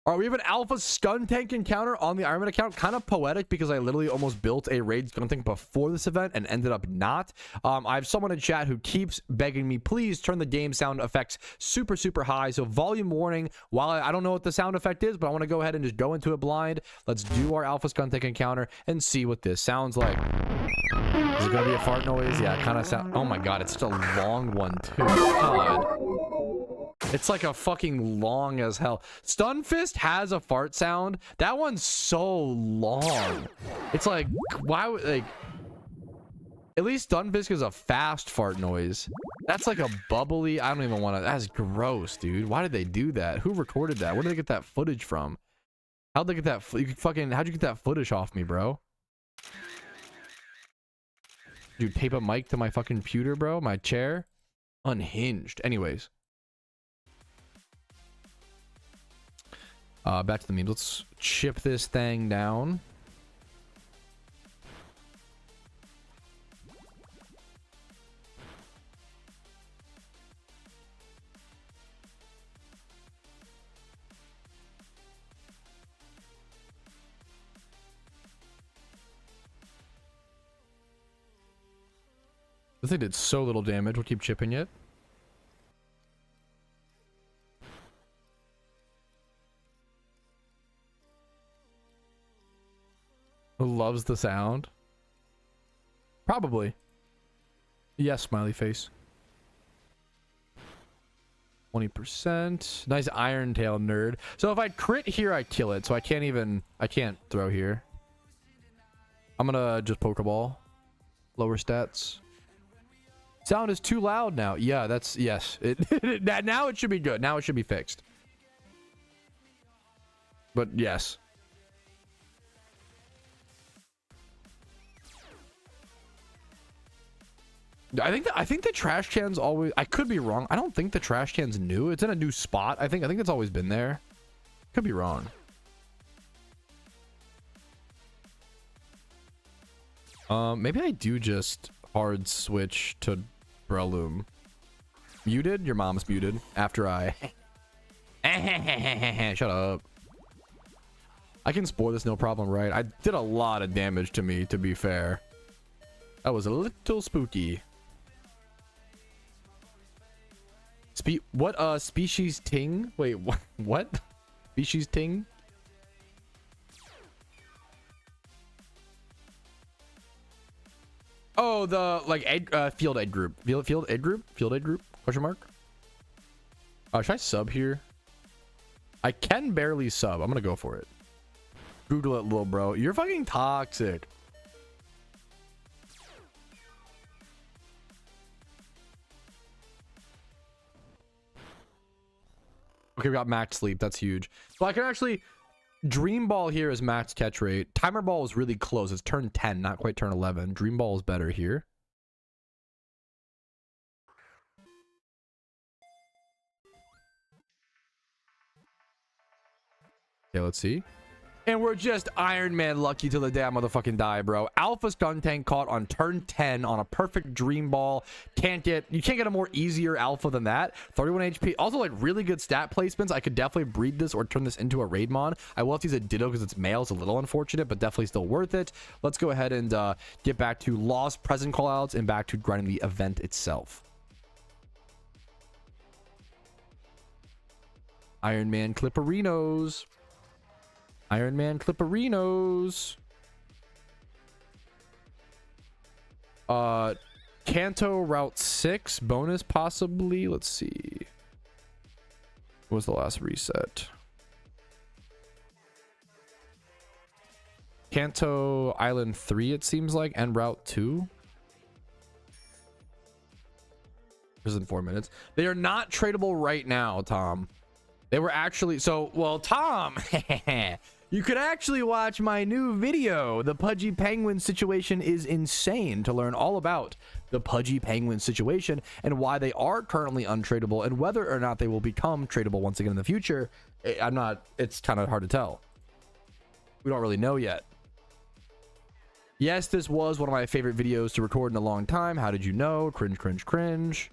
B: All right, we have an alpha Skuntank encounter on the Ironman account. Kind of poetic because I literally almost built a raid Skuntank before this event and ended up not. I have someone in chat who keeps begging me, please turn the game sound effects super, super high. So volume warning, while I don't know what the sound effect is, but I want to go ahead and just go into it blind. Let's do our alpha Skuntank encounter and see what this sounds like. Is it going to be a fart noise? Yeah, it kind of sound. Oh my god, it's such a long one too. God. It's like a fucking long as hell. Stunfist has a fart sound. That one's so long. It's like, why would, like, at least Stunfisk is a fast fart noise. That's like a bubbly, I don't even want to, that's gross, dude. Why did they do that? Who recorded that? Where did they get that footage from? How'd they get that, how'd you get that footage off me, bro? Dude, tape a mic to my fucking computer, bro? My chair? Unhinged. Anyways. Back to the memes. Let's chip this thing down. This thing did so little damage. We'll keep chipping it. Loves the sound. Probably. Yes, smiley face. 20%. Nice Iron Tail nerd. So if I crit here, I kill it. So I can't throw here. I'm gonna just Pokeball. Lower stats. Sound is too loud now. Yeah, that's, yes. Now it should be good. Now it should be fixed. But yes. I think the trash can's always, I could be wrong. I don't think the trash can's new. It's in a new spot. I think it's always been there. Could be wrong. Maybe I do just hard switch to Breloom. Muted? Your mom's muted after I shut up. I can spoil this no problem, right? I did a lot of damage to me, to be fair. That was a little spooky. What species ting? Wait, what? Species ting? Oh, the like field ed group. Field ed group? Question mark? Should I sub here? I can barely sub. I'm gonna go for it. Google it, little bro. You're fucking toxic. Okay, we got max sleep. That's huge. So I can actually Dream Ball here is max catch rate. Timer Ball is really close. It's turn 10, not quite turn 11. Dream Ball is better here. Okay, let's see. And we're just Iron Man lucky till the day I motherfucking die, bro. Alpha Skuntank caught on turn 10 on a perfect dream ball. You can't get a more easier alpha than that. 31 HP. Also, like, really good stat placements. I could definitely breed this or turn this into a raid mon. I will have to use a Ditto because it's male. It's a little unfortunate, but definitely still worth it. Let's go ahead and get back to lost present callouts and back to grinding the event itself. Iron Man Clipperinos. Iron Man Clipperinos. Kanto Route 6 bonus possibly. Let's see. What was the last reset? Kanto Island 3 it seems like, and Route 2. This is in 4 minutes. They are not tradable right now, Tom. They were actually well, Tom. You could actually watch my new video. The Pudgy Penguin situation is insane, to learn all about the Pudgy Penguin situation and why they are currently untradeable and whether or not they will become tradable once again in the future. It's kind of hard to tell. We don't really know yet. Yes, this was one of my favorite videos to record in a long time. How did you know? Cringe, cringe, cringe.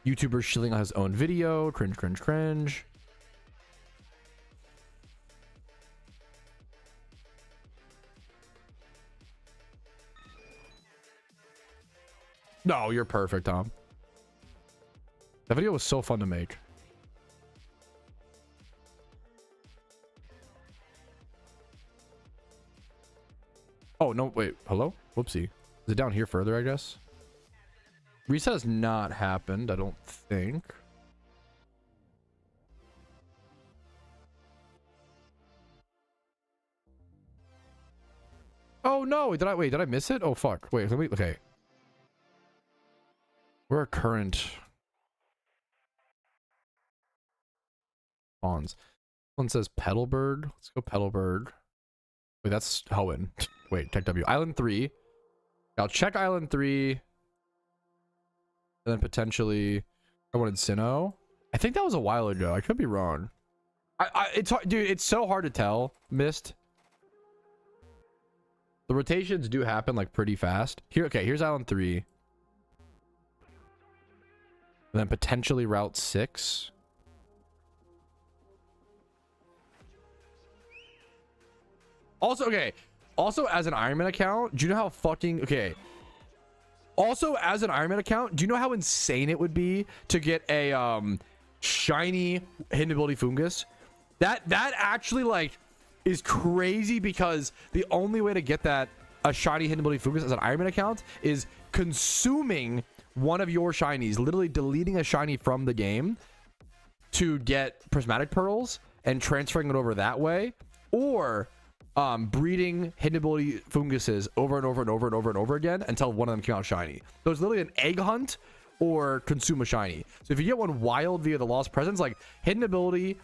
B: YouTuber shilling on his own video. Cringe, cringe, cringe. No, you're perfect, Tom. That video was so fun to make. Oh, no, wait. Hello? Whoopsie. Is it down here further, I guess? Reset has not happened, I don't think. Oh, no. Did I miss it? Oh, fuck. Wait, let me... Okay. Where are current spawns? One says Petalburg. Let's go Petalburg. Wait, that's Hoenn. Wait, check W. Island 3. I'll check Island 3. And then potentially I wanted Sinnoh. I think that was a while ago. I could be wrong. It's hard, dude, it's so hard to tell. Missed. The rotations do happen like pretty fast. Here, okay, here's Island 3. And then potentially Route 6. Also, okay. Also, as an Iron Man account, do you know how fucking... Okay. Also, as an Iron Man account, do you know how insane it would be to get a shiny hidden ability Fungus? That actually, like, is crazy because the only way to get that, a shiny hidden ability Fungus as an Iron Man account, is consuming one of your shinies, literally deleting a shiny from the game to get prismatic pearls and transferring it over that way, or breeding hidden ability funguses over and over and over and over and over again until one of them came out shiny. So it's literally an egg hunt or consume a shiny. So if you get one wild via the lost presence, like hidden ability,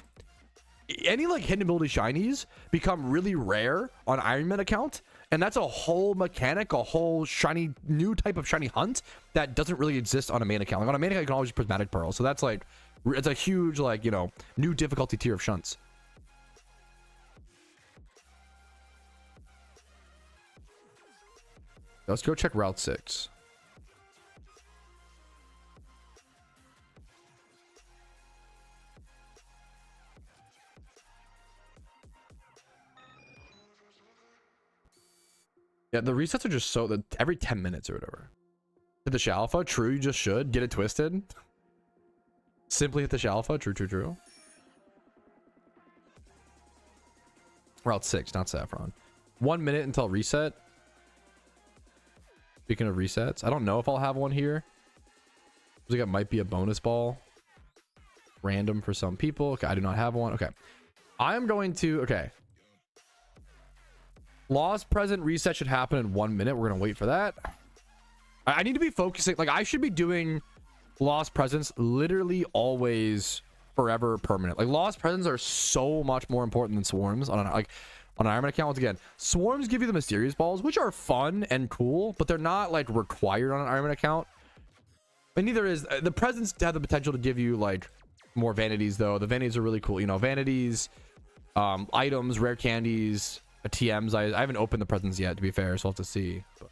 B: any like hidden ability shinies become really rare on Iron Man account, and that's a whole mechanic, a whole shiny new type of shiny hunt that doesn't really exist on a main account. Like on a main account you can always use prismatic pearl, so that's like, it's a huge, like, you know, new difficulty tier of shunts. Let's go check Route 6. Yeah, the resets are just so that every 10 minutes or whatever. Hit the Shalfa, true, you just should. Get it twisted. Simply hit the Shalfa, true, true, true. Route 6, not Saffron. 1 minute until reset. Speaking of resets, I don't know if I'll have one here. Looks like it might be a bonus ball. Random for some people. Okay, I do not have one. Okay. I am going to... Okay. Lost present reset should happen in 1 minute. We're going to wait for that. I need to be focusing. Like, I should be doing lost presents literally always, forever, permanent. Like, lost presents are so much more important than swarms on an, like, on an Iron Man account. Once again, swarms give you the mysterious balls, which are fun and cool, but they're not like required on an Iron Man account. And neither is the presents have the potential to give you like more vanities, though. The vanities are really cool. You know, vanities items, rare candies, TMs. I haven't opened the presents yet, to be fair, so I'll have to see. But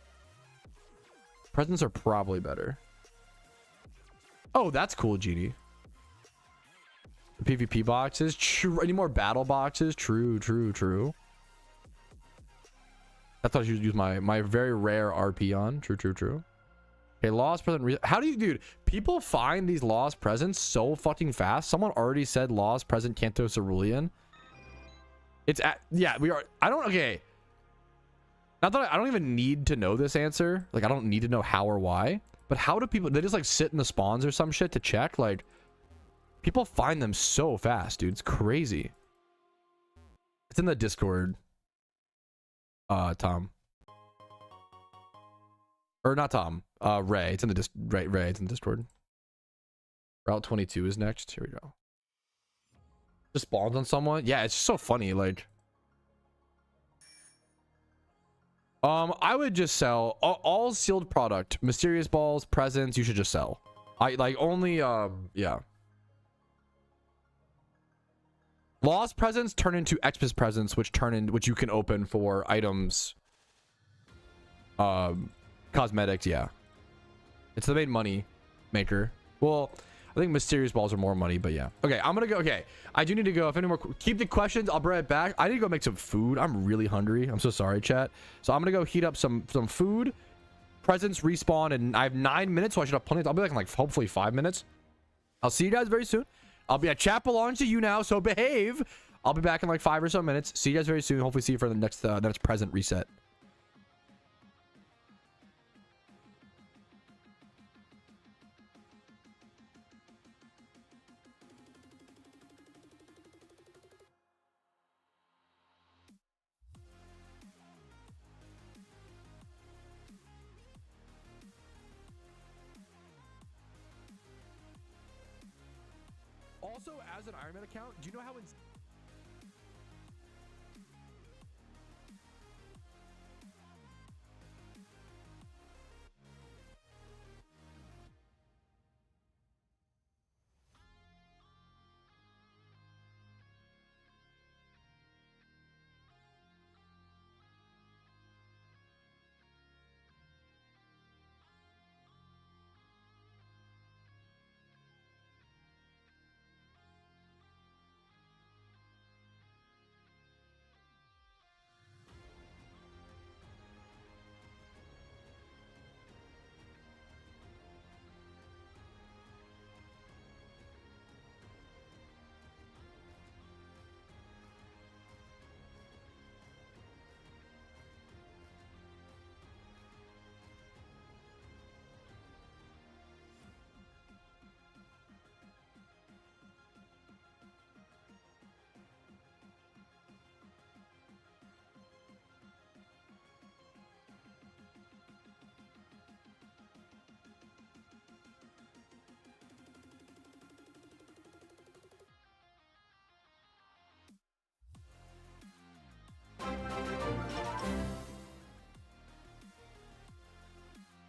B: presents are probably better. Oh, that's cool, Genie. The PvP boxes. True. Any more battle boxes? True. I thought I should use my very rare RP on. True. Okay, lost present. How do you, dude? People find these lost presents so fucking fast. Someone already said lost present Kanto Cerulean. It's at, yeah, we are. I don't, okay. Not that I don't even need to know this answer. Like, I don't need to know how or why. But how do people, they just like sit in the spawns or some shit to check? Like, people find them so fast, dude. It's crazy. It's in the Discord, Tom. Or not Tom, Ray. It's in the Ray, it's in the Discord. Route 22 is next. Here we go. Just spawns on someone. Yeah, it's just so funny. Like, I would just sell all sealed product, mysterious balls, presents. You should just sell. I like only yeah. Lost presents turn into Xmas presents, which you can open for items. Cosmetics, yeah. It's the main money maker. Well, I think mysterious balls are more money, but yeah. Okay, I'm gonna go. Okay, I do need to go. If any more, keep the questions. I'll bring it back. I need to go make some food. I'm really hungry. I'm so sorry, chat. So I'm gonna go heat up some food. Presents respawn, and I have 9 minutes, so I should have plenty. I'll be back in like hopefully 5 minutes. I'll see you guys very soon. I'll be at chat belongs to you now, so behave. I'll be back in like 5 or so minutes. See you guys very soon. Hopefully see you for the next present reset. Also, as an Iron Man account, do you know how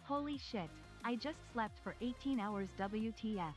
C: Holy shit, I just slept for 18 hours WTF.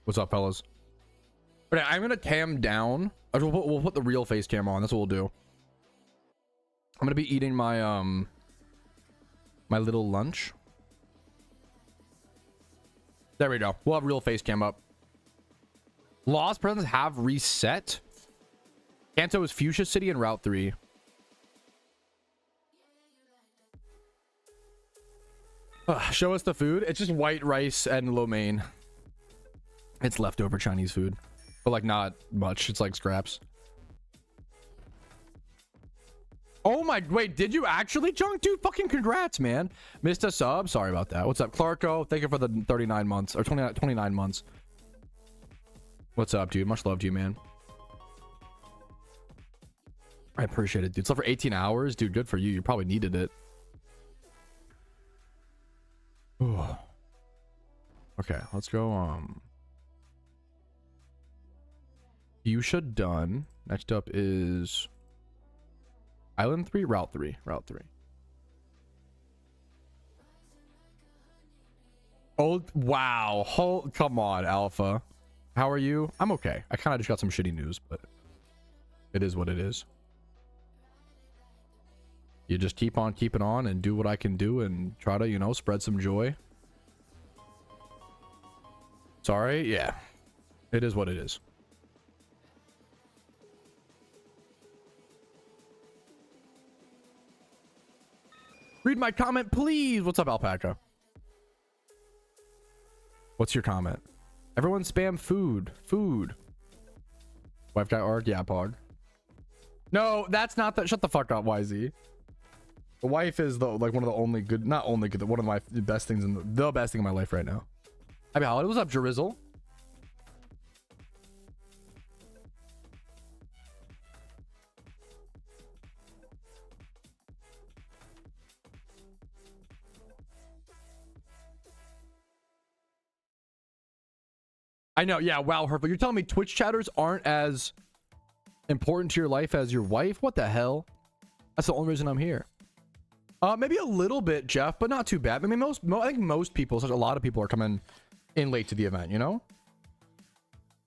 B: What's up, fellas? Okay, I'm gonna cam down. We'll put the real face cam on. That's what we'll do. I'm gonna be eating my my little lunch. There we go. We'll have real face cam up. Lost presents have reset. Kanto is Fuchsia City and Route 3. Show us the food. It's just white rice and lo mein. It's leftover Chinese food, but like not much. It's like scraps. Oh my, wait, did you actually, Junk? Dude, fucking congrats, man. Missed a sub. Sorry about that. What's up, Clarko? Thank you for the 39 months or 29 months. What's up, dude? Much love to you, man. I appreciate it, dude. Slept for 18 hours. Dude, good for you. You probably needed it. Okay, let's go. Fuchsia done. Next up is Island 3, Route 3. Route 3. Oh, wow. Come on, Alpha. How are you? I'm okay. I kind of just got some shitty news, but it is what it is. You just keep on keeping on and do what I can do and try to, you know, spread some joy. Sorry. Yeah. It is what it is. Read my comment, please. What's up, Alpaca? What's your comment? Everyone spam food. Food. Wife guy arc? Yeah, Pog. No, that's not that. Shut the fuck up, YZ. The wife is the like one of the only good, not only good, one of my best things in the best thing in my life right now. Happy holiday. What's up, Jerizzle? I know, yeah, wow, Herb, but you're telling me Twitch chatters aren't as important to your life as your wife? What the hell? That's the only reason I'm here. Maybe a little bit, Jeff, but not too bad. I mean, I think most people, such a lot of people are coming in late to the event, you know?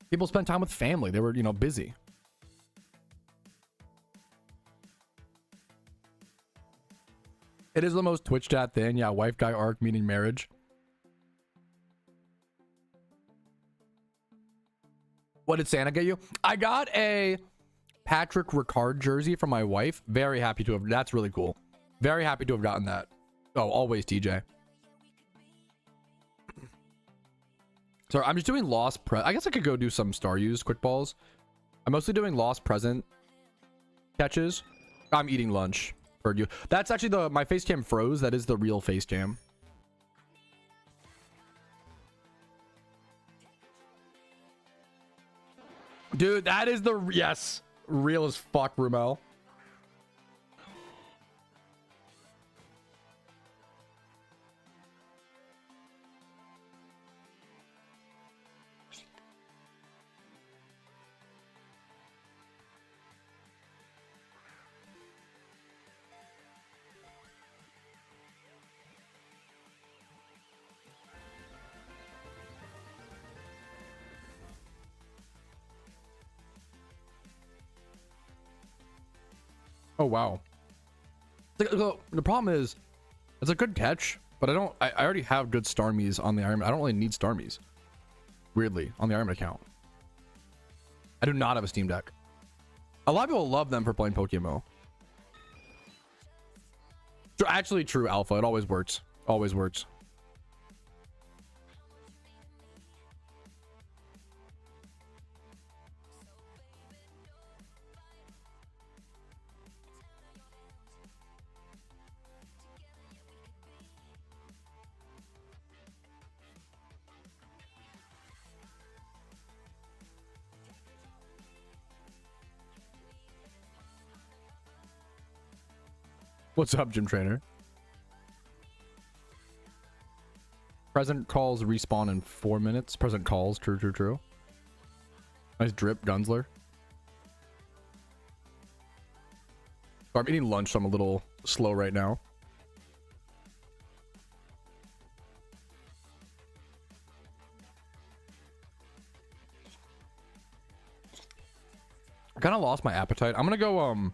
B: People spend time with family. They were, you know, busy. It is the most Twitch chat thing. Yeah, wife guy arc meaning marriage. What did Santa get you? I got a Patrick Ricard jersey from my wife. Very happy to have. That's really cool. Very happy to have gotten that. Oh, always TJ. Sorry, I'm just doing lost I guess I could go do some star use quick balls. I'm mostly doing lost present catches. I'm eating lunch. Heard you. That's actually my face cam froze. That is the real face cam. Dude, that is the yes, real as fuck, Rumel. Oh wow. The problem is it's a good catch, but I already have good Starmies on the Iron. I don't really need Starmies. Weirdly, on the Iron account. I do not have a Steam Deck. A lot of people love them for playing PokeMMO. Actually true, Alpha. It always works. Always works. What's up, gym trainer? Present calls respawn in 4 minutes. Present calls, true. Nice drip, Gunsler. So I'm eating lunch, so I'm a little slow right now. I kind of lost my appetite. I'm gonna go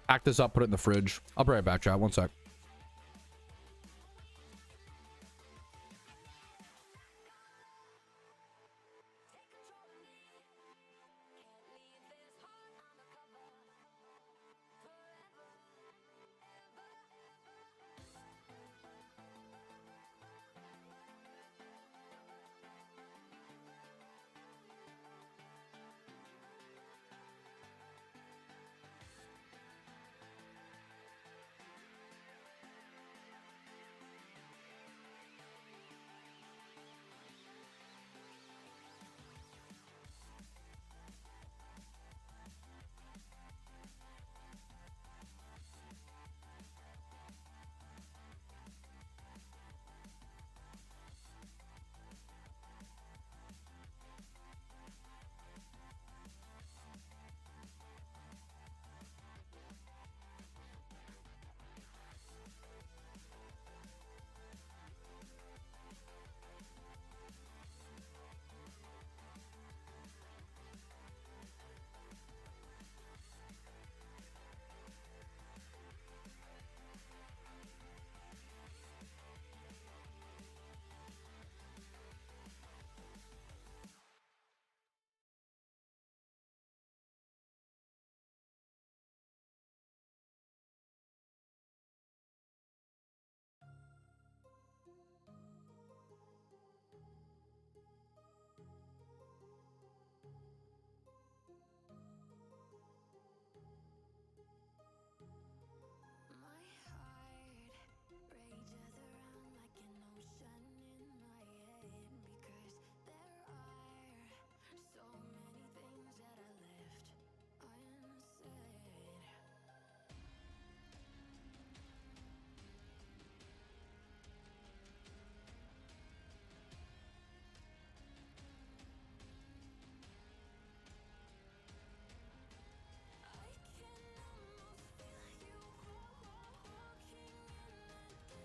B: pack this up, put it in the fridge. I'll be right back, chat. One sec.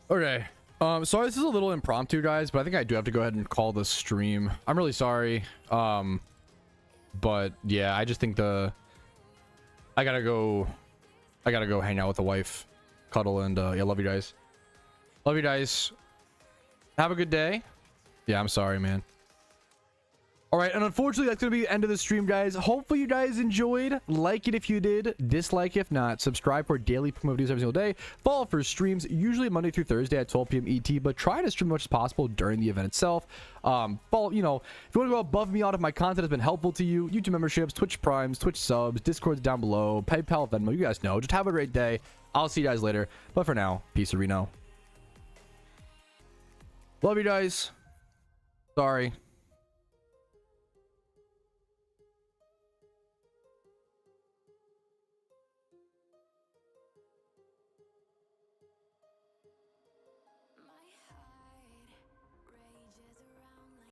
B: Okay. Sorry, this is a little impromptu, guys, but I think I do have to go ahead and call this stream. I'm really sorry. But yeah, I just think I gotta go hang out with the wife, cuddle, and yeah, love you guys. Love you guys. Have a good day. Yeah, I'm sorry, man. All right, and unfortunately, that's going to be the end of the stream, guys. Hopefully, you guys enjoyed. Like it if you did. Dislike if not. Subscribe for daily PokeMMO videos every single day. Follow for streams, usually Monday through Thursday at 12 p.m. ET, but try to stream as much as possible during the event itself. Follow, you know, if you want to go above me out if my content has been helpful to you, YouTube memberships, Twitch Primes, Twitch subs, Discord's down below, PayPal, Venmo, you guys know. Just have a great day. I'll see you guys later. But for now, peace, Reno. Love you guys. Sorry.